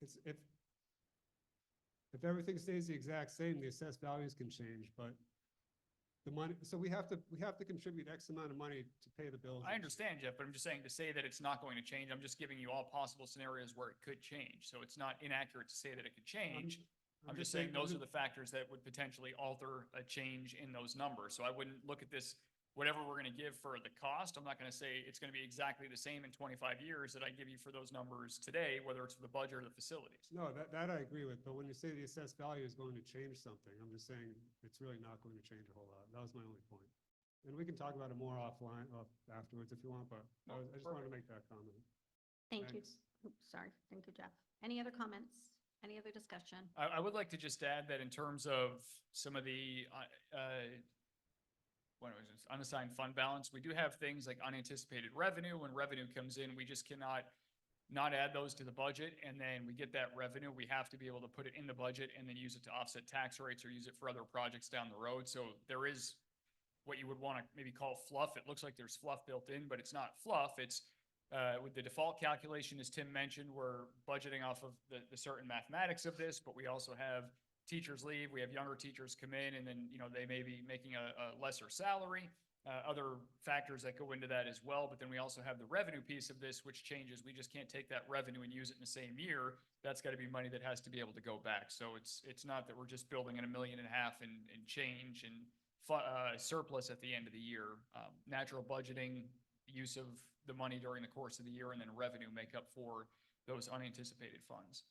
It's if everything stays the exact same, the assessed values can change, but the money, so we have to contribute X amount of money to pay the bills. I understand, Jeff, but I'm just saying to say that it's not going to change, I'm just giving you all possible scenarios where it could change. So it's not inaccurate to say that it could change. I'm just saying those are the factors that would potentially alter a change in those numbers. So I wouldn't look at this, whatever we're going to give for the cost, I'm not going to say it's going to be exactly the same in 25 years that I give you for those numbers today, whether it's for the budget or the facilities. No, that I agree with. But when you say the assessed value is going to change something, I'm just saying it's really not going to change a whole lot. That was my only point. And we can talk about it more offline, afterwards if you want, but I just wanted to make that comment. Thank you. Thanks. Oops, sorry. Thank you, Jeff. Any other comments? Any other discussion? I would like to just add that in terms of some of the, what was it, unassigned fund balance, we do have things like unanticipated revenue. When revenue comes in, we just cannot not add those to the budget, and then we get that revenue, we have to be able to put it in the budget and then use it to offset tax rates or use it for other projects down the road. So there is what you would want to maybe call fluff. It looks like there's fluff built in, but it's not fluff. It's with the default calculation, as Tim mentioned, we're budgeting off of the certain mathematics of this, but we also have teachers leave, we have younger teachers come in, and then, they may be making a lesser salary. Other factors that go into that as well, but then we also have the revenue piece of this, which changes. We just can't take that revenue and use it in the same year. That's got to be money that has to be able to go back. So it's not that we're just building in $1.5 million in change and surplus at the end of the year. Natural budgeting, use of the money during the course of the year, and then revenue make up for those unanticipated funds.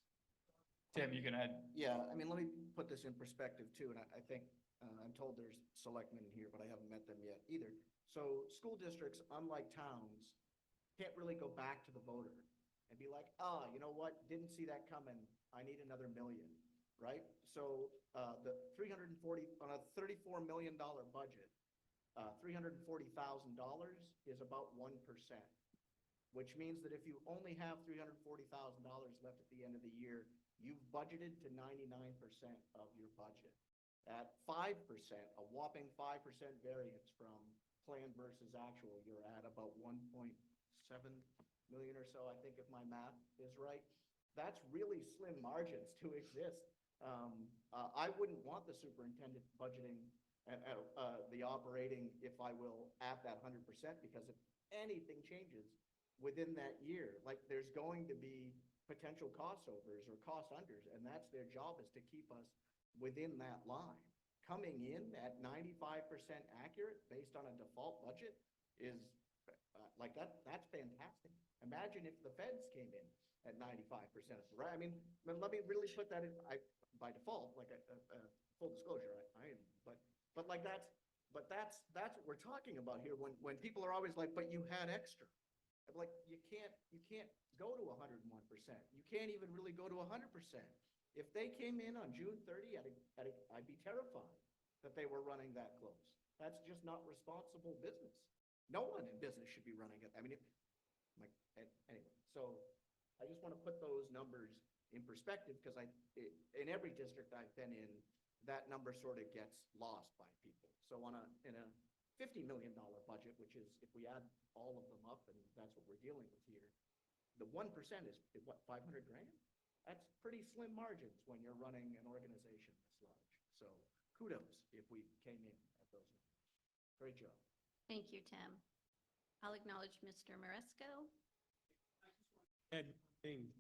Tim, you can add. Yeah, I mean, let me put this in perspective too, and I think, I'm told there's selectmen here, but I haven't met them yet either. So school districts, unlike towns, can't really go back to the voter and be like, oh, you know what, didn't see that coming, I need another million, right? So, the 340, on a $34 million budget, $340,000 is about 1%, which means that if you only have $340,000 left at the end of the year, you've budgeted to 99% of your budget. At 5%, a whopping 5% variance from plan versus actual, you're at about 1.7 million or so, I think, if my math is right. That's really slim margins to exist. I wouldn't want the superintendent budgeting the operating, if I will, at that 100%, because if anything changes within that year, like there's going to be potential cost overs or cost unders, and that's their job, is to keep us within that line. Coming in at 95% accurate based on a default budget is like that's fantastic. Imagine if the feds came in at 95%, right? I mean, let me really put that in by default, like a full disclosure, but like that's what we're talking about here when people are always like, but you had extra. I'm like, you can't go to 101%. You can't even really go to 100%. If they came in on June 30, I'd be terrified that they were running that close. That's just not responsible business. No one in business should be running it. I mean, anyway, so I just want to put those numbers in perspective, because in every district I've been in, that number sort of gets lost by people. So in a $50 million budget, which is, if we add all of them up, and that's what we're dealing with here, the 1% is what, 500 grand? That's pretty slim margins when you're running an organization this large. So kudos if we came in at those numbers. Great job. Thank you, Tim. I'll acknowledge Mr. Maresco. Add one thing.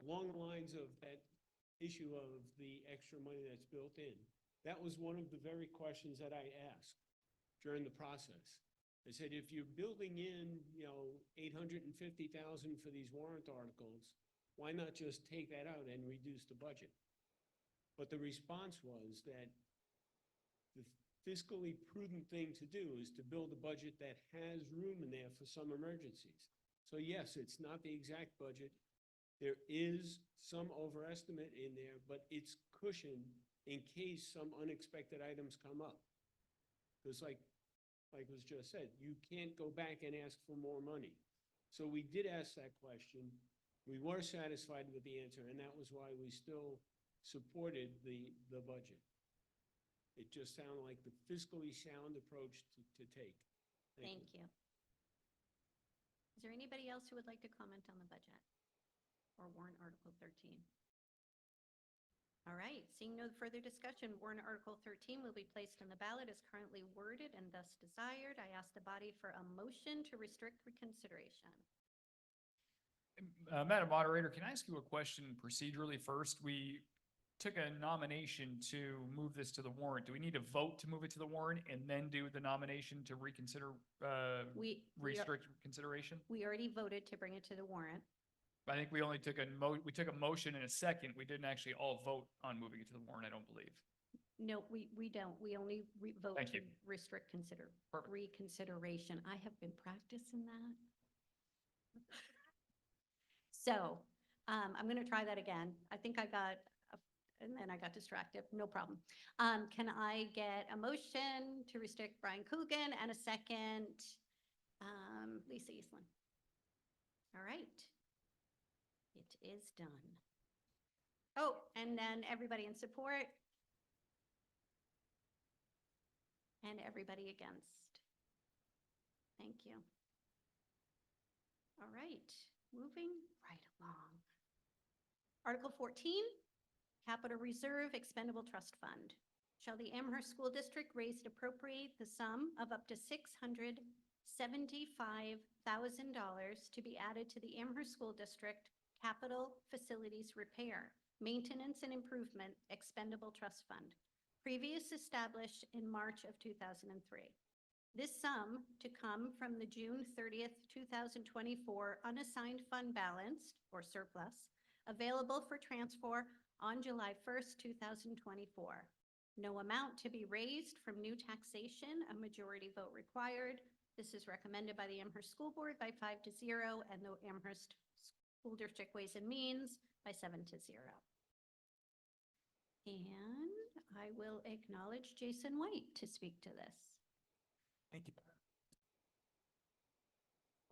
Along the lines of that issue of the extra money that's built in, that was one of the very questions that I asked during the process. I said, if you're building in, $850,000 for these warrant articles, why not just take that out and reduce the budget? But the response was that the fiscally prudent thing to do is to build a budget that has room in there for some emergencies. So yes, it's not the exact budget. There is some overestimate in there, but it's cushioned in case some unexpected items come up. Because like was just said, you can't go back and ask for more money. So we did ask that question. We were satisfied with the answer, and that was why we still supported the budget. It just sounded like the fiscally sound approach to take. Thank you. Is there anybody else who would like to comment on the budget or warrant Article 13? All right, seeing no further discussion, warrant Article 13 will be placed on the ballot as currently worded and thus desired. I ask the body for a motion to restrict reconsideration. Madam Moderator, can I ask you a question procedurally first? We took a nomination to move this to the warrant. Do we need to vote to move it to the warrant and then do the nomination to reconsider, restrict consideration? We already voted to bring it to the warrant. I think we only took a motion and a second. We didn't actually all vote on moving it to the warrant, I don't believe. No, we don't. We only vote Thank to you. restrict Perfect. reconsideration. I have been practicing that. So, I'm gonna try that again. I think I got, and then I got distracted. No problem. Can I get a motion to restrict Brian Coogan and a second, Lisa Eastland? All right. It is done. Oh, and then everybody in support? And everybody against? Thank you. All right, moving right along. Article 14, Capital Reserve Expendable Trust Fund. Shall the Amherst School District raise and appropriate the sum of up to $675,000 to be added to the Amherst School District Capital Facilities Repair, Maintenance and Improvement Expendable Trust Fund, previous established in March of 2003. This sum to come from the June 30th, 2024 unassigned fund balance or surplus available for transfer on July 1st, 2024. No amount to be raised from new taxation, a majority vote required. This is recommended by the Amherst School Board by 5-0 and the Amherst School District Ways and Means by 7-0. And I will acknowledge Jason White to speak to this. Thank you.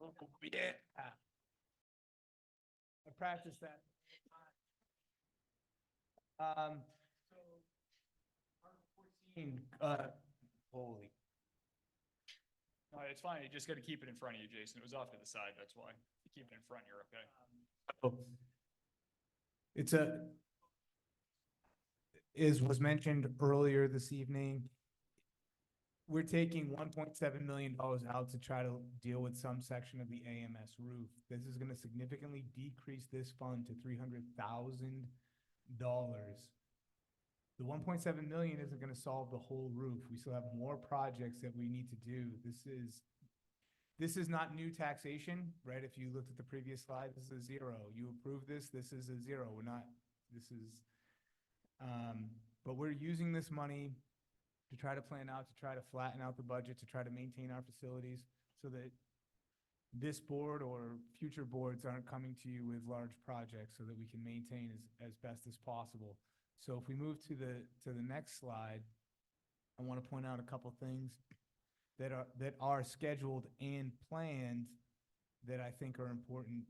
Oh, yeah. I practiced that. So, Article 14, holy. No, it's fine. You just got to keep it in front of you, Jason. It was off to the side. That's why. You keep it in front, you're okay. It's as was mentioned earlier this evening, we're taking $1.7 million out to try to deal with some section of the AMS roof. This is going to significantly decrease this fund to $300,000. The 1.7 million isn't going to solve the whole roof. We still have more projects that we need to do. This is not new taxation, right? If you looked at the previous slide, this is a zero. You approve this, this is a zero. But we're using this money to try to plan out, to try to flatten out the budget, to try to maintain our facilities so that this board or future boards aren't coming to you with large projects, so that we can maintain as best as possible. So if we move to the next slide, I want to point out a couple things that are scheduled and planned that I think are important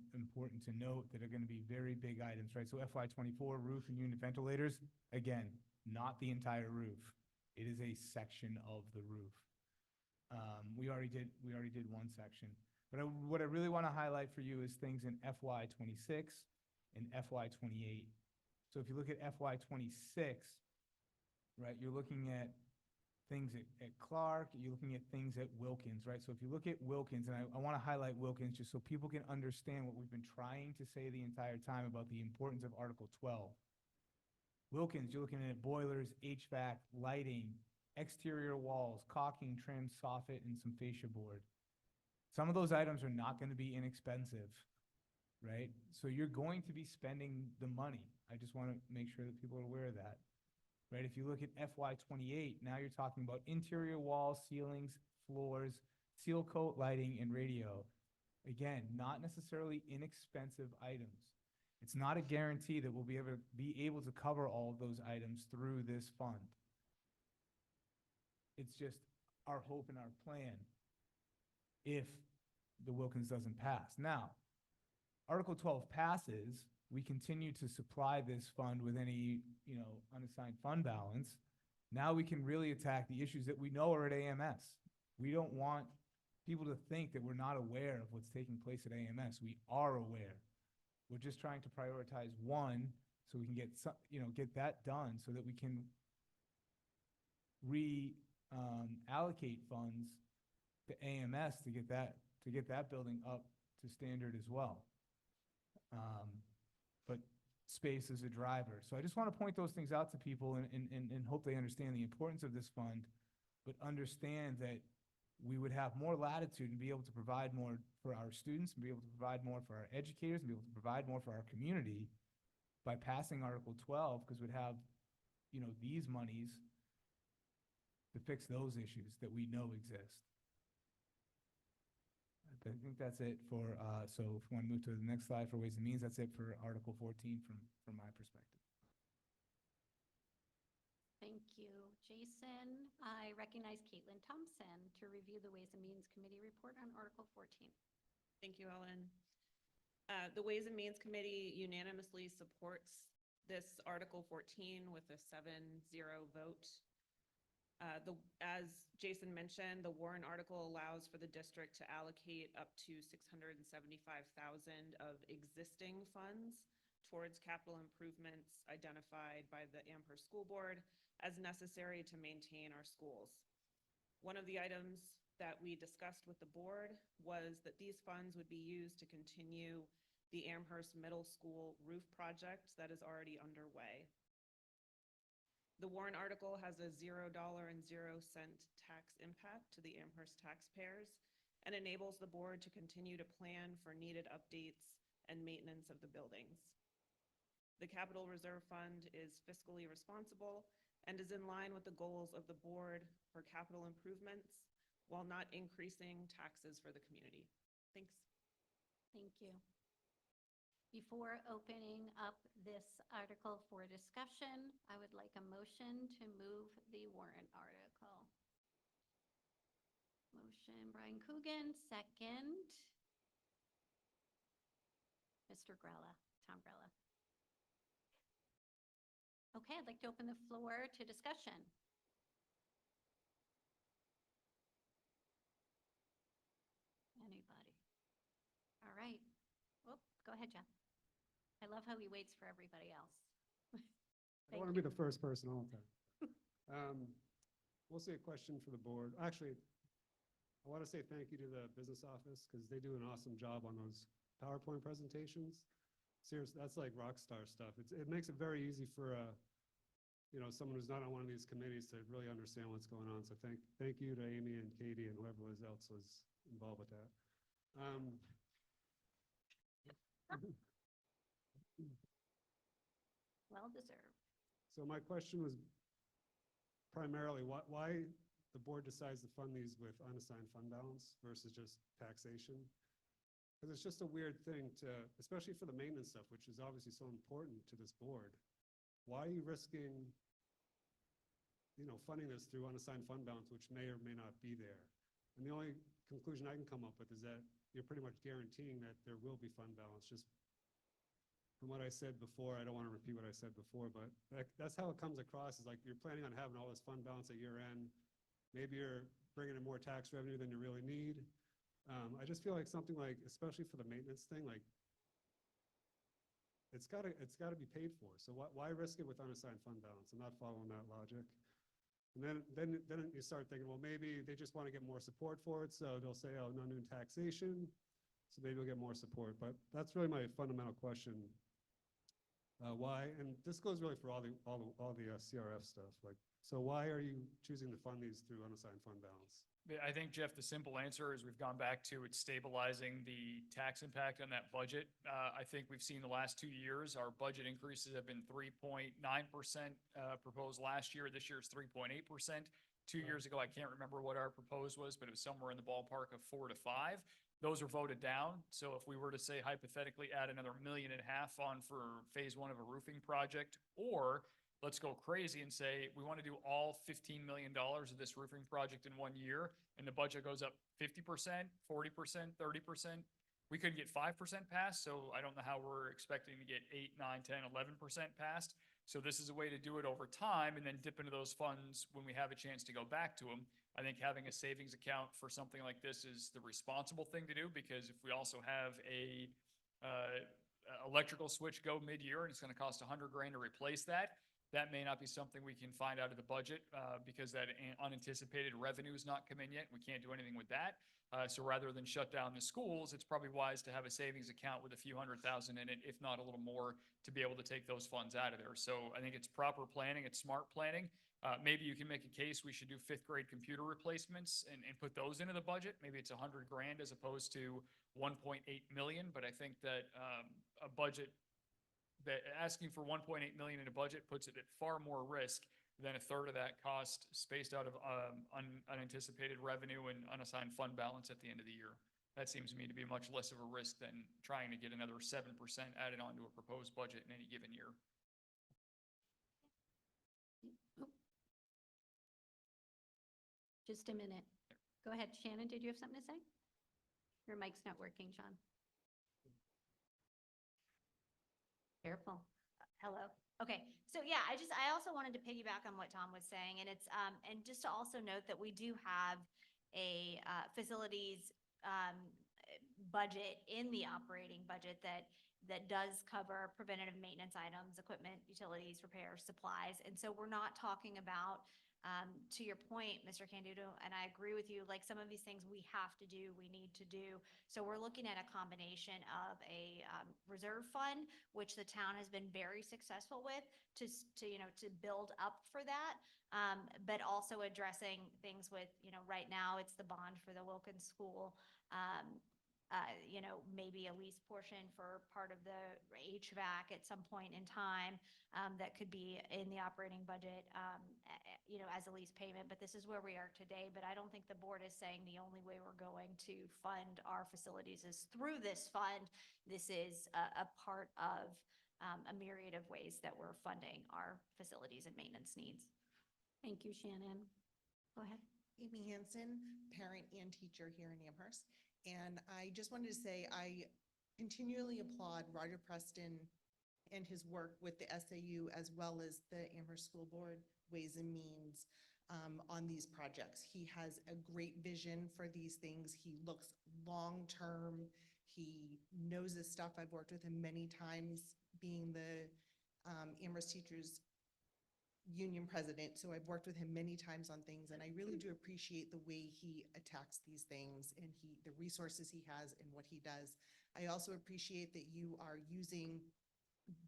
to note, that are going to be very big items, right? So FY24 roof and unit ventilators, again, not the entire roof. It is a section of the roof. We already did one section. But what I really want to highlight for you is things in FY26 and FY28. So if you look at FY26, right, you're looking at things at Clark, you're looking at things at Wilkins, right? So if you look at Wilkins, and I want to highlight Wilkins just so people can understand what we've been trying to say the entire time about the importance of Article 12. Wilkins, you're looking at boilers, HVAC, lighting, exterior walls, caulking, trim, soffit, and some fascia board. Some of those items are not going to be inexpensive, right? So you're going to be spending the money. I just want to make sure that people are aware of that, right? If you look at FY28, now you're talking about interior walls, ceilings, floors, seal coat, lighting, and radio. Again, not necessarily inexpensive items. It's not a guarantee that we'll be able to cover all of those items through this fund. It's just our hope and our plan if the Wilkins doesn't pass. Now, Article 12 passes, we continue to supply this fund with any, unassigned fund balance. Now we can really attack the issues that we know are at AMS. We don't want people to think that we're not aware of what's taking place at AMS. We are aware. We're just trying to prioritize one so we can get get that done so that we can allocate funds to AMS to get that building up to standard as well. But space is a driver. So I just want to point those things out to people and hope they understand the importance of this fund, but understand that we would have more latitude and be able to provide more for our students and be able to provide more for our educators and be able to provide more for our community by passing Article 12, because we'd have, these monies to fix those issues that we know exist. I think that's it for, so if you want to move to the next slide for Ways and Means, that's it for Article 14 from my perspective. Thank you, Jason. I recognize Caitlin Thompson to review the Ways and Means Committee report on Article 14. Thank you, Ellen. The Ways and Means Committee unanimously supports this Article 14 with a 7-0 vote. As Jason mentioned, the warrant article allows for the district to allocate up to $675,000 of existing funds towards capital improvements identified by the Amherst School Board as necessary to maintain our schools. One of the items that we discussed with the board was that these funds would be used to continue the Amherst Middle School roof project that is already underway. The warrant article has a $0.00 tax impact to the Amherst taxpayers and enables the board to continue to plan for needed updates and maintenance of the buildings. The Capital Reserve Fund is fiscally responsible and is in line with the goals of the board for capital improvements while not increasing taxes for the community. Thanks. Thank you. Before opening up this article for discussion, I would like a motion to move the warrant article. Motion, Brian Coogan, second. Mr. Grella, Tom Grella. Okay, I'd like to open the floor to discussion. Anybody? All right. Oh, go ahead, Jeff. I love how he waits for everybody else. I Thank don't want to you. be the first person all the time. Mostly a question for the board. Actually, I want to say thank you to the business office because they do an awesome job on those PowerPoint presentations. Seriously, that's like rock star stuff. It makes it very easy for someone who's not on one of these committees to really understand what's going on. So thank you to Amy and Katie and whoever else was involved with that. Well deserved. So my question was primarily why the board decides to fund these with unassigned fund balance versus just taxation? Because it's just a weird thing to, especially for the maintenance stuff, which is obviously so important to this board. Why are you risking, funding this through unassigned fund balance, which may or may not be there? And the only conclusion I can come up with is that you're pretty much guaranteeing that there will be fund balance. Just from what I said before, I don't want to repeat what I said before, but that's how it comes across, is like you're planning on having all this fund balance at year end. Maybe you're bringing in more tax revenue than you really need. I just feel like something like, especially for the maintenance thing, like it's gotta be paid for. So why risk it with unassigned fund balance? I'm not following that logic. And then you start thinking, well, maybe they just want to get more support for it. So they'll say, oh, no new taxation. So maybe we'll get more support. But that's really my fundamental question. Why? And this goes really for all the CRF stuff. So why are you choosing to fund these through unassigned fund balance? I think, Jeff, the simple answer is we've gone back to it's stabilizing the tax impact on that budget. I think we've seen the last 2 years, our budget increases have been 3.9% proposed last year. This year is 3.8%. 2 years ago, I can't remember what our proposed was, but it was somewhere in the ballpark of 4 to 5. Those are voted down. So if we were to say hypothetically add another $1.5 million on for phase 1 of a roofing project, or let's go crazy and say we want to do all $15 million of this roofing project in 1 year, and the budget goes up 50%, 40%, 30%. We couldn't get 5% passed, so I don't know how we're expecting to get 8, 9, 10, 11% passed. So this is a way to do it over time and then dip into those funds when we have a chance to go back to them. I think having a savings account for something like this is the responsible thing to do, because if we also have a electrical switch go mid-year and it's going to cost $100,000 to replace that, that may not be something we can find out of the budget because that unanticipated revenue has not come in yet. We can't do anything with that. So rather than shut down the schools, it's probably wise to have a savings account with a few $100,000 in it, if not a little more, to be able to take those funds out of there. So I think it's proper planning, it's smart planning. Maybe you can make a case we should do 5th grade computer replacements and put those into the budget. Maybe it's $100,000 as opposed to 1.8 million. But I think that a budget that asking for 1.8 million in a budget puts it at far more risk then a third of that cost spaced out of unanticipated revenue and unassigned fund balance at the end of the year. That seems to me to be much less of a risk than trying to get another 7% added onto a proposed budget in any given year. Just a minute. Go ahead, Shannon, did you have something to say? Your mic's not working, John. Careful. Hello. Okay, so yeah, I also wanted to piggyback on what Tom was saying, and it's, and just to also note that we do have a, facilities, budget in the operating budget that does cover preventative maintenance items, equipment, utilities, repairs, supplies, and so we're not talking about, to your point, Mr. Candido, and I agree with you, like some of these things we have to do, we need to do. So we're looking at a combination of a reserve fund, which the town has been very successful with to build up for that. But also addressing things with, right now it's the bond for the Wilkins School. Maybe a lease portion for part of the HVAC at some point in time, that could be in the operating budget, as a lease payment, but this is where we are today. But I don't think the board is saying the only way we're going to fund our facilities is through this fund. This is a part of, a myriad of ways that we're funding our facilities and maintenance needs. Thank you, Shannon. Go ahead. Amy Hansen, parent and teacher here in Amherst. And I just wanted to say, I continually applaud Roger Preston and his work with the SAU as well as the Amherst School Board Ways and Means on these projects. He has a great vision for these things. He looks long-term. He knows his stuff. I've worked with him many times being the Amherst Teachers Union president, so I've worked with him many times on things, and I really do appreciate the way he attacks these things and the resources he has and what he does. I also appreciate that you are using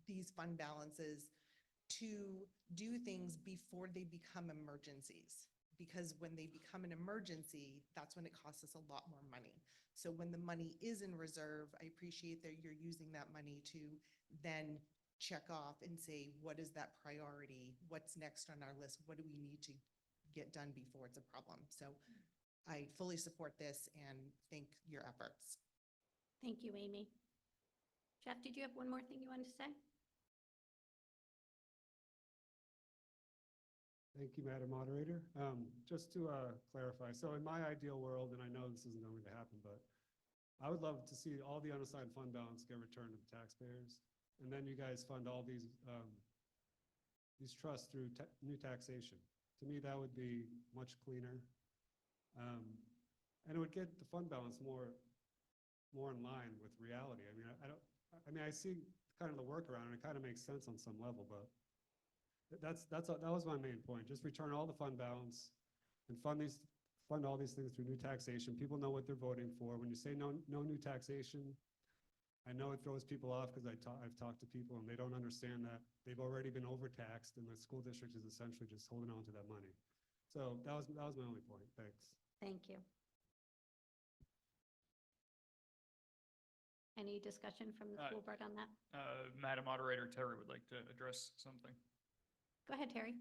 these fund balances to do things before they become emergencies, because when they become an emergency, that's when it costs us a lot more money. So when the money is in reserve, I appreciate that you're using that money to then check off and say, what is that priority? What's next on our list? What do we need to get done before it's a problem? So I fully support this and thank your efforts. Thank you, Amy. Jeff, did you have one more thing you wanted to say? Thank you, Madam Moderator. Just to clarify, so in my ideal world, and I know this isn't going to happen, but I would love to see all the unassigned fund balance get returned to the taxpayers. And then you guys fund all these trusts through new taxation. To me, that would be much cleaner. And it would get the fund balance more in line with reality. I see kind of the workaround, and it kind of makes sense on some level, but that was my main point. Just return all the fund balance and fund all these things through new taxation. People know what they're voting for. When you say no new taxation, I know it throws people off because I've talked to people and they don't understand that they've already been overtaxed and the school district is essentially just holding on to that money. So that was my only point. Thanks. Thank you. Any discussion from the school board on that? Madam Moderator, Terry would like to address something. Go ahead, Terry.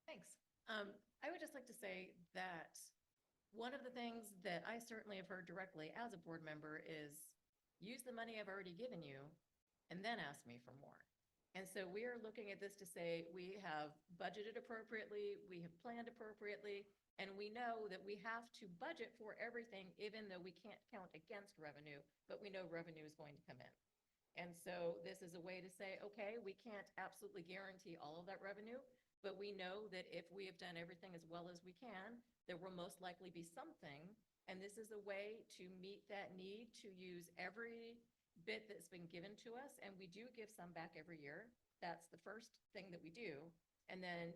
Thanks. I would just like to say that one of the things that I certainly have heard directly as a board member is use the money I've already given you and then ask me for more. And so we are looking at this to say we have budgeted appropriately, we have planned appropriately, and we know that we have to budget for everything, even though we can't count against revenue, but we know revenue is going to come in. And so this is a way to say, okay, we can't absolutely guarantee all of that revenue, but we know that if we have done everything as well as we can, there will most likely be something. And this is a way to meet that need, to use every bit that's been given to us. And we do give some back every year. That's the first thing that we do. And then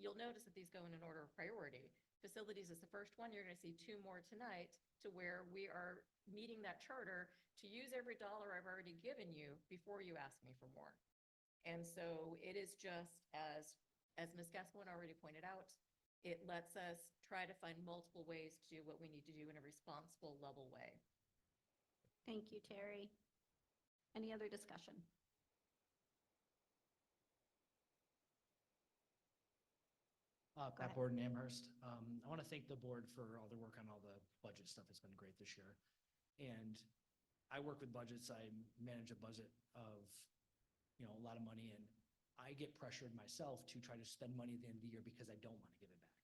you'll notice that these go in an order of priority. Facilities is the first one. You're going to see 2 more tonight to where we are meeting that charter to use every dollar I've already given you before you ask me for more. And so it is just as Ms. Gascoigne already pointed out, it lets us try to find multiple ways to do what we need to do in a responsible, level way. Thank you, Terry. Any other discussion? Go Pat ahead. Borden, Amherst. I want to thank the board for all the work on all the budget stuff. It's been great this year. And I work with budgets. I manage a budget of, a lot of money, and I get pressured myself to try to spend money at the end of the year because I don't want to give it back.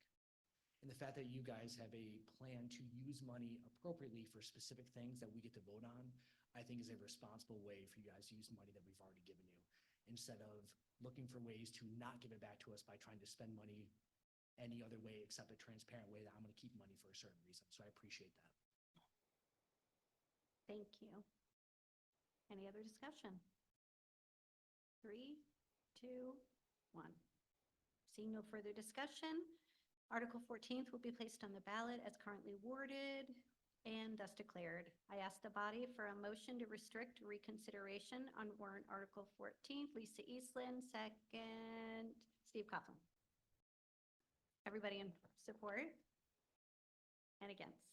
And the fact that you guys have a plan to use money appropriately for specific things that we get to vote on, I think is a responsible way for you guys to use money that we've already given you, instead of looking for ways to not give it back to us by trying to spend money any other way except a transparent way that I'm going to keep money for a certain reason. So I appreciate that. Thank you. Any other discussion? 3, 2, 1. Seeing no further discussion, Article 14th will be placed on the ballot as currently worded and thus declared. I ask the body for a motion to restrict reconsideration on warrant Article 14th. Lisa Eastland, second. Steve Coughlin. Everybody in support? And against?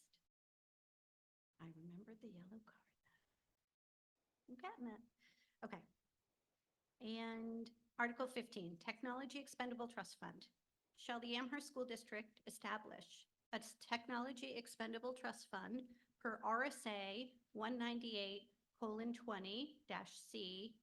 I remembered the yellow card. I'm getting it. Okay. And Article 15, Technology Expendable Trust Fund. Shall the Amherst School District establish a Technology Expendable Trust Fund per RSA 198:20-C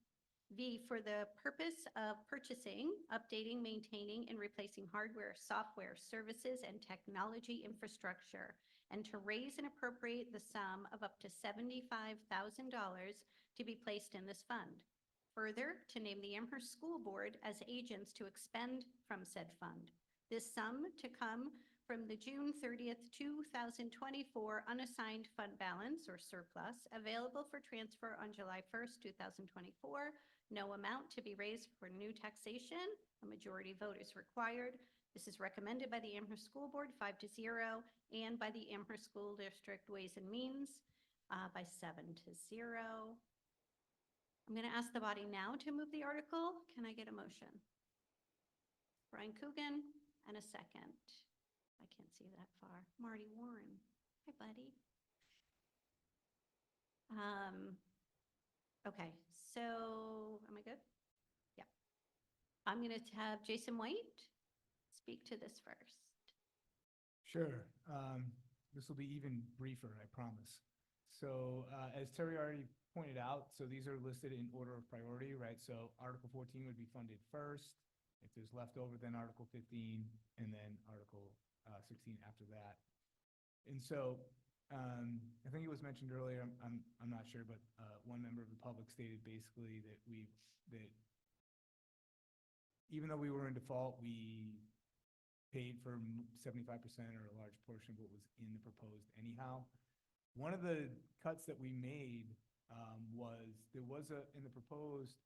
V for the purpose of purchasing, updating, maintaining, and replacing hardware, software, services, and technology infrastructure, and to raise and appropriate the sum of up to $75,000 to be placed in this fund. Further, to name the Amherst School Board as agents to expend from said fund. This sum to come from the June 30th, 2024 unassigned fund balance or surplus available for transfer on July 1st, 2024. No amount to be raised for new taxation. A majority vote is required. This is recommended by the Amherst School Board 5-0 and by the Amherst School District Ways and Means by 7-0. I'm going to ask the body now to move the article. Can I get a motion? Brian Coogan and a second. I can't see that far. Marty Warren. Hi, buddy. Okay, so am I good? Yeah. I'm going to have Jason White speak to this first. Sure. This will be even briefer, I promise. So as Terry already pointed out, so these are listed in order of priority, right? So Article 14 would be funded first. If there's leftover, then Article 15, and then Article 16 after that. And so I think it was mentioned earlier, I'm not sure, but one member of the public stated basically that even though we were in default, we paid for 75% or a large portion of what was in the proposed anyhow. One of the cuts that we made there was in the proposed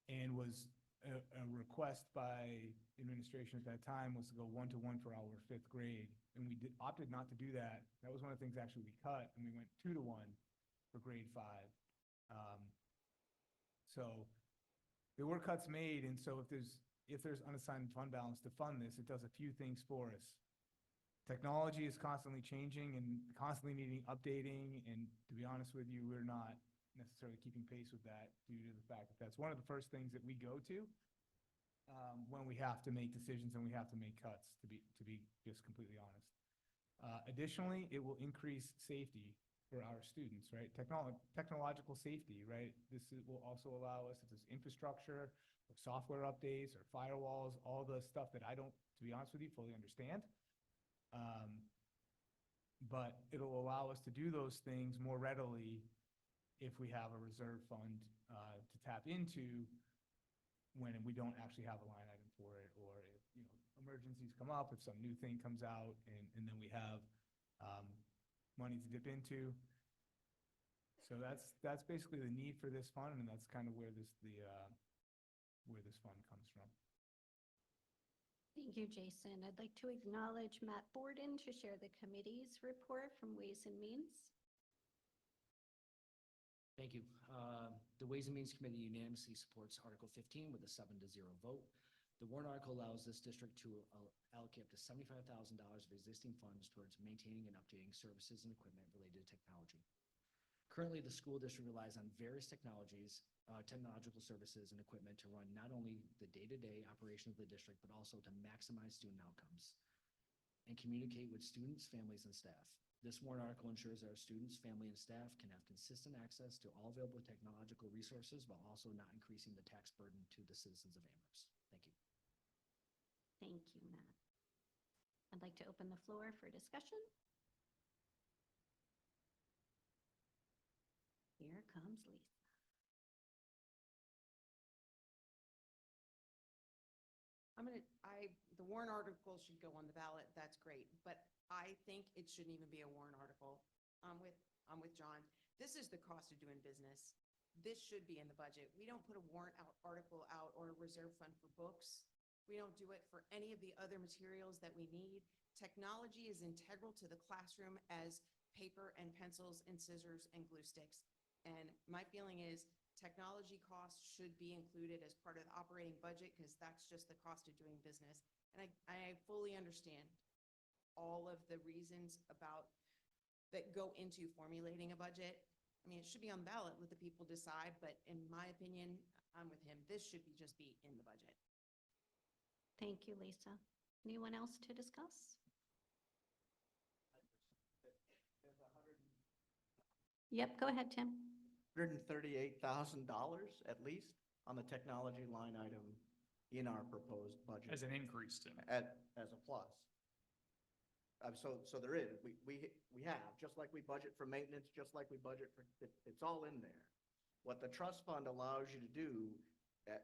and was a request by administration at that time was to go 1-to-1 for our 5th grade. And we opted not to do that. That was one of the things actually we cut, and we went 2-to-1 for grade 5. So there were cuts made, and so if there's unassigned fund balance to fund this, it does a few things for us. Technology is constantly changing and constantly needing updating, and to be honest with you, we're not necessarily keeping pace with that due to the fact that that's one of the first things that we go to when we have to make decisions and we have to make cuts, to be just completely honest. Additionally, it will increase safety for our students, right? Technological safety, right? Will also allow us, if there's infrastructure or software updates or firewalls, all the stuff that I don't, to be honest with you, fully understand. But it'll allow us to do those things more readily if we have a reserve fund to tap into when we don't actually have a line item for it, or if emergencies come up, if some new thing comes out, and then we have money to dip into. So that's basically the need for this fund, and that's kind of where this fund comes from. Thank you, Jason. I'd like to acknowledge Matt Borden to share the committee's report from Ways and Means. Thank you. The Ways and Means Committee unanimously supports Article 15 with a 7-0 vote. The warrant article allows this district to allocate up to $75,000 of existing funds towards maintaining and updating services and equipment related to technology. Currently, the school district relies on various technologies, technological services and equipment to run not only the day-to-day operation of the district, but also to maximize student outcomes and communicate with students, families, and staff. This warrant article ensures that our students, family, and staff can have consistent access to all available technological resources while also not increasing the tax burden to the citizens of Amherst. Thank you. Thank you, Matt. I'd like to open the floor for discussion. Here comes Lisa. The warrant article should go on the ballot, that's great, but I think it shouldn't even be a warrant article. I'm with John. This is the cost of doing business. This should be in the budget. We don't put a article out or a reserve fund for books. We don't do it for any of the other materials that we need. Technology is integral to the classroom as paper and pencils and scissors and glue sticks. And my feeling is technology costs should be included as part of the operating budget because that's just the cost of doing business. And I fully understand all of the reasons that go into formulating a budget. I mean, it should be on the ballot, let the people decide, but in my opinion, I'm with him. This should just be in the budget. Thank you, Lisa. Anyone else to discuss? Yep, go ahead, Tim. $138,000 at least on the technology line item in our proposed budget. As an increase, Tim. As a plus. So there is, we have, just like we budget for maintenance, just like we budget for, it's all in there. What the trust fund allows you to do,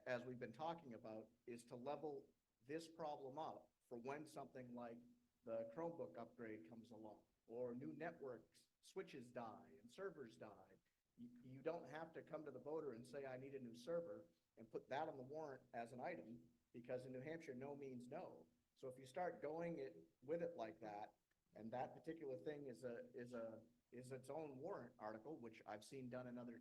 as we've been talking about, is to level this problem up for when something like the Chromebook upgrade comes along, or new networks, switches die and servers die. You don't have to come to the voter and say, I need a new server, and put that on the warrant as an item, because in New Hampshire, no means no. So if you start going with it like that, and that particular thing is its own warrant article, which I've seen done in other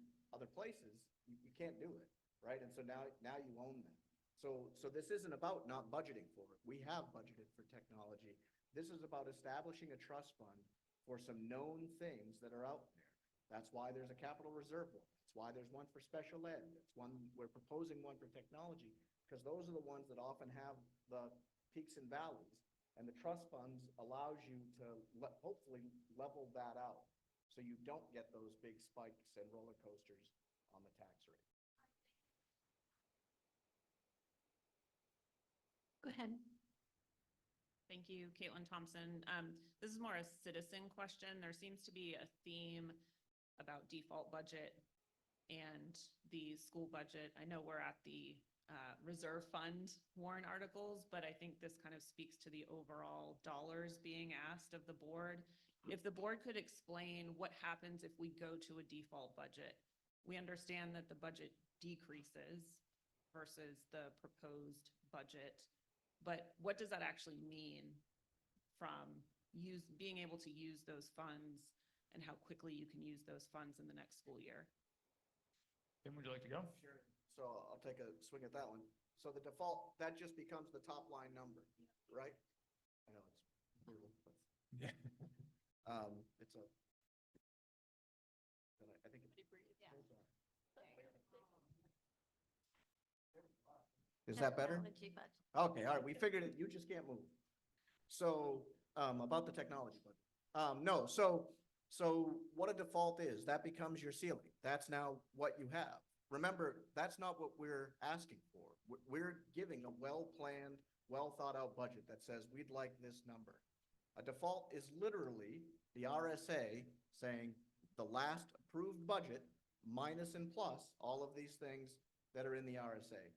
places, you can't do it, right? And so now you own them. So this isn't about not budgeting for it. We have budgeted for technology. This is about establishing a trust fund for some known things that are out there. That's why there's a capital reserve one. That's why there's one for special ed. We're proposing one for technology, because those are the ones that often have the peaks and valleys. And the trust funds allows you to hopefully level that out, so you don't get those big spikes and roller coasters on the tax rate. Go ahead. Thank you, Caitlin Thompson. This is more a citizen question. There seems to be a theme about default budget and the school budget. I know we're at the reserve fund warrant articles, but I think this kind of speaks to the overall dollars being asked of the board. If the board could explain what happens if we go to a default budget. We understand that the budget decreases versus the proposed budget, but what does that actually mean from being able to use those funds and how quickly you can use those funds in the next school year? Tim, would you like to go? Sure. So I'll take a swing at that one. So the default, that just becomes the top line number, right? I know it's brutal, but Yeah. it's a, I think it's. Is that better? Technology budget. Okay, all right, we figured it, you just can't move. So, about the technology budget. No, so what a default is, that becomes your ceiling. That's now what you have. Remember, that's not what we're asking for. We're giving a well-planned, well-thought-out budget that says we'd like this number. A default is literally the RSA saying the last approved budget minus and plus all of these things that are in the RSA.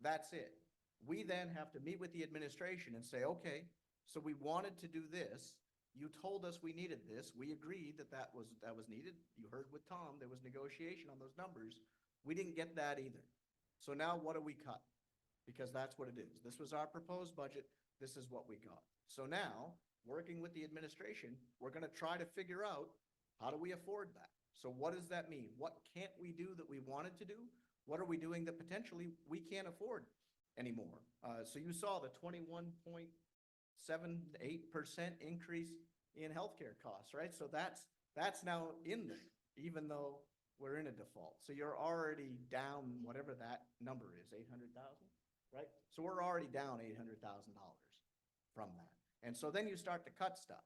That's it. We then have to meet with the administration and say, okay, so we wanted to do this. You told us we needed this. We agreed that was needed. You heard with Tom, there was negotiation on those numbers. We didn't get that either. So now what do we cut? Because that's what it is. This was our proposed budget. This is what we got. So now, working with the administration, we're going to try to figure out, how do we afford that? So what does that mean? What can't we do that we wanted to do? What are we doing that potentially we can't afford anymore? So you saw the 21.78% increase in healthcare costs, right? So that's now in there. even though we're in a default. So you're already down whatever that number is, 800,000, right? So we're already down $800,000 from that. And so then you start to cut stuff.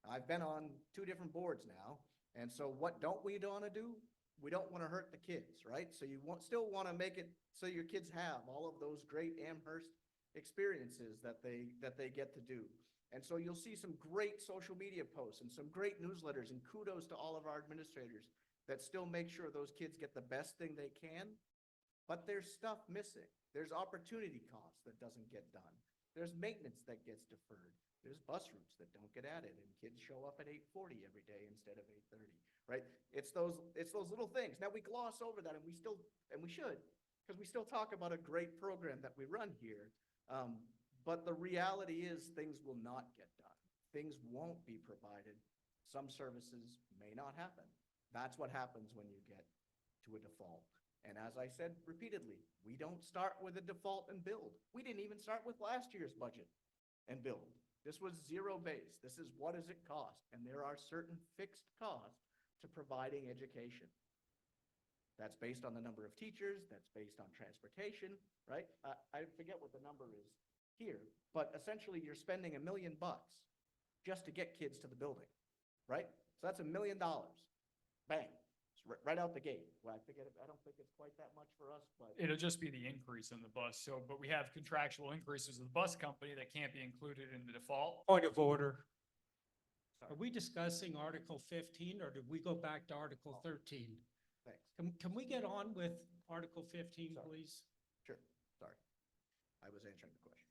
I've been on 2 different boards now, and so what don't we want to do? We don't want to hurt the kids, right? So you still want to make it so your kids have all of those great Amherst experiences that they get to do. And so you'll see some great social media posts and some great newsletters, and kudos to all of our administrators that still make sure those kids get the best thing they can. But there's stuff missing. There's opportunity costs that doesn't get done. There's maintenance that gets deferred. There's bus routes that don't get added, and kids show up at 8:40 every day instead of 8:30, right? It's those little things. Now we gloss over that, and we should, because we still talk about a great program that we run here. But the reality is things will not get done. Things won't be provided. Some services may not happen. That's what happens when you get to a default. And as I said repeatedly, we don't start with a default and build. We didn't even start with last year's budget and build. This was zero base. This is what does it cost? And there are certain fixed costs to providing education. That's based on the number of teachers, that's based on transportation, right? I forget what the number is here, but essentially you're spending $1 million just to get kids to the building, right? So that's $1 million. Bang, it's right out the gate. Well, I don't think it's quite that much for us, but. It'll just be the increase in the bus. So, but we have contractual increases of the bus company that can't be included in the default. Point of order. Sorry. Are we discussing Article 15 or did we go back to Article 13? Thanks. Can we get on with Article 15, Sorry. please? Sure, sorry. I was answering the question.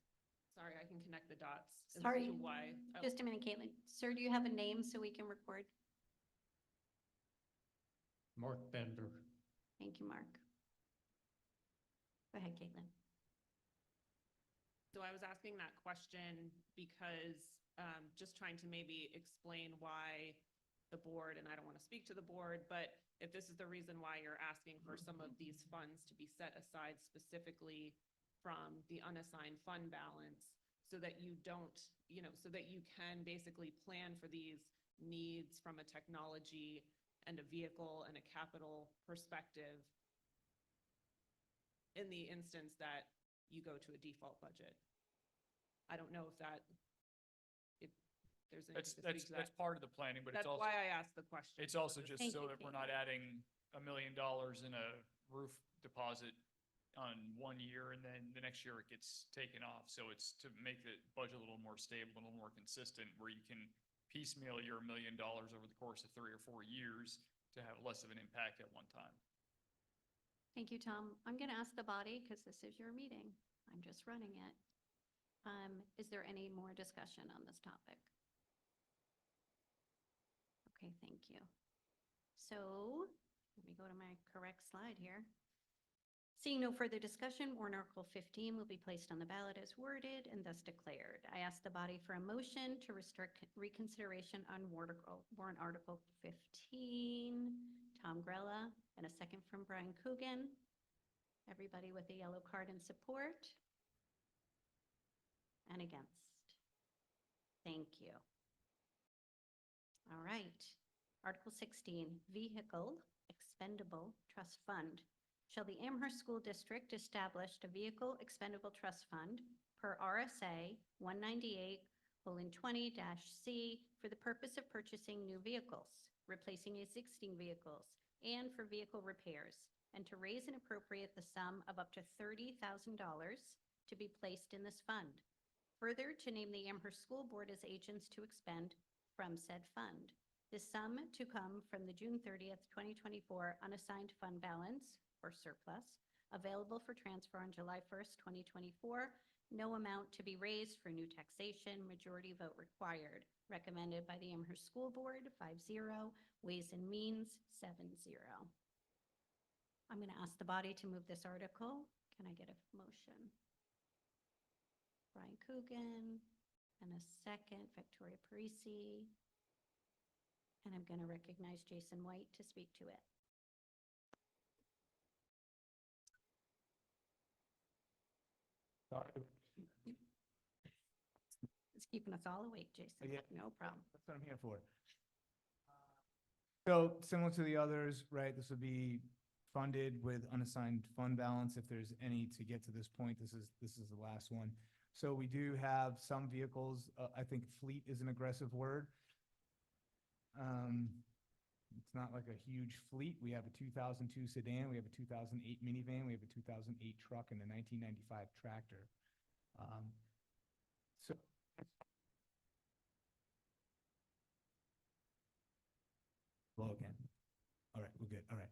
Sorry, I can connect the dots as Sorry, to why. just a minute, Caitlin. Sir, do you have a name so we can record? Mark Bender. Thank you, Mark. Go ahead, Caitlin. So I was asking that question because just trying to maybe explain why the board, and I don't want to speak to the board, but if this is the reason why you're asking for some of these funds to be set aside specifically from the unassigned fund balance so that you don't, so that you can basically plan for these needs from a technology and a vehicle and a capital perspective in the instance that you go to a default budget. I don't know if there's anything to speak to that. That's part of the planning, but it's That's also, why I asked the question. it's also just Thank so you, that we're not adding $1 million in a roof deposit on 1 year and then the next year it gets taken off. So it's to make the budget a little more stable, a little more consistent, where you can piecemeal your $1 million over the course of 3 or 4 years to have less of an impact at one time. Thank you, Tom. I'm going to ask the body, because this is your meeting. I'm just running it. Is there any more discussion on this topic? Okay, thank you. So let me go to my correct slide here. Seeing no further discussion, warrant Article 15 will be placed on the ballot as worded and thus declared. I ask the body for a motion to restrict reconsideration on warrant Article 15. Tom Grella, and a second from Brian Coogan. Everybody with a yellow card in support? And against? Thank you. All right. Article 16, Vehicle Expendable Trust Fund. Shall the Amherst School District establish a Vehicle Expendable Trust Fund per RSA 198:20-C for the purpose of purchasing new vehicles, replacing existing vehicles, and for vehicle repairs, and to raise and appropriate the sum of up to $30,000 to be placed in this fund. Further, to name the Amherst School Board as agents to expend from said fund. This sum to come from the June 30th, 2024 unassigned fund balance, or surplus, available for transfer on July 1st, 2024. No amount to be raised for new taxation, majority vote required. Recommended by the Amherst School Board, 5-0. Ways and Means, 7-0. I'm going to ask the body to move this article. Can I get a motion? Brian Coogan, and a second, Victoria Parisi. And I'm going to recognize Jason White to speak to it. Sorry. It's keeping us all awake, Jason. Yeah. No problem. That's what I'm here for. So similar to the others, right, this would be funded with unassigned fund balance if there's any to get to this point. This is the last one. So we do have some vehicles, I think fleet is an aggressive word. It's not like a huge fleet. We have a 2002 sedan, we have a 2008 minivan, we have a 2008 truck, and a 1995 tractor. So Well, again. All right, we're good. All right.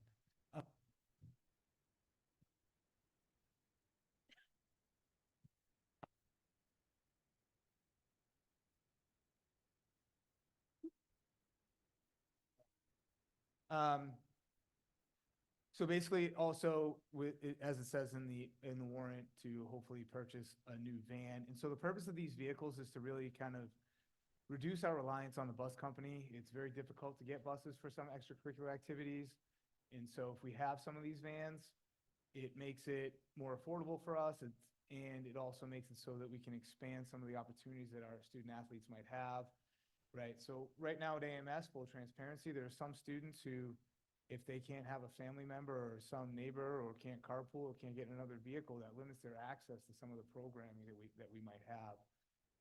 So basically, also as it says in the warrant, to hopefully purchase a new van. And so the purpose of these vehicles is to really kind of reduce our reliance on the bus company. It's very difficult to get buses for some extracurricular activities. And so if we have some of these vans, it makes it more affordable for us. And it also makes it so that we can expand some of the opportunities that our student athletes might have. Right. So right now at AMS, full transparency, there are some students who, if they can't have a family member or some neighbor or can't carpool or can't get another vehicle, that limits their access to some of the programming that we might have.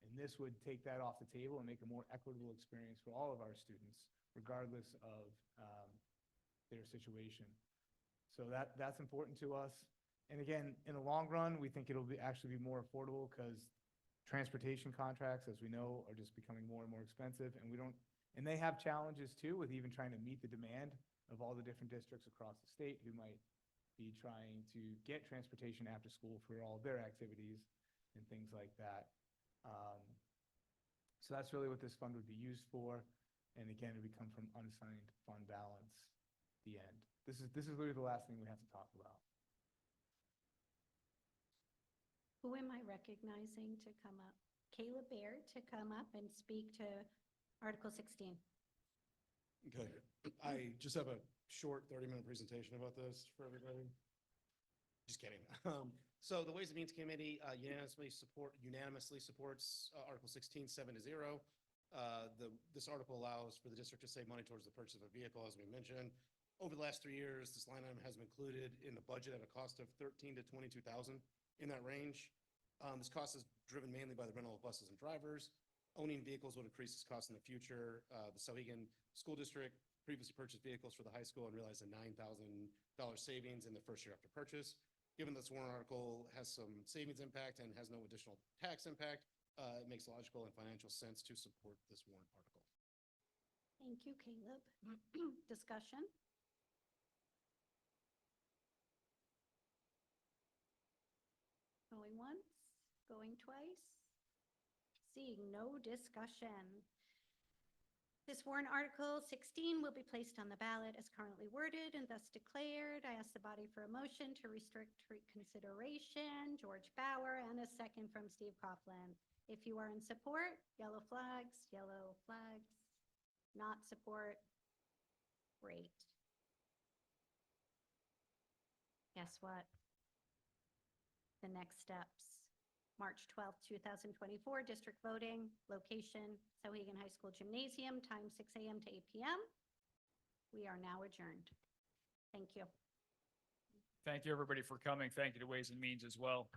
And this would take that off the table and make a more equitable experience for all of our students, regardless of their situation. So that's important to us. And again, in the long run, we think it'll actually be more affordable because transportation contracts, as we know, are just becoming more and more expensive. And they have challenges too with even trying to meet the demand of all the different districts across the state who might be trying to get transportation after school for all of their activities and things like that. So that's really what this fund would be used for. And again, it would come from unassigned fund balance, the end. This is literally the last thing we have to talk about. Who am I recognizing to come up? Caleb Baird to come up and speak to Article 16. Okay, I just have a short 30-minute presentation about this for everybody. Just kidding. So the Ways and Means Committee unanimously supports Article 16, 7-0. This article allows for the district to save money towards the purchase of a vehicle, as we mentioned. Over the last 3 years, this line item has been included in the budget at a cost of $13,000 to $22,000, in that range. This cost is driven mainly by the rental of buses and drivers. Owning vehicles would increase this cost in the future. The Sauhegan School District previously purchased vehicles for the high school and realized a $9,000 savings in the first year after purchase. Given this warrant article has some savings impact and has no additional tax impact, it makes logical and financial sense to support this warrant article. Thank you, Caleb. Discussion? Going once, going twice? Seeing no discussion. This warrant Article 16 will be placed on the ballot as currently worded and thus declared. I ask the body for a motion to restrict reconsideration. George Bauer, and a second from Steve Coughlin. If you are in support, yellow flags, yellow flags. Not support, great. Guess what? The next steps. March 12th, 2024, district voting, location, Sauhegan High School Gymnasium, time 6 a.m. to 8 p.m. We are now adjourned. Thank you. Thank you, everybody, for coming. Thank you to Ways and Means as well.